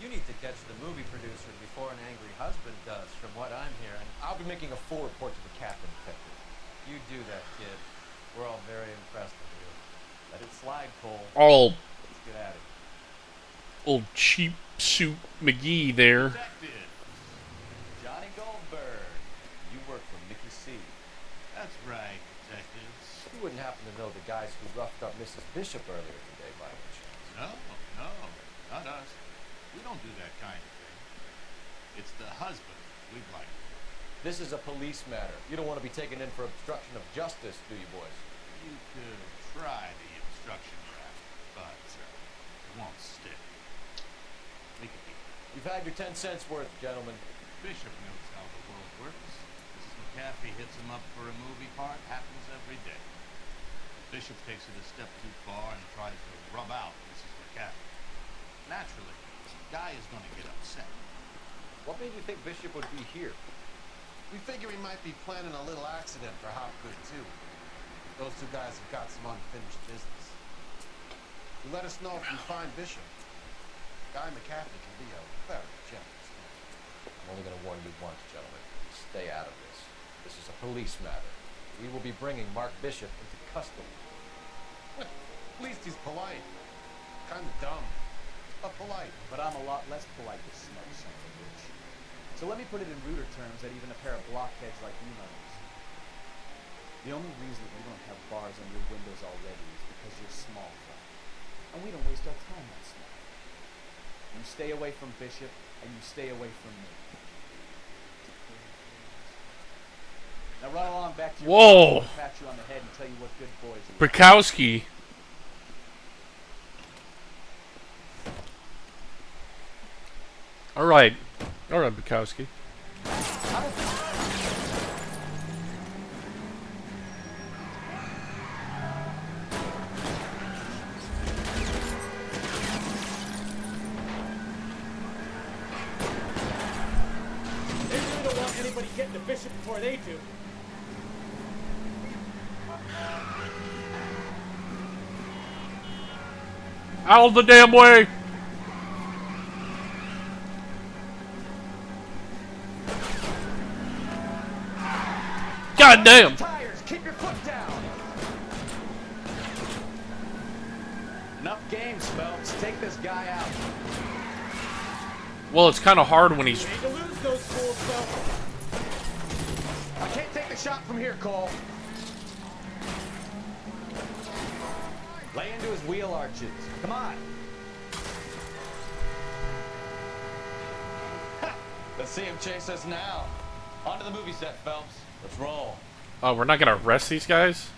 You need to catch the movie producer before an angry husband does, from what I'm hearing. I'll be making a full report to the captain, Detective. You do that, kid. We're all very impressed with you. Let it slide, Cole. Oh. Let's get at it. Old cheap suit McGee there. Detective. Johnny Goldberg. You work for Mickey C. That's right, detectives. You wouldn't happen to know the guys who roughed up Mrs. Bishop earlier today, by any chance? No, not us. We don't do that kind of thing. It's the husband we'd like. This is a police matter. You don't want to be taken in for obstruction of justice, do you, boys? You could try the obstruction rap, but it won't stick. We could be. You've had your 10 cents worth, gentlemen. Bishop knows how the world works. Mrs. McAfee hits him up for a movie part. Happens every day. Bishop takes it a step too far and tries to rub out Mrs. McAfee. Naturally, Guy is going to get upset. What made you think Bishop would be here? We figure he might be planning a little accident for Hopgood, too. Those two guys have got some unfinished business. You let us know if you find Bishop. Guy McAfee can be a very generous man. I'm only going to warn you once, gentlemen. Stay out of this. This is a police matter. We will be bringing Mark Bishop into custody. At least he's polite. Kind of dumb, but polite. But I'm a lot less polite to smug son of a bitch. So let me put it in ruder terms that even a pair of blockheads like you might understand. The only reason that you don't have bars on your windows already is because you're small fry. And we don't waste our time on small fry. You stay away from Bishop, and you stay away from me. Now run along back to your Whoa! I'll pat you on the head and tell you what good boys you are. Bukowski. Alright, Bukowski. They really don't want anybody getting to Bishop before they do. Out of the damn way! God damn! Tires, keep your foot down. Enough games, Phelps. Take this guy out. Well, it's kind of hard when he's... You need to lose those fools, Phelps. I can't take the shot from here, Cole. Lay into his wheel arches. Come on. Let's see him chase us now. On to the movie set, Phelps. Let's roll. Oh, we're not gonna arrest these guys?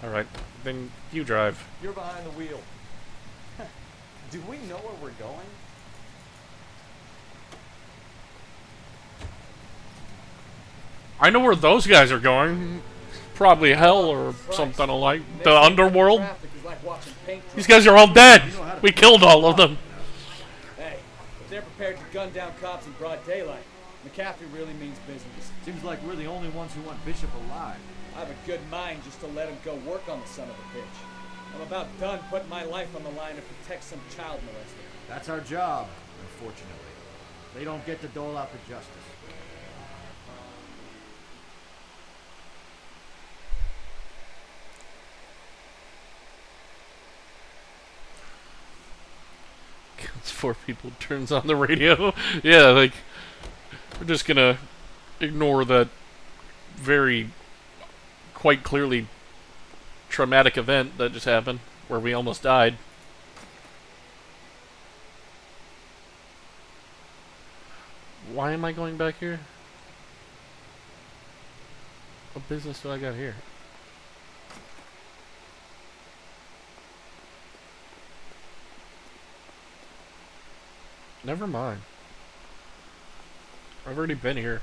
Alright, then you drive. You're behind the wheel. Do we know where we're going? I know where those guys are going. Probably hell or something like the underworld. These guys are all dead. We killed all of them. Hey, if they're prepared to gun down cops in broad daylight, McAfee really means business. Seems like we're the only ones who want Bishop alive. I have a good mind just to let him go work on the son of a bitch. I'm about done putting my life on the line to protect some child molester. That's our job, unfortunately. They don't get to dole out the justice. 4 people turns on the radio. Yeah, like, we're just gonna ignore that very, quite clearly traumatic event that just happened, where we almost died. Why am I going back here? What business do I got here? Never mind. I've already been here.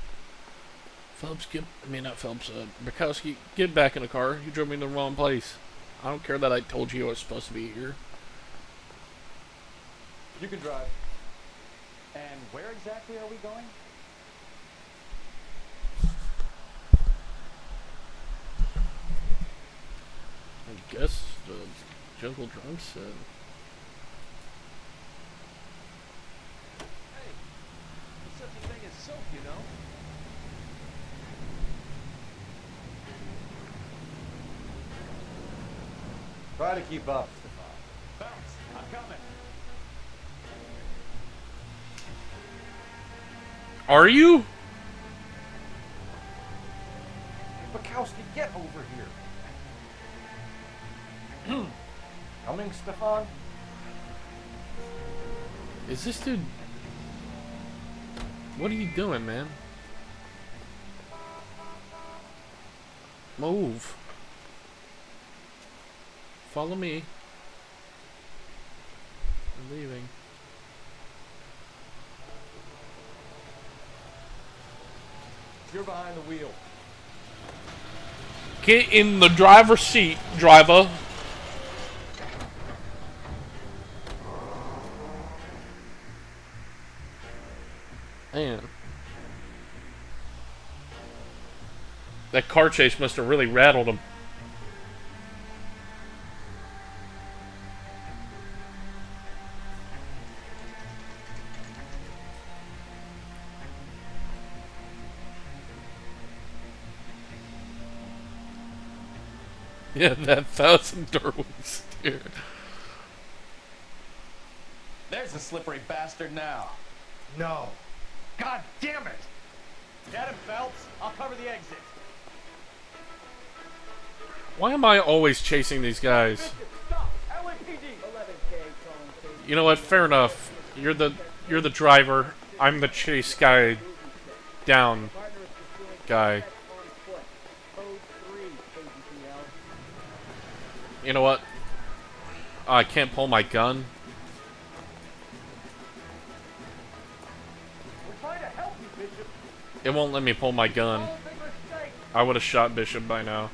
Phelps, not Phelps, Bukowski, get back in the car. You drove me to the wrong place. I don't care that I told you I was supposed to be here. You can drive. And where exactly are we going? I guess the Jungle Drum said. Hey, there's such a thing as soap, you know? Try to keep up, Stefan. Bounce. I'm coming. Are you? Bukowski, get over here. Coming, Stefan? Is this dude... What are you doing, man? Move. Follow me. I'm leaving. You're behind the wheel. Get in the driver's seat, driver. Man. That car chase must have really rattled him. Yeah, that 1,000 doorway stair. There's a slippery bastard now. No. God damn it! Get him, Phelps. I'll cover the exit. Why am I always chasing these guys? Stop! LAPD! 11K calling. You know what? Fair enough. You're the driver. I'm the chase guy. Down guy. You know what? I can't pull my gun. We're trying to help you, Bishop. It won't let me pull my gun. I would have shot Bishop by now.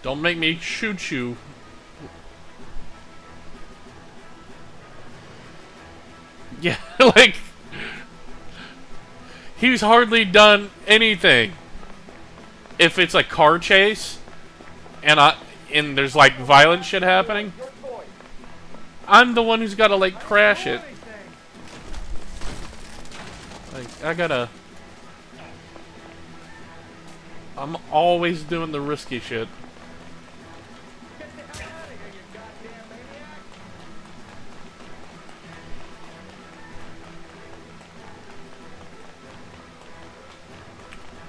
Don't make me shoot you. Yeah, like... He's hardly done anything. If it's a car chase, and there's like violent shit happening, I'm the one who's gotta like crash it. Like, I'm always doing the risky shit.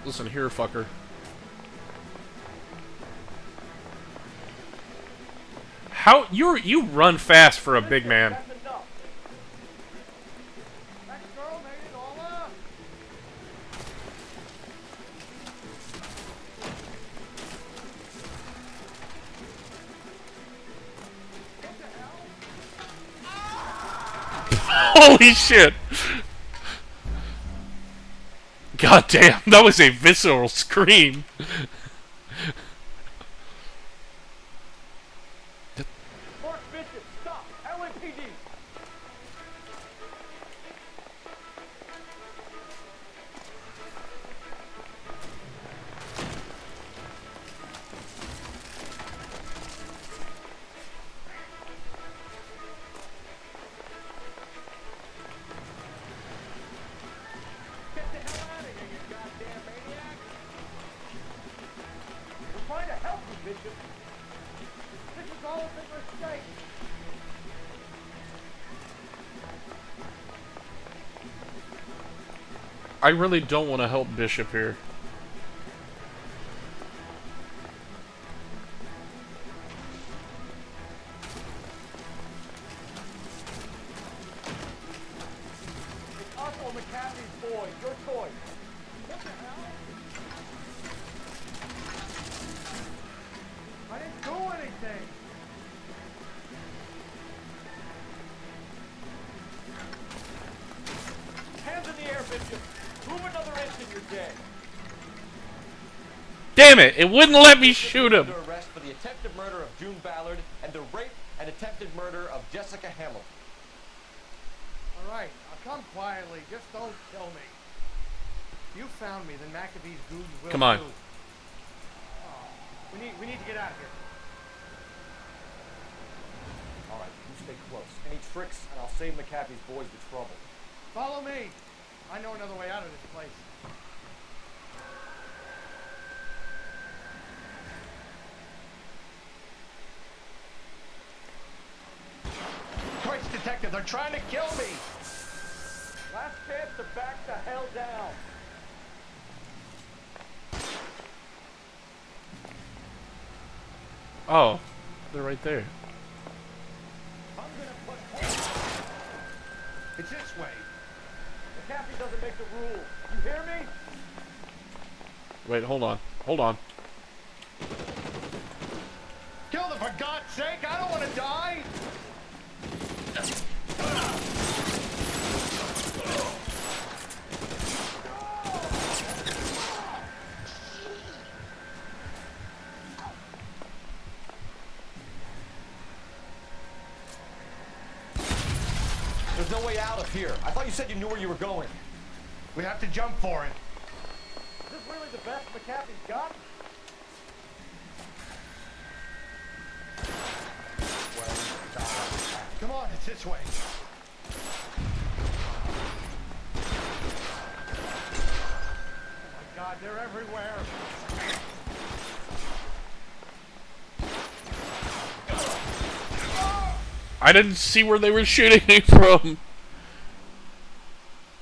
Listen here, fucker. How you run fast for a big man. Holy shit! God damn, that was a visceral scream. Mark Bishop, stop! LAPD! I really don't want to help Bishop here. It's us or McCaffrey's boy. Your choice. What the hell? I didn't do anything. Hands in the air, Bishop. Move another inch and you're dead. Damn it! It wouldn't let me shoot him. Under arrest for the attempted murder of June Ballard and the rape and attempted murder of Jessica Hamilton. All right, now come quietly. Just don't kill me. If you found me, then McAfee's goons will Come on. too. Oh, we need to get out of here. All right, you stay close. Any tricks, and I'll save McAfee's boys the trouble. Follow me. I know another way out of this place. Christ, detective, they're trying to kill me. Last chance to back the hell down. Oh, they're right there. I'm gonna put. It's this way. McAfee doesn't make the rules. You hear me? Wait, hold on. Hold on. Kill them for God's sake! I don't want to die! There's no way out of here. I thought you said you knew where you were going. We have to jump for it. Is this really the best McAfee's got? Come on, it's this way. Oh my God, they're everywhere. I didn't see where they were shooting me from.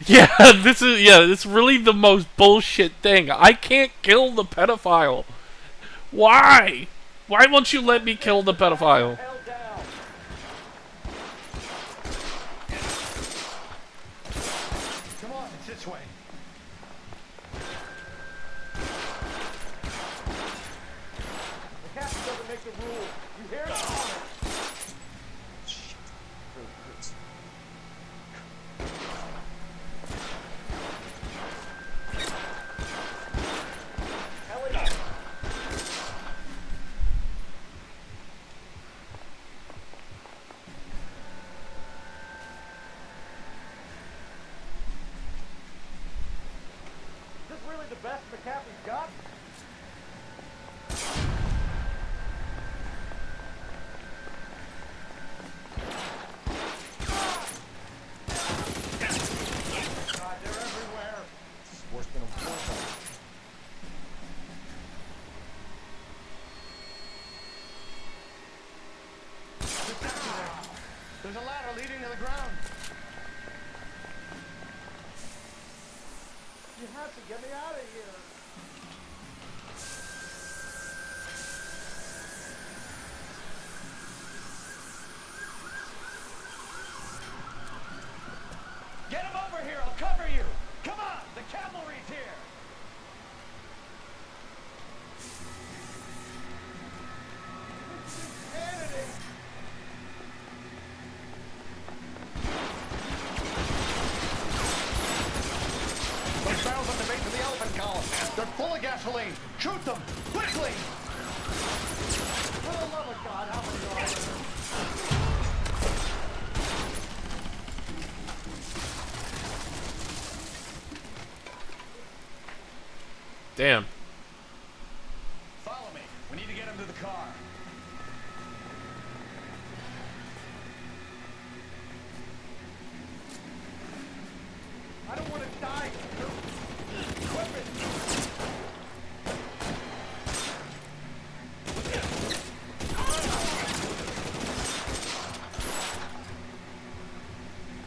Yeah, it's really the most bullshit thing. I can't kill the pedophile. Why? Why won't you let me kill the pedophile? Come on, it's this way. McAfee doesn't make the rules. You hear me? Is this really the best McAfee's got? God, they're everywhere. This is worse than a war zone. There's a ladder leading to the ground. You have to get me out of here. Get him over here. I'll cover you. Come on. The cavalry's here. Insanity. Those barrels on the base of the elephant column. They're full of gasoline. Shoot them. Quickly. For the love of God, how many are there? Damn. Follow me. We need to get him to the car. I don't want to die here. Equip it.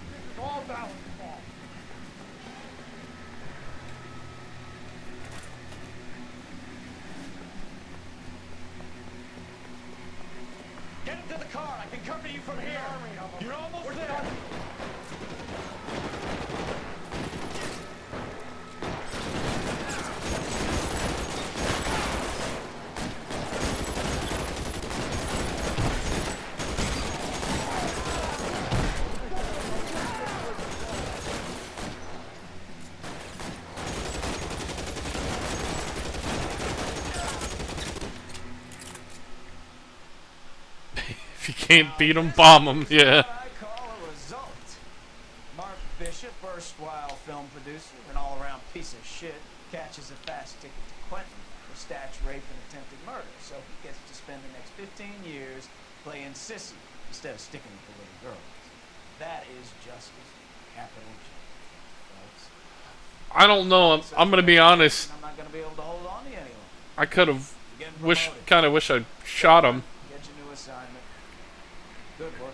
This is all Ballard's fault. to the car. I can cover you from here. You're almost there. If you can't beat them, bomb them. Yeah. I call a result. Mark Bishop, erstwhile film producer and all-around piece of shit, catches a fast ticket to Quentin for snatch, rape, and attempted murder. So he gets to spend the next 15 years playing sissy instead of sticking with the little girls. That is justice, capital J, folks. I don't know. I'm gonna be honest. I'm not gonna be able to hold on to you any longer. I could have You're getting kind of wish I'd shot him. Get your new assignment. Good work.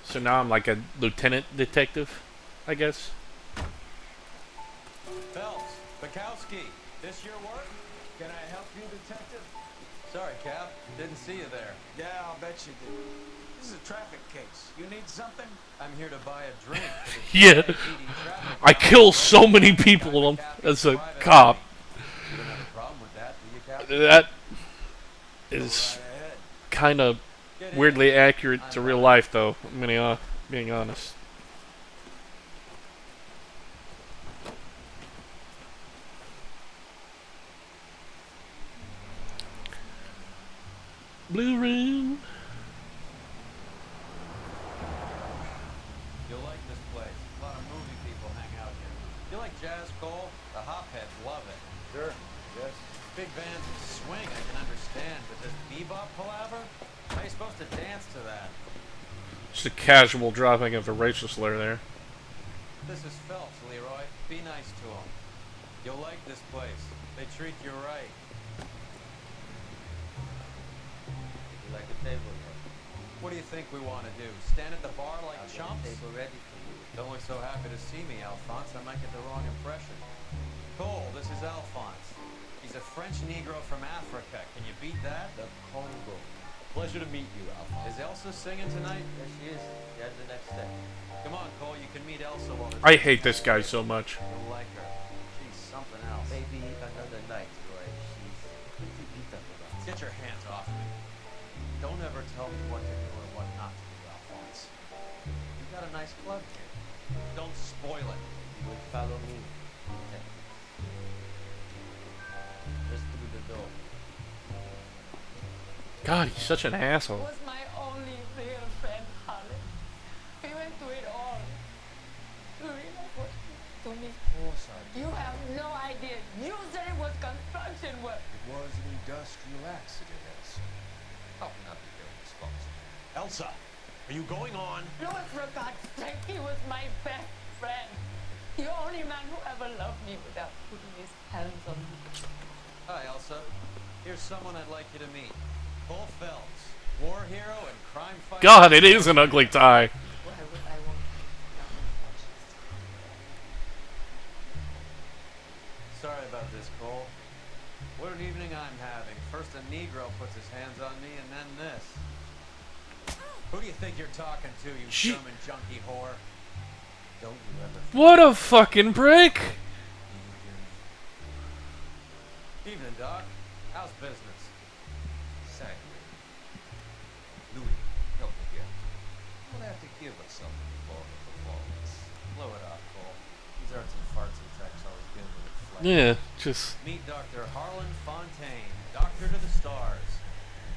So now I'm like a lieutenant detective, I guess. Phelps, Bukowski, this your work? Can I help you, detective? Sorry, Cap. Didn't see you there. Yeah, I'll bet you did. This is a traffic case. You need something? I'm here to buy a drink. Yeah. I kill so many people as a cop. You don't have a problem with that, do you, Captain? That is kind of weirdly accurate to real life, though. I'm being honest. Blue room. You'll like this place. A lot of movie people hang out here. You like jazz, Cole? The hopheads love it. Sure, yes. Big bands and swing, I can understand, but this bebop palaver? How are you supposed to dance to that? Just a casual dropping of a racial slur there. This is Phelps, Leroy. Be nice to him. You'll like this place. They treat you right. You like a table here? What do you think we want to do? Stand at the bar like chumps? Table ready for you. Don't look so happy to see me, Alphonse. I might get the wrong impression. Cole, this is Alphonse. He's a French Negro from Africa. Can you beat that? The Congo. Pleasure to meet you, Alphonse. Is Elsa singing tonight? Yes, she is. She has the next step. Come on, Cole. You can meet Elsa while I hate this guy so much. You'll like her. She's something else. Maybe another night, Roy. She's pretty beat up about it. Get your hands off me. Don't ever tell me what to do or what not to do, Alphonse. You got a nice club here. Don't spoil it. You would follow me. Okay. Just through the door. God, he's such an asshole. Was my only real friend, Harlan. We went through it all. You realize what he did to me? Of course I do. You have no idea. You said it was construction work. It was an industrial accident, Elsa. How can I be held responsible? Elsa, are you going on? Louis, for God's sake, he was my best friend. The only man who ever loved me without putting his hands on me. Hi, Elsa. Here's someone I'd like you to meet. Cole Phelps, war hero and crime fighter. God, it is an ugly tie. Why would I want Sorry about this, Cole. What an evening I'm having. First a Negro puts his hands on me, and then this. Who do you think you're talking to, you German junkie whore? Don't you ever... What a fucking prick! Evening, Doc. How's business? Exactly. Louis, help me here. I'm gonna have to give us something before the performance. Blow it off, Cole. These arts and farts and tracks always give with it flat. Yeah, just... Meet Dr. Harlan Fontaine, Doctor to the Stars.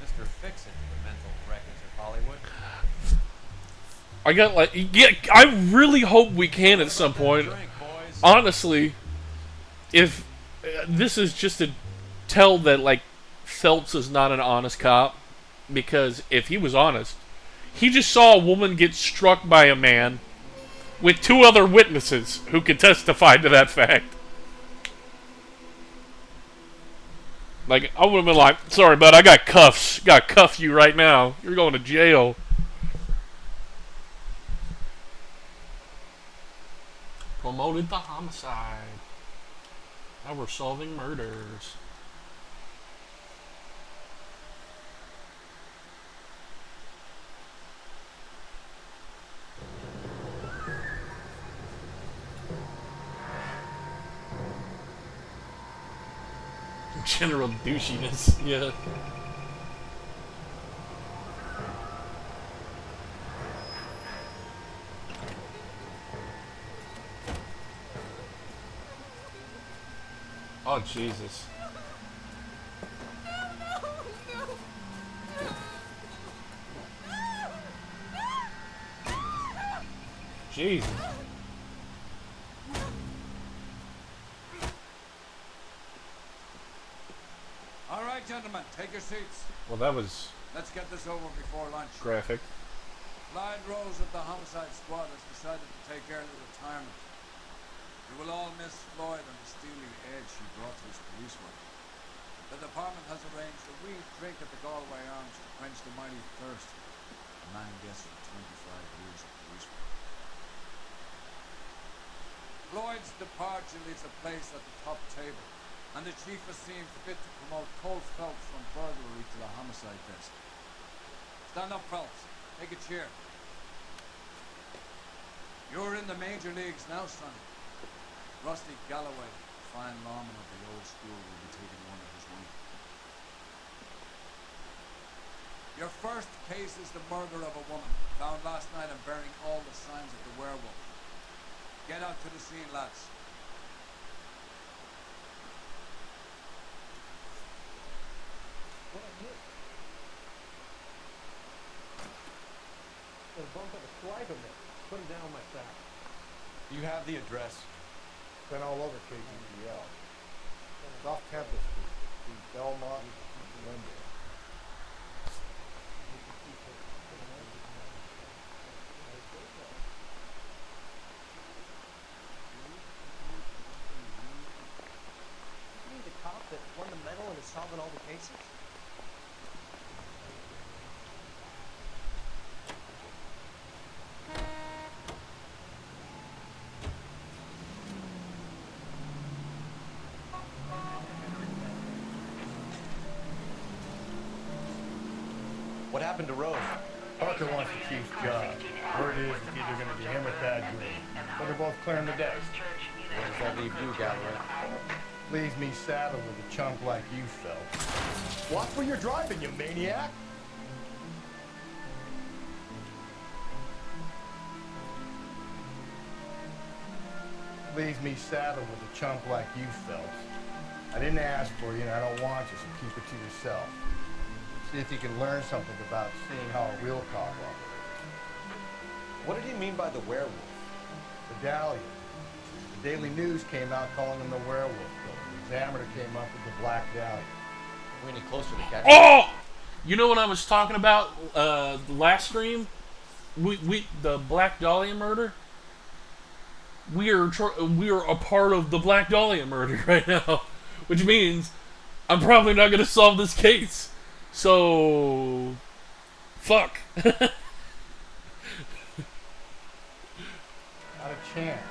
Mr. Fix-It to the mental wreckage of Hollywood. I got like... Yeah, I really hope we can at some point. Honestly, if... this is just to tell that, like, Phelps is not an honest cop. Because if he was honest, he just saw a woman get struck by a man with two other witnesses who could testify to that fact. Like, I would have been like, sorry, bud, I got cuffs. Got to cuff you right now. You're going to jail. Promoted the homicide. Now we're solving murders. General douchiness, yeah. Oh, Jesus. Jesus. All right, gentlemen, take your seats. Well, that was Let's get this over before lunch. graphic. Clyde Rose of the homicide squad has decided to take early retirement. You will all miss Floyd and the steely edge she brought to his police work. The department has arranged a wee drink at the Galway Arms to quench the mighty thirst a man gets from 25 years of police work. Floyd's departure leaves a place at the top table, and the chief has seen fit to promote Cole Phelps from burglary to the homicide desk. Stand up, Phelps. Take a cheer. You're in the major leagues now, son. Rusty Galloway, fine lawman of the old school, will be taking one of his wing. Your first case is the murder of a woman, found last night and bearing all the signs of the werewolf. Get out to the scene, lads. What I hit? A bump at the swipe of it. Put him down my sack. You have the address. Been all over KGPL. It's off Temple Street, between Belmont and Linden. You mean the cop that won the medal and is solving all the cases? What happened to Rose? Parker wants the chief's job. Word is it's either going to be him or Thad Green. So they're both clearing the desk. Where does that leave you, Galloway? Leaves me saddled with a chunk like you, Phelps. Watch where you're driving, you maniac! Leaves me saddled with a chunk like you, Phelps. I didn't ask for you and I don't want you, so keep it to yourself. See if you can learn something about seeing how a real cop operates. What did he mean by the werewolf? Medallion. The Daily News came out calling him the werewolf killer. The Examiner came up with the Black Dahlia. Are we any closer to catching? Oh! You know what I was talking about last stream? We the Black Dahlia murder? We are a part of the Black Dahlia murder right now, which means I'm probably not going to solve this case. So, fuck. Not a chance.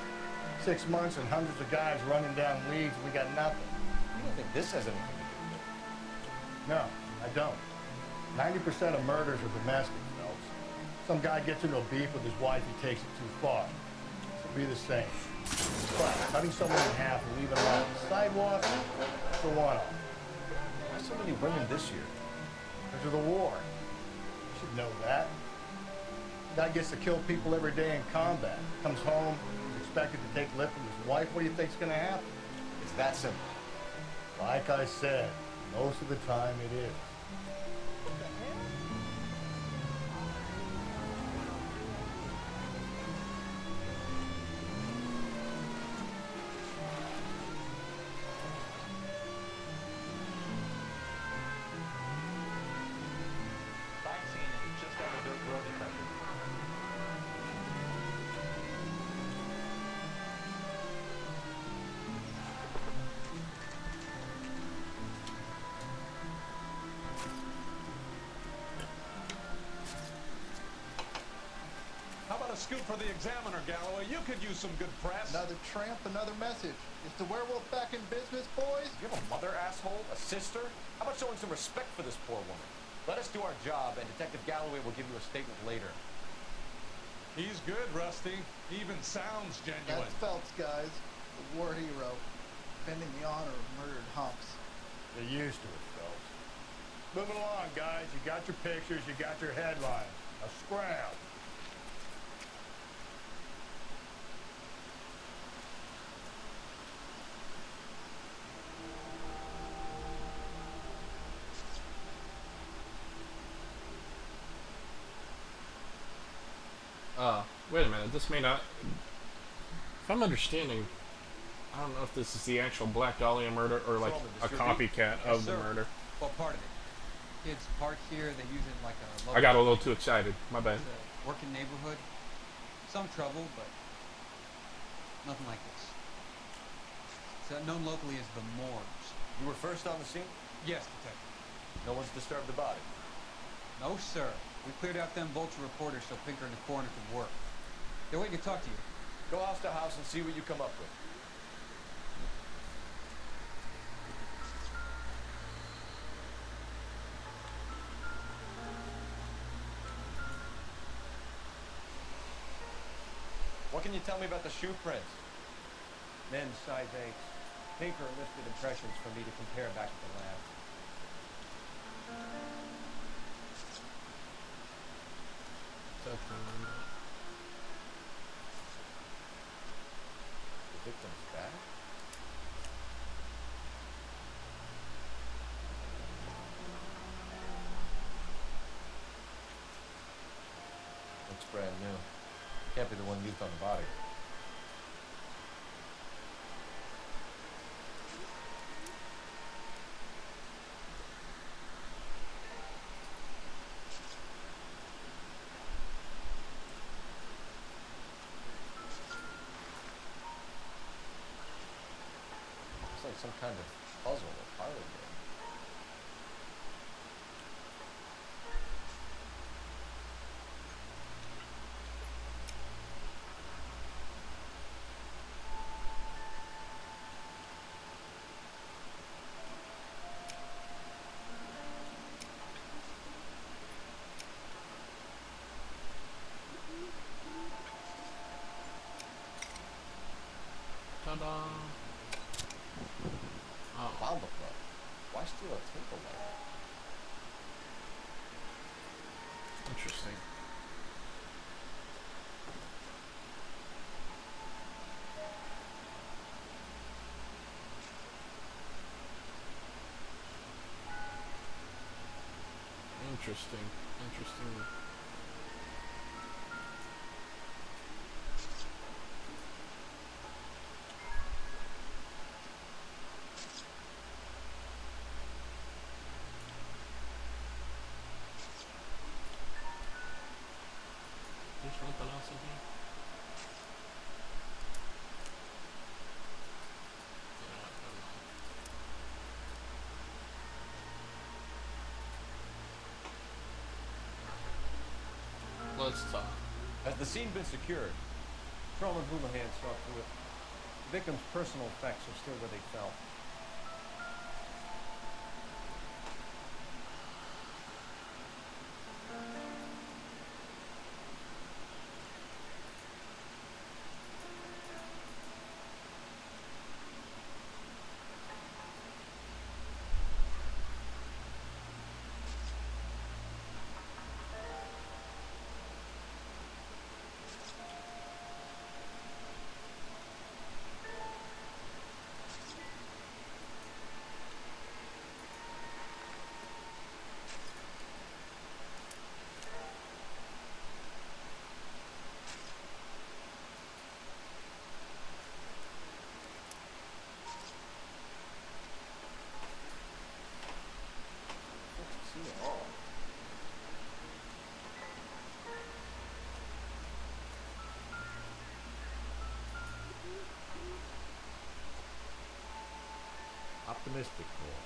6 months and hundreds of guys running down leads, we got nothing. You don't think this has anything to do with it? No, I don't. 90% of murders are domestic, Phelps. Some guy gets into a beef with his wife, he takes it too far. It'll be the same. But cutting someone in half and leaving them on the sidewalk, it's a one-off. Why so many women this year? Because of the war. You should know that. Guy gets to kill people every day in combat. Comes home, is expected to take lip from his wife. What do you think's gonna happen? It's that simple. Like I said, most of the time it is. got a scoop for the Examiner, Galloway? You could use some good press. Another tramp, another message. Is the werewolf back in business, boys? You have a mother, asshole? A sister? How about showing some respect for this poor woman? Let us do our job, and Detective Galloway will give you a statement later. He's good, Rusty. He even sounds genuine. That's Phelps, guys. The war hero. Defending the honor of murdered humps. You're used to it, Phelps. Moving along, guys. You got your pictures, you got your headline. Now scram. Wait a minute, this may not... If I'm understanding, I don't know if this is the actual Black Dahlia murder or like a copycat of the murder. Well, part of it. Kids park here, they use it like a... I got a little too excited, my bad. It's a working neighborhood. Some trouble, but nothing like this. It's known locally as the Morgues. You were first on the scene? Yes, Detective. No one's disturbed the body? No, sir. We cleared out them vulture reporters so Pinker and the coroner could work. They're waiting to talk to you. Go house to house and see what you come up with. What can you tell me about the shoe prints? Men's size 8s. Pinker lifted impressions for me to compare back at the lab. The victim's back? Looks brand new. Can't be the one used on the body. Looks like some kind of puzzle or parlor game. Ta-da! Oh. Found the club. Why steal a table like that? Interesting. Interesting. Interesting. Let's talk. Has the scene been secured? Strom and Houlihan saw through it. The victim's personal effects are still where they fell. Optimistic, Cole.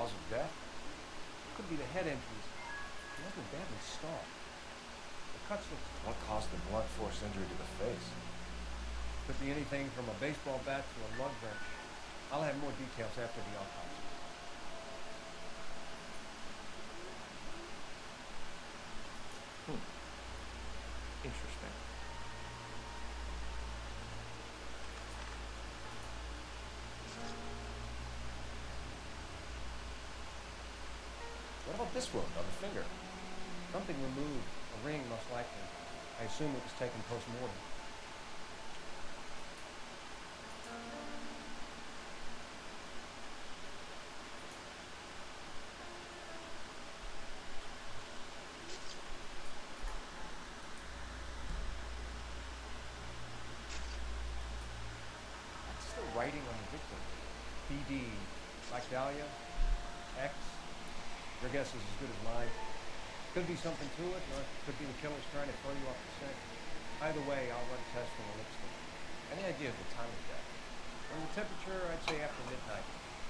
cause of death? It could be the head injuries. She has been badly scarred. The cuts look... What caused the blunt force injury to the face? Could be anything from a baseball bat to a lug wrench. I'll have more details after the autopsy. Interesting. What about this wound on the finger? Something removed. A ring, most likely. I assume it was taken post-mortem. What's the writing on the victim? BD. Like Dahlia? X? Your guess is as good as mine. Could be something to it, or it could be the killer's trying to throw you off the scent. Either way, I'll run tests on the lipstick. Any idea of the time of death? And the temperature, I'd say after midnight.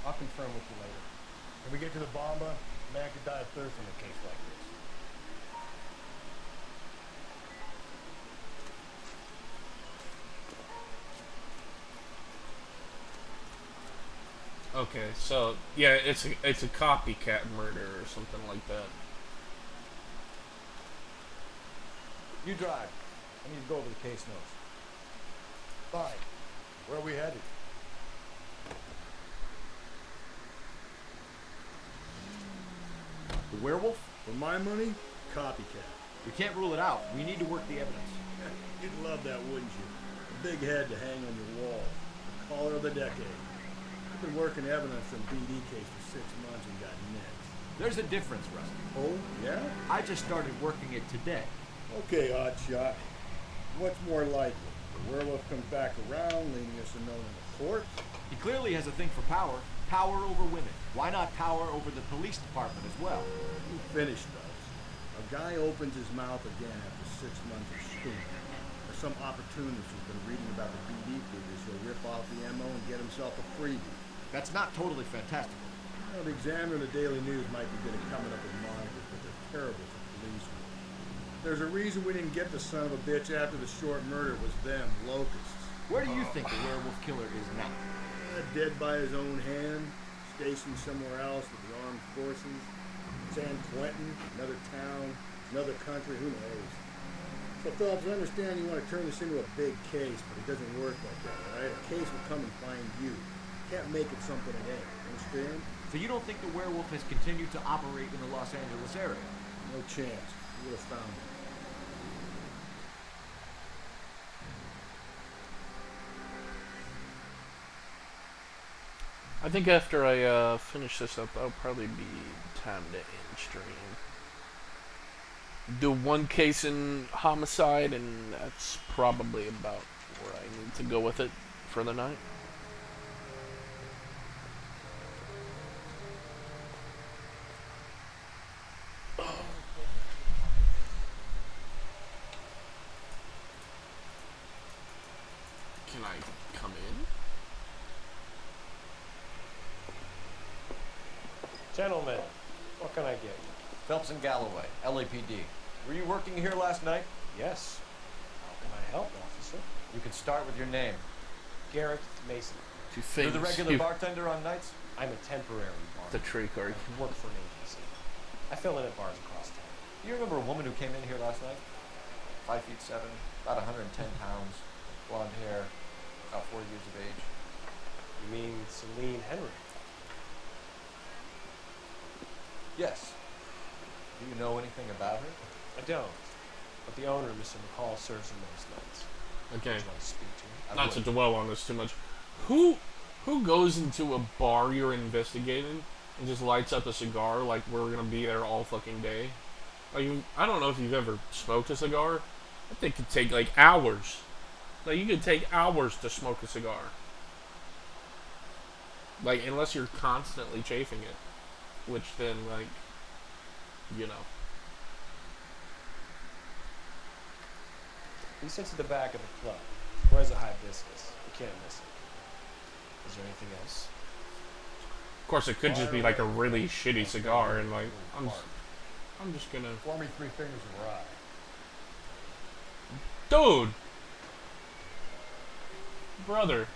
I'll confirm with you later. When we get to the bomba, a man could die of thirst in a case like this. Okay, so yeah, it's a copycat murder or something like that. You drive. I need to go over the case notes. Fine. Where are we headed? The werewolf? For my money, copycat. We can't rule it out. We need to work the evidence. You'd love that, wouldn't you? A big head to hang on your wall. The caller of the decade. I've been working evidence on BD case for 6 months and got nicked. There's a difference, Rusty. Oh, yeah? I just started working it today. Okay, Oddshot. What's more likely? The werewolf comes back around, leaving us a note in the court? He clearly has a thing for power. Power over women. Why not power over the police department as well? You finished those. A guy opens his mouth again after 6 months of schooling. There's some opportunist who's been reading about the BD figures. He'll rip off the MO and get himself a freebie. That's not totally fantastical. Well, the Examiner and the Daily News might be good at coming up with monikers, but they're terrible for police work. There's a reason we didn't get the son of a bitch after the short murder was them, locusts. Where do you think the werewolf killer is now? Dead by his own hand, stationed somewhere else with the armed forces. San Quentin, another town, another country, who knows? So, Phillips, I understand you want to turn this into a big case, but it doesn't work like that, all right? A case will come and find you. Can't make it something it ain't, understand? So you don't think the werewolf has continued to operate in the Los Angeles area? No chance. You would have found him. I think after I finish this up, that'll probably be time to end stream. Do one case in homicide, and that's probably about where I need to go with it for the night. Can I come in? Gentlemen, what can I get you? Phelps and Galloway, LAPD. Were you working here last night? Yes. How can I help, officer? You can start with your name. Garrett Mason. You're the regular bartender on nights? I'm a temporary bartender. The tree card. I work for an agency. I fill in at bars across town. Do you remember a woman who came in here last night? 5'7", about 110 pounds, blonde hair, about 40 years of age. You mean Celine Henry? Yes. Do you know anything about her? I don't. But the owner, Mr. McCall, serves him most nights. Okay. Would you like to speak to him? Not to dwell on this too much. Who goes into a bar you're investigating and just lights up a cigar like we're gonna be there all fucking day? Like, I don't know if you've ever smoked a cigar. I think it could take like hours. Like, you could take hours to smoke a cigar. Like, unless you're constantly chafing it. Which then, like, you know. He sits at the back of the club. Wears a hibiscus. You can't miss it. Is there anything else? course, it could just be like a really shitty cigar, and like I'm just gonna. Pour me 3 fingers of rye. Dude! Brother.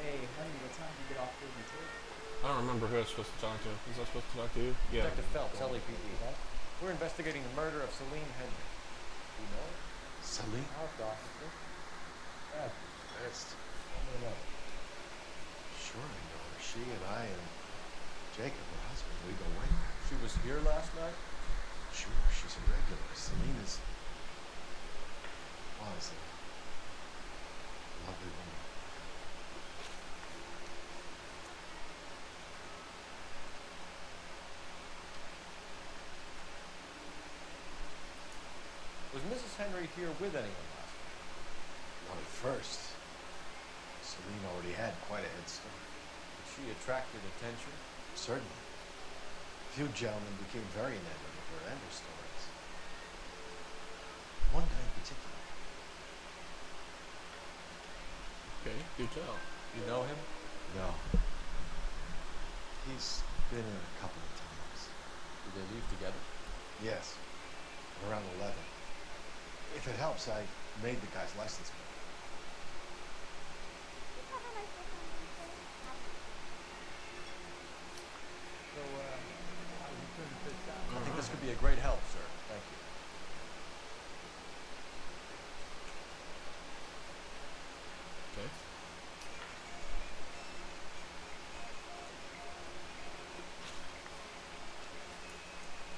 Hey, honey, what time do you get off the table? I don't remember who I was supposed to talk to. Was I supposed to talk to you? Yeah. Detective Phelps, LAPD. We're investigating the murder of Celine Henry. Do you know her? Celine? House officer. Yeah, best. Sure, I know her. She and I and Jacob, her husband, we go way back. She was here last night? Sure, she's a regular. Celine was a lovely woman. Was Mrs. Henry here with anyone last night? Not at first. Celine already had quite a head start. Did she attract your attention? Certainly. A few gentlemen became very enamored of her and her stories. One guy in particular. Okay, do tell. You know him? No. He's been in a couple of times. Did they leave together? Yes. Around 11. If it helps, I made the guy's license plate. So, how do you turn this out? I think this could be a great help, sir. Thank you. Okay.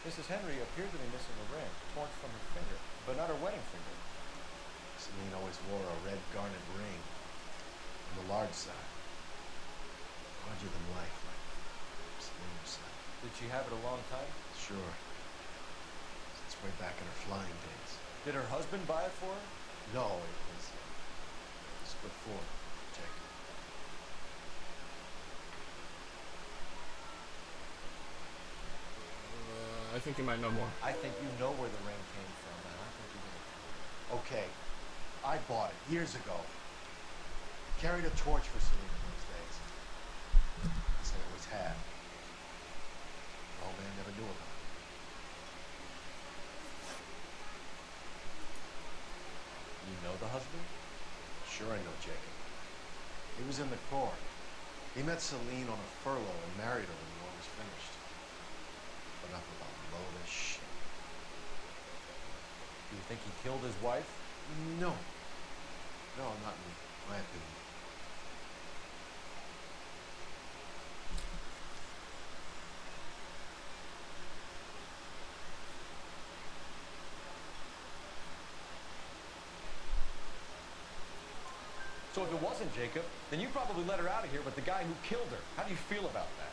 Mrs. Henry appeared to be missing a ring, torn from her finger, but not her wedding finger. Celine always wore a red garnet ring on the large side. Larger than life, like Celine herself. Did she have it a long time? Sure. Since way back in her flying days. Did her husband buy it for her? No, it was before Jacob. I think you might know more. I think you know where the ring came from, and I think you're gonna. Okay, I bought it years ago. Carried a torch for Celine in those days. I said it was had. The old man never knew about it. You know the husband? Sure I know Jacob. He was in the Corps. He met Celine on a furlough and married her when the war was finished. But up about low as shit. Do you think he killed his wife? No. No, not in my opinion. So if it wasn't Jacob, then you probably let her out of here with the guy who killed her. How do you feel about that?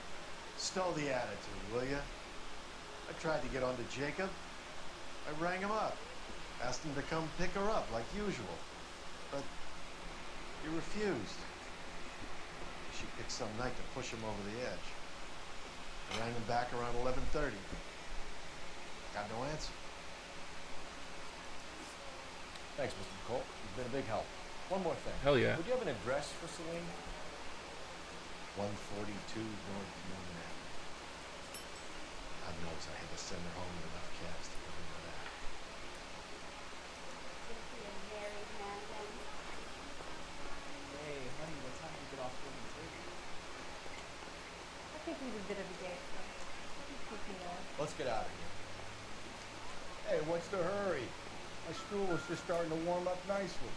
Stow the attitude, will ya? I tried to get onto Jacob. I rang him up. Asked him to come pick her up, like usual. But he refused. She picked some night to push him over the edge. I rang him back around 11:30. Got no answer. Thanks, Mr. McCall. You've been a big help. One more thing. Hell yeah. Would you have an address for Celine? 142 North Union Avenue. God knows I had to send her home with enough cash to cover my that. Hey, honey, what time do you get off the table? I think he's a bit of a date, though. Let's get out of here. Hey, what's the hurry? My stool was just starting to warm up nicely.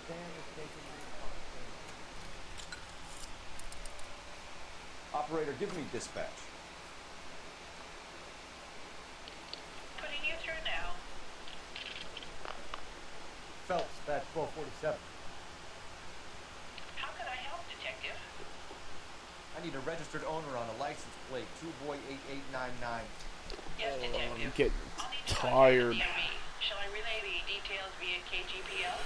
Dan is taking me to conversation. Operator, give me dispatch. Putting you through now. Phelps, batch 1247. How can I help, Detective? I need a registered owner on a license plate, 2boy8899. Yes, Detective. I'm getting I'll need to tired. contact the DMV. Shall I relay the details via KGPL?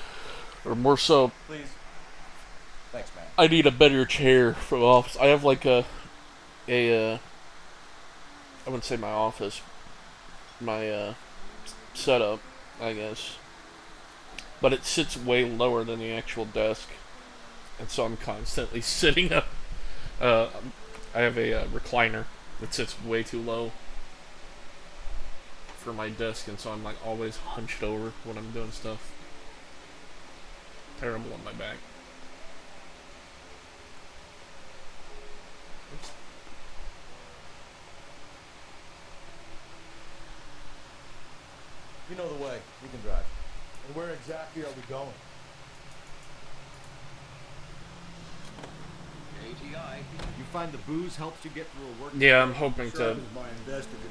Or more so, Please. Thanks, man. I need a better chair for the office. I have like I wouldn't say my office. my setup, I guess. But it sits way lower than the actual desk, and so I'm constantly sitting up. Uh, I have a recliner that sits way too low for my desk, and so I'm like always hunched over when I'm doing stuff. Terrible on my back. Oops. You know the way. We can drive. And where exactly are we going? You find the booze helps you get through a work. Yeah, I'm hoping to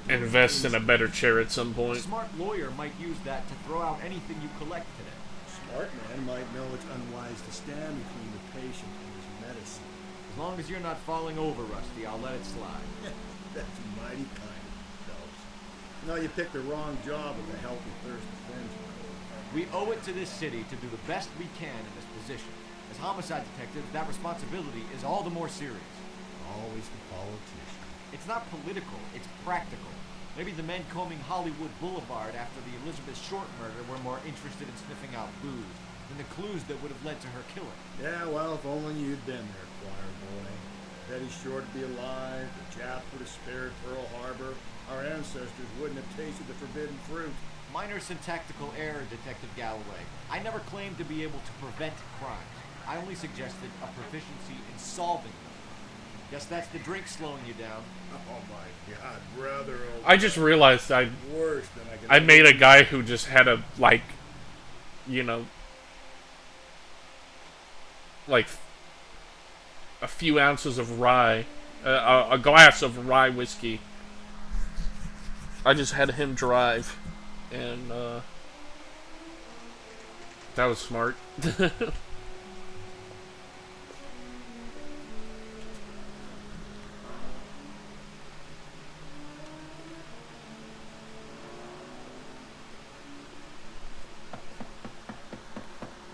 invest in a better chair at some A point. smart lawyer might use that to throw out anything you collect today. Smart man might know it's unwise to stand between the patient and his medicine. As long as you're not falling over, Rusty, I'll let it slide. That's mighty kind of you, Phelps. You know, you picked the wrong job with a healthy thirst for vengeance. We owe it to this city to do the best we can in this position. As homicide detectives, that responsibility is all the more serious. Always the politician. It's not political, it's practical. Maybe the men combing Hollywood Boulevard after the Elizabeth Short murder were more interested in sniffing out booze than the clues that would have led to her killing. Yeah, well, if only you'd been there, choir boy. Betty Short would be alive, the Japs would have spared Pearl Harbor, our ancestors wouldn't have tasted the forbidden fruit. Minor syntactical error, Detective Galloway. I never claimed to be able to prevent crimes. I only suggested a proficiency in solving them. Guess that's the drink slowing you down. Oh my God, brother! Oh I just realized worse than I can. I made a guy who just had a you know, like a few ounces of rye, a glass of rye whiskey. I just had him drive, and that was smart.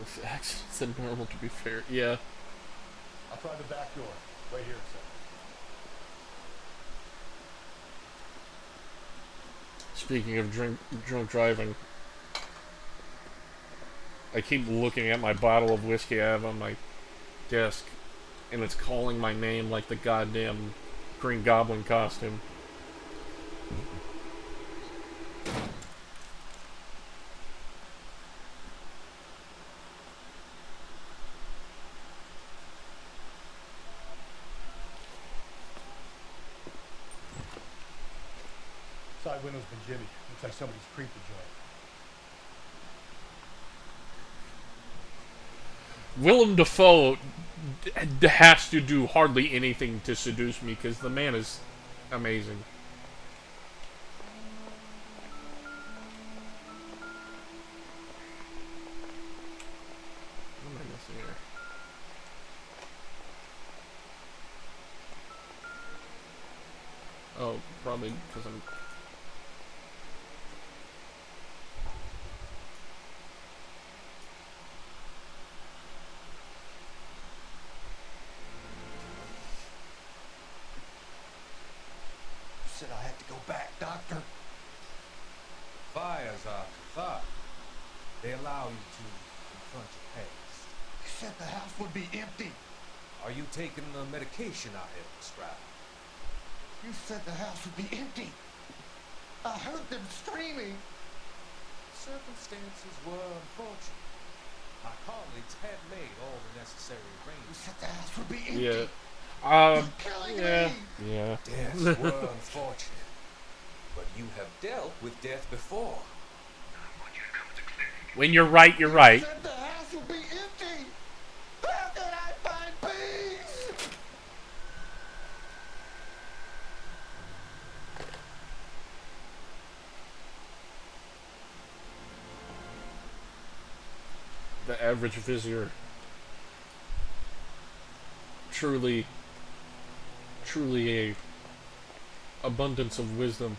This accident's than normal, to be fair. Yeah. I'll try the back door, right here, sir. Speaking of drunk driving, I keep looking at my bottle of whiskey I have on my desk, and it's calling my name like the goddamn Green Goblin costume. Side window's been jimmy. Looks like somebody's creeped the joint. Willem Dafoe has to do hardly anything to seduce me because the man is amazing. What am I missing here? Oh, probably because I'm... Said I had to go back, Doctor. Fires are cathartic. They allow you to confront your past. You said the house would be empty. Are you taking the medication I have prescribed? You said the house would be empty. I heard them screaming. Circumstances were unfortunate. My colleagues had made all the necessary arrangements. You said the house would be empty. Yeah. Yeah. Yeah. Deaths were unfortunate. But you have dealt with death before. When you're right, you're right. You said the house would be empty. How can I find peace? The average vizier truly a abundance of wisdom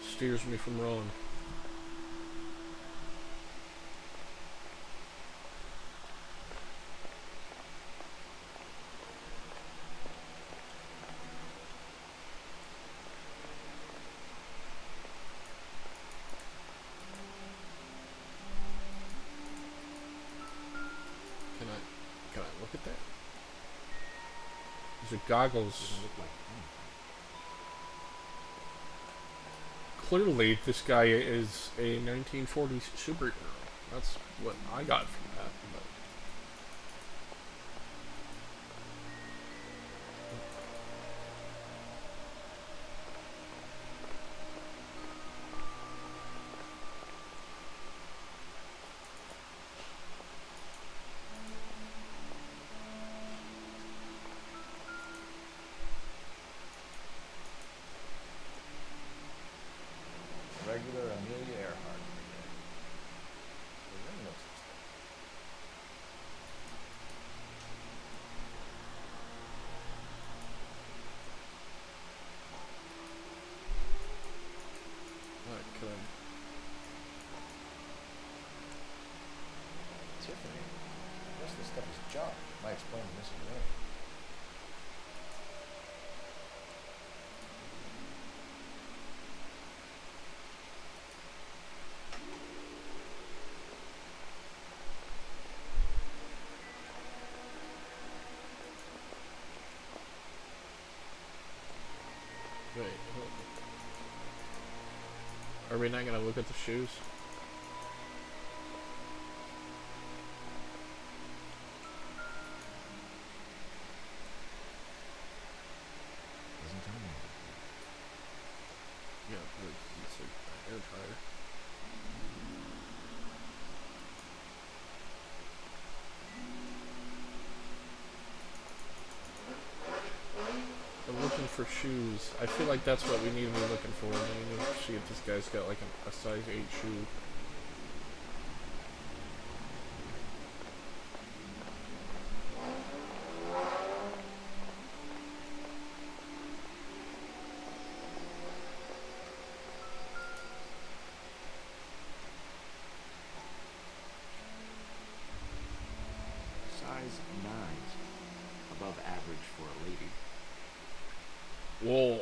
steers me from wrong. goggles. Doesn't look like Clearly, this guy is a 1940s superhero. That's what I got from that. But Regular Amelia Earhart. There ain't no such thing. Alright, good. Tiffany. The rest of this stuff is junk. Might explain the missing ring. Wait, hold on. Are we not gonna look at the shoes? Doesn't tell me anything. Yeah, but it's like a hair dryer. I'm looking for shoes. I feel like that's what we need to be looking for. We need to see if this guy's got like a size 8 shoe. size 9s. Above average for a lady. Whoa.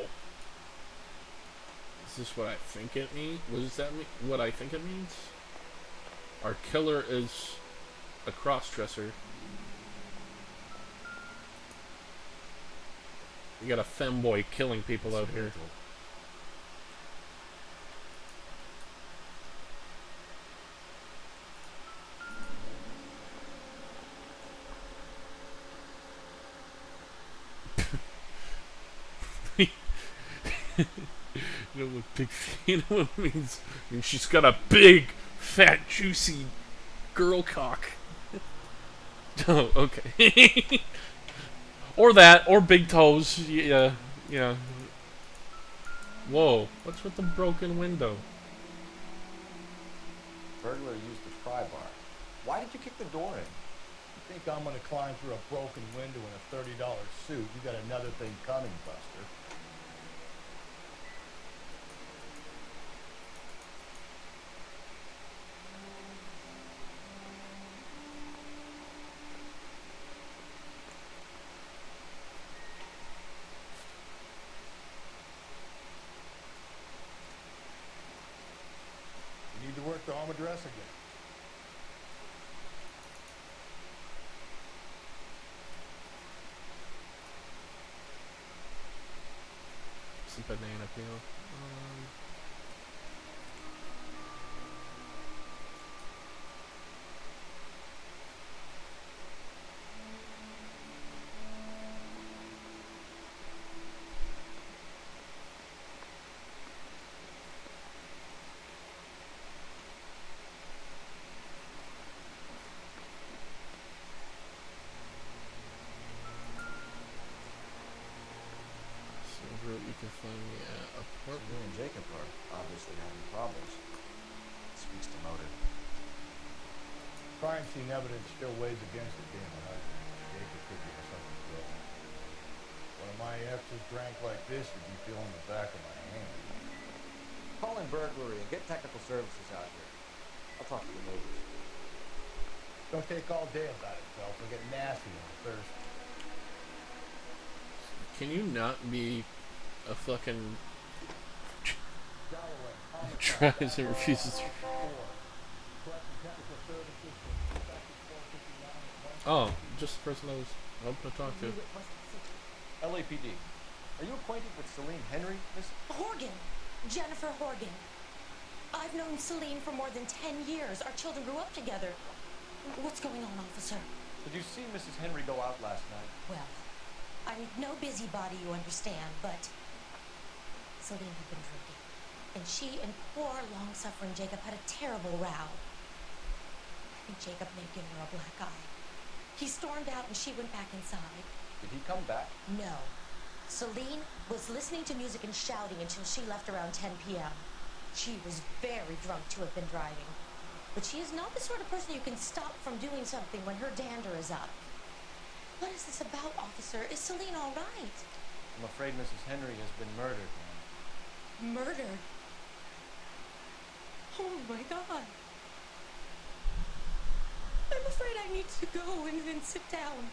Is this what I think it means? What does that mean? What I think it means? Our killer is a cross-dresser. We got a femboy killing people out here. You know what big, you know what it means? I mean, she's got a big, fat, juicy girl cock. Oh, okay. Or that, or big toes. Yeah, yeah. Whoa, what's with the broken window? Burglar used the pry bar. Why did you kick the door in? You think I'm gonna climb through a broken window in a $30 suit? You got another thing coming, Buster. You need to work the home address again. Some banana peel. You can find me at So apartment. you and Jacob are obviously having problems. Speaks to motive. Crime scene evidence still weighs against it, damn right. Jacob could be in something good. One of my exes drank like this, you'd be feeling the back of my hand. Call in burglary and get technical services out here. I'll talk to the neighbors. Don't take all day about it, Phelps. I'll get nasty on Thursday. Can you not be a fucking tries and refuses to... Oh, just the person I was hoping to talk to. LAPD. Are you acquainted with Celine Henry, Miss? Horgan. Jennifer Horgan. I've known Celine for more than 10 years. Our children grew up together. What's going on, officer? Did you see Mrs. Henry go out last night? Well, I'm no busybody, you understand, but Celine had been drinking. And she and poor, long-suffering Jacob had a terrible row. I think Jacob may have given her a black eye. He stormed out and she went back inside. Did he come back? No. Celine was listening to music and shouting until she left around 10 p.m. She was very drunk to have been driving. But she is not the sort of person you can stop from doing something when her dander is up. What is this about, officer? Is Celine all right? I'm afraid Mrs. Henry has been murdered, ma'am. Murdered? Oh my God. I'm afraid I need to go and sit down.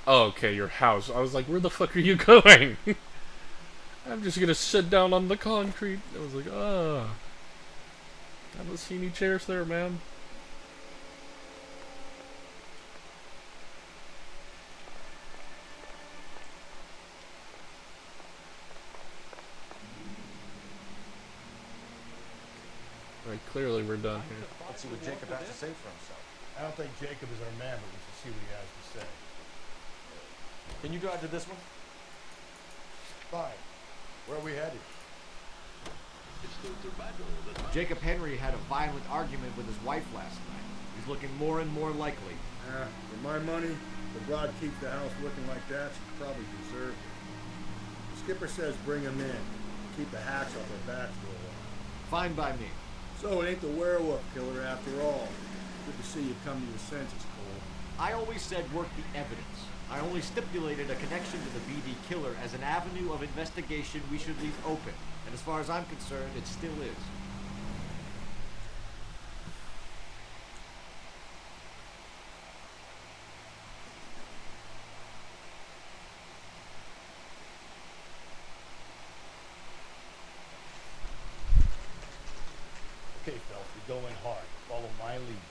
Oh, okay, your house. I was like, where the fuck are you going? I'm just gonna sit down on the concrete. I was like, ah. I don't see any chairs there, man. Right, clearly we're done here. Let's see what Jacob has to say for himself. I don't think Jacob is our man, but we should see what he has to say. Can you drive to this one? Fine. Where are we headed? Jacob Henry had a violent argument with his wife last night. He's looking more and more likely. For my money, the broad keeps the house looking like that, she probably deserved it. The skipper says bring him in. Keep the hacks off their backs for a while. Fine by me. So it ain't the werewolf killer after all. Good to see you come to your senses, Cole. I always said work the evidence. I only stipulated a connection to the BD killer as an avenue of investigation we should leave open. And as far as I'm concerned, it still is. Okay, Phelps, we go in hard. Follow my lead.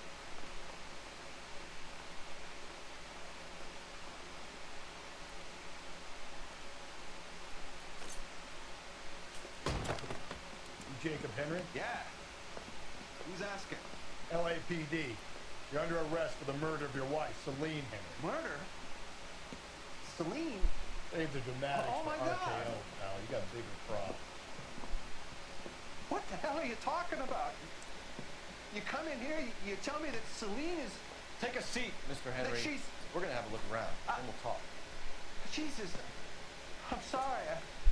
You Jacob Henry? Yeah. Who's asking? LAPD. You're under arrest for the murder of your wife, Celine Henry. Murder? Celine? Save the dramatics Oh for my God. RKO, pal. You got bigger props. What the hell are you talking about? You come in here, you tell me that Celine is... Take a seat, Mr. Henry. That she's... We're gonna have a look around, and we'll talk. Jesus. I'm sorry.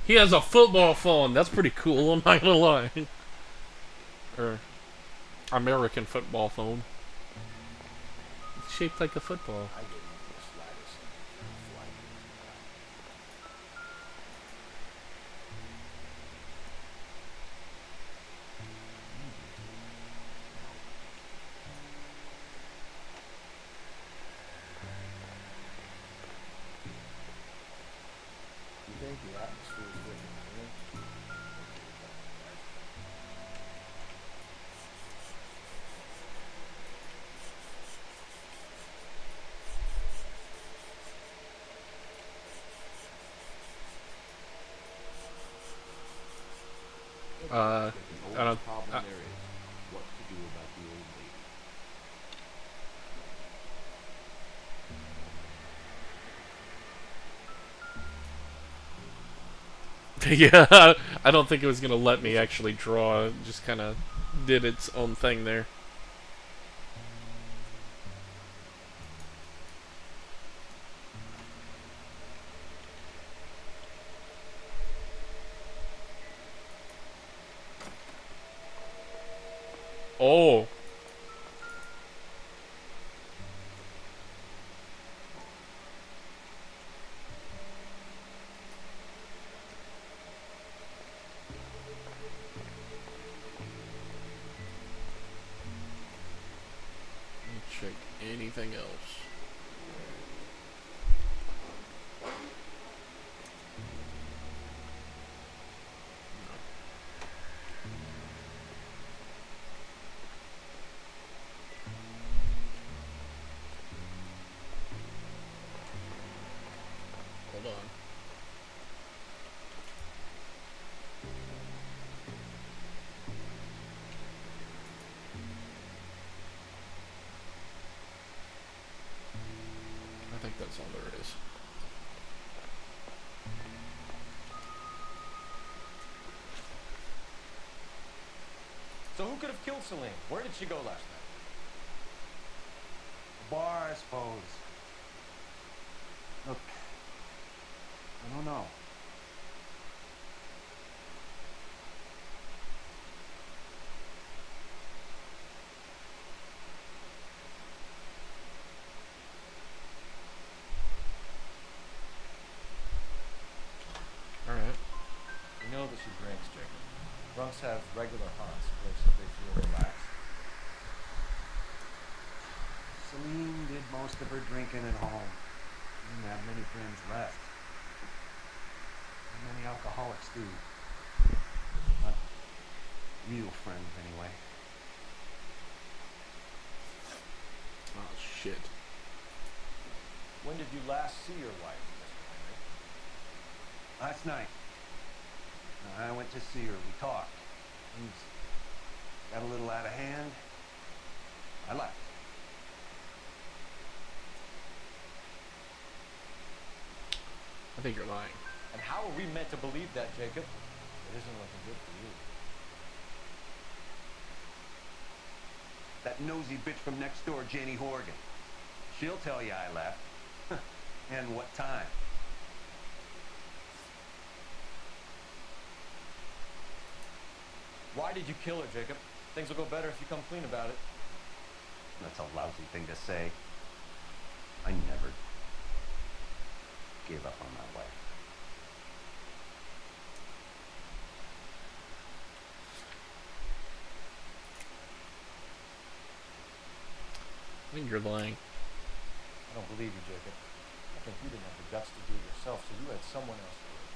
He has a football phone. That's pretty cool, I'm not gonna lie. Or American football phone. It's shaped like a football. I get into the slightest flight. You think the atmosphere is different here? I don't. Problem there is what to do about the old lady. Yeah, I don't think it was gonna let me actually draw. It just kind of did its own thing there. Oh. Check anything else. I think that's all there is. So who could have killed Celine? Where did she go last night? Bar, I suppose. Look, I don't know. Alright. You know that she drinks, Jacob. Drunks have regular haunts, places that they feel relaxed. Celine did most of her drinking at home. She didn't have many friends left. Not many alcoholics do. Not real friends, anyway. Oh, shit. When did you last see your wife, Mr. Henry? Last night. I went to see her. We talked. Things got a little out of hand. I left. I think you're lying. And how are we meant to believe that, Jacob? It isn't looking good for you. That nosy bitch from next door, Jenny Horgan. She'll tell you I left. And what time. Why did you kill her, Jacob? Things will go better if you come clean about it. That's a lousy thing to say. I never gave up on my wife. I think you're lying. I don't believe you, Jacob. I think you didn't have the guts to do it yourself, so you had someone else to do it.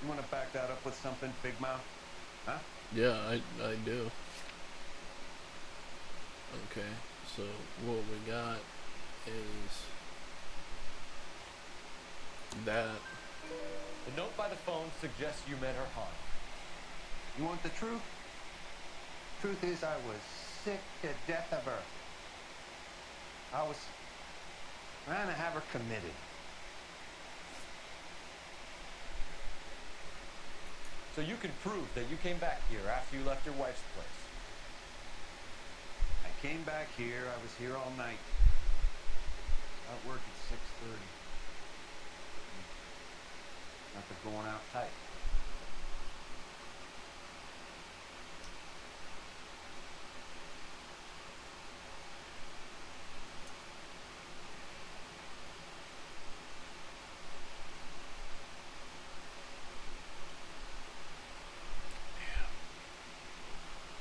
You want to back that up with something, Big Mouth? Huh? Yeah, I do. Okay, so what we got is that. The note by the phone suggests you met her haunt. You want the truth? Truth is, I was sick to death of her. I was trying to have her committed. So you can prove that you came back here after you left your wife's place. I came back here. I was here all night. Got work at 6:30. Got the going out tight.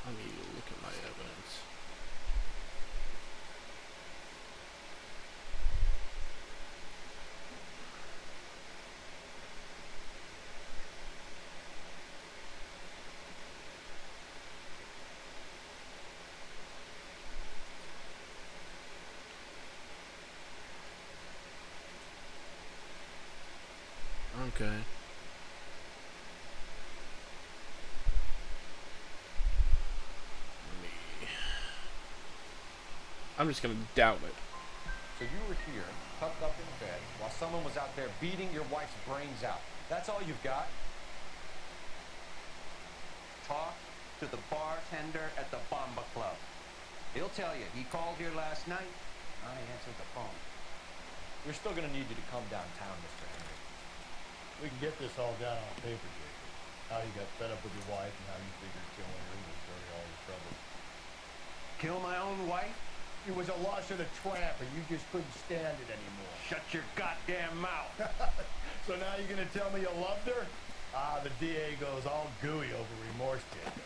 I need to look at my evidence. Okay. I'm just gonna doubt it. So you were here, tucked up in bed, while someone was out there beating your wife's brains out. That's all you've got? Talk to the bartender at the Bomba Club. He'll tell you. He called here last night. I answered the phone. We're still gonna need you to come downtown, Mr. Henry. We can get this all down on paper, Jacob. How you got fed up with your wife and how you figured killing her would bury all your troubles. Kill my own wife? It was a loss of the tramp, and you just couldn't stand it anymore. Shut your goddamn mouth. So now you're gonna tell me you loved her? Ah, the DA goes all gooey over remorse, Jacob.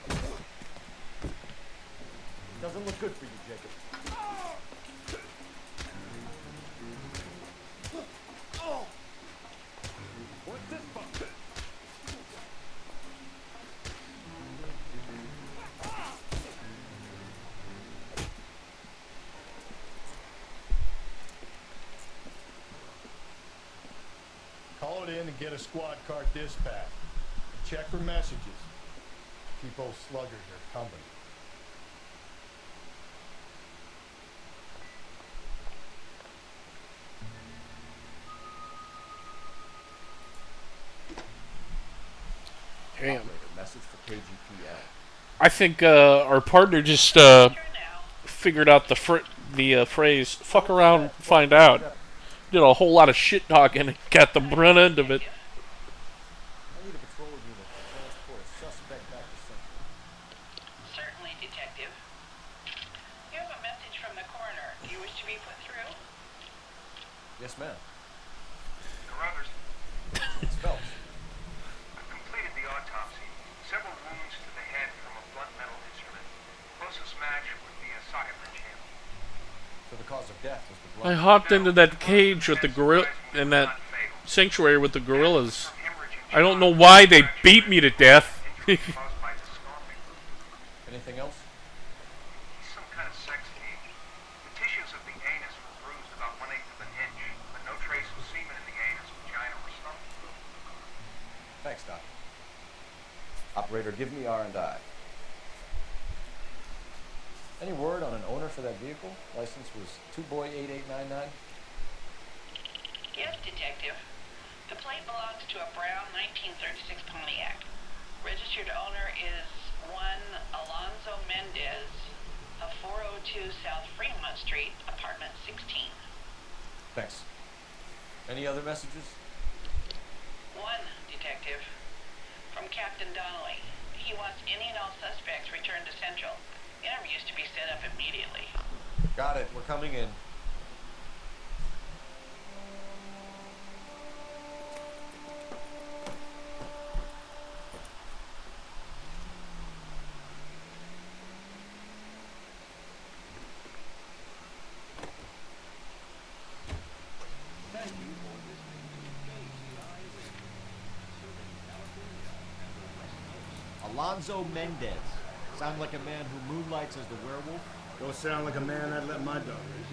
Doesn't look good for you, Jacob. What's this fucker? Call it in and get a squad car dispatch. Check for messages. Keep old Slugger your company. Damn. Operator, message for KGPL. I think our partner just figured out the phrase "fuck around, find out." Did a whole lot of shit talking and got the brunt end of it. I need a patrol unit to transport a suspect back to Central. Certainly, Detective. You have a message from the coroner. Do you wish to be put through? Yes, ma'am. Carruthers. It's Phelps. I've completed the autopsy. Several wounds to the head from a blunt metal instrument. Closest match would be a socket wrench handle. So the cause of death was the I blood. hopped into that cage with the gorilla in that sanctuary with the gorillas. I don't know why they beat me to death. Anything else? Some kind of sex thief. The tissues of the anus were bruised about 1/8 of an inch, but no trace of semen in the anus, vagina, or stomach. Thanks, Doc. Operator, give me R&I. Any word on an owner for that vehicle? License was 2boy8899. Yes, Detective. The plate belongs to a brown 1936 Pontiac. Registered owner is one Alonzo Mendez of 402 South Fremont Street, apartment 16. Thanks. Any other messages? One, Detective. From Captain Donnelly. He wants any and all suspects returned to Central. Interviews to be set up immediately. Got it. We're coming in. Alonzo Mendez. Sound like a man who moonlights as the werewolf? Don't sound like a man I'd let my daughter in.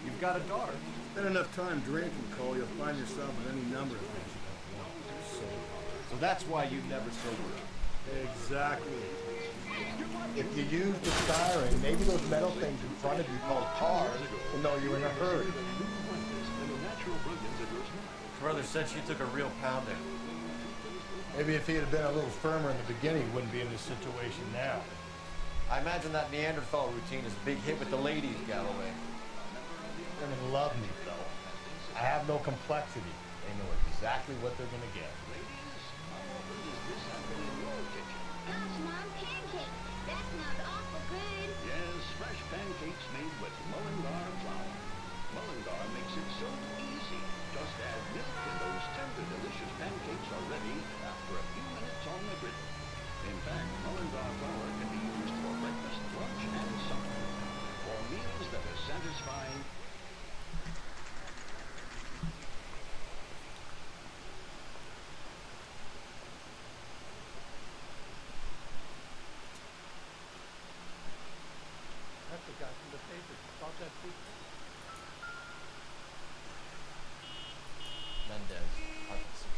You've got a daughter. Spend enough time drinking, Cole, you'll find yourself with any number of things you don't want. So that's why you never sober up. Exactly. If you use the siren, maybe those metal things in front of you called cars will know you're in a hurry. Carruthers said she took a real pounding. Maybe if he had been a little firmer in the beginning, he wouldn't be in this situation now. I imagine that Neanderthal routine is a big hit with the ladies, Galloway. Women love me, though. I have no complexity. They know exactly what they're gonna get. Gosh, Mom, pancakes. That smells awful good. Yes, fresh pancakes made with Mullingar flour. Mullingar makes it so easy. Just add milk and those tender, delicious pancakes are ready after a few minutes on the griddle. In fact, Mullingar flour can be used for breakfast, lunch, and supper. For meals that are satisfying. That's the guy from the paper. About that big Mendez, apartment 16.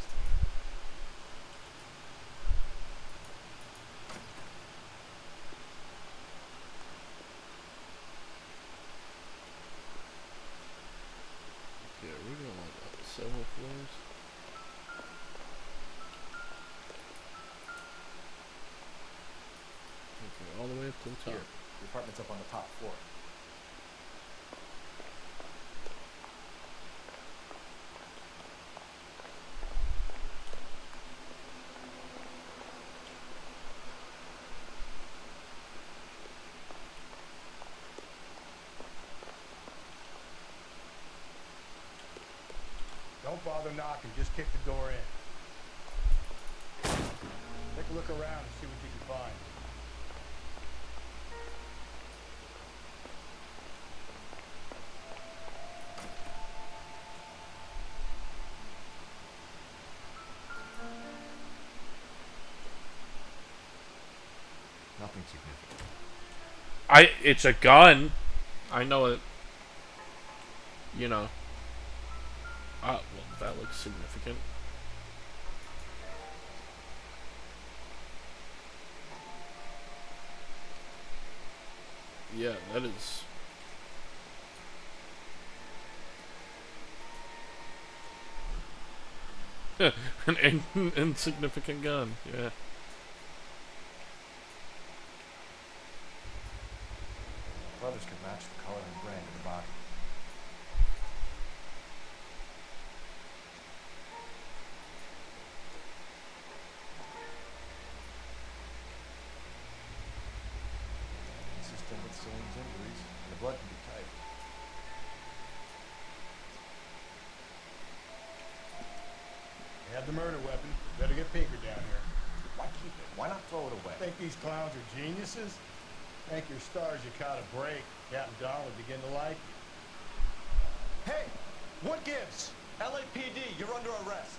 Yeah, we're going like several floors. Okay, all the way up to the top. Here, the apartment's up on the top floor. Don't bother knocking, just kick the door in. Take a look around and see what you can find. Nothing significant. It's a gun. I know it. You know. Well, that looks significant. Yeah, that is. An insignificant gun, yeah. Grab the murder weapon. Better get Pinker down here. Why keep it? Why not throw it away? Think these clowns are geniuses? Thank your stars you caught a break. Captain Don would begin to like you. Hey, what gives? LAPD, you're under arrest.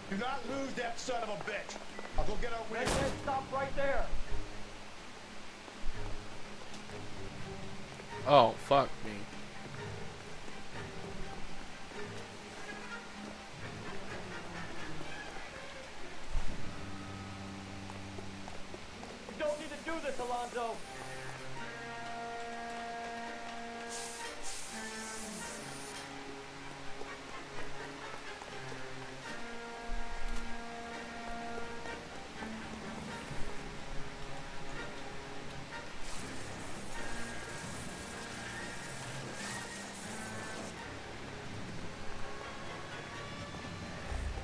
Do not lose that son of a bitch. I'll go get our witness. Stop right there. Oh, fuck me. You don't need to do this, Alonzo.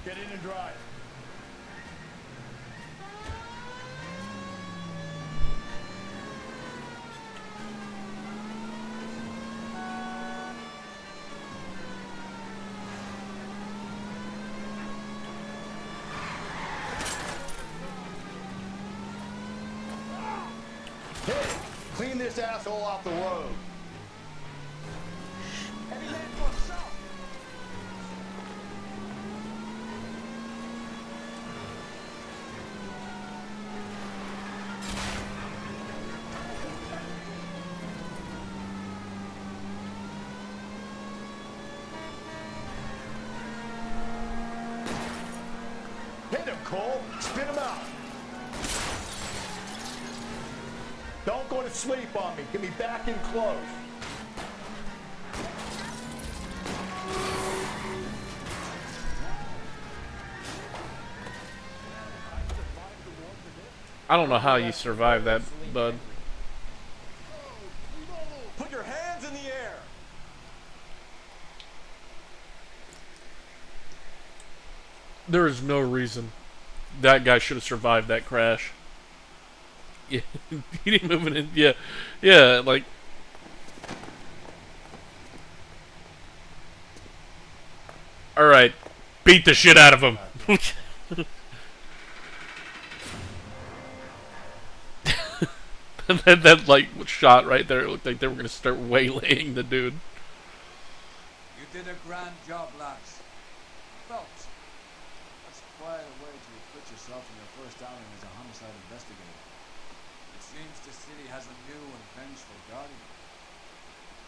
Get in and drive. Hey, clean this asshole off the road. Heavy man for south. Hit him, Cole. Spit him out. Don't go to sleep on me. Get me back in close. I don't know how you survive that, bud. Put your hands in the air. There is no reason that guy should have survived that crash. Yeah, he didn't move it in. Yeah, yeah, like. All right, beat the shit out of him. that like shot right there. It looked like they were gonna start waylaying the dude. You did a grand job, lads. Phelps, that's quite a way to acquit yourself in your first outing as a homicide investigator. It seems the city has a new and vengeful guardian.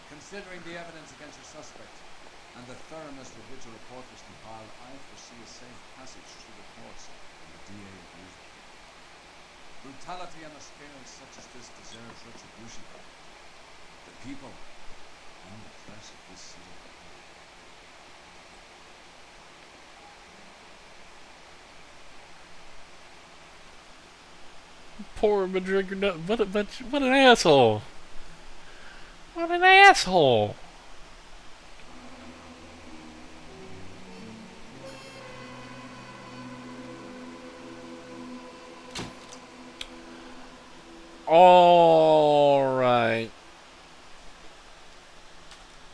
Considering the evidence against your suspect and the thoroughness with which a report was compiled, I foresee a safe passage through the courts and the DA agrees with me. Brutality on a scale such as this deserves retribution. The people and the press of this city. Poor Madrigal. What an asshole. What an asshole. All right.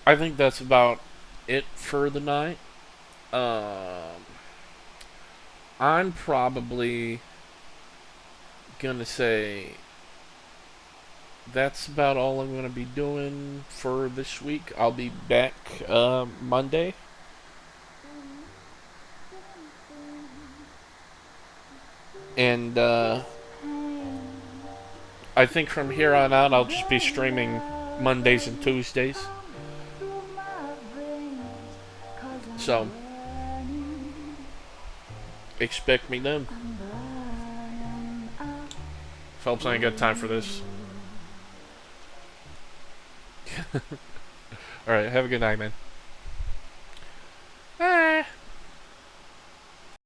I think that's about it for the night. I'm probably gonna say that's about all I'm gonna be doing for this week. I'll be back Monday. And I think from here on out I'll just be streaming Mondays and Tuesdays. So expect me then. Phelps, I ain't got time for this. Alright, have a good night, man.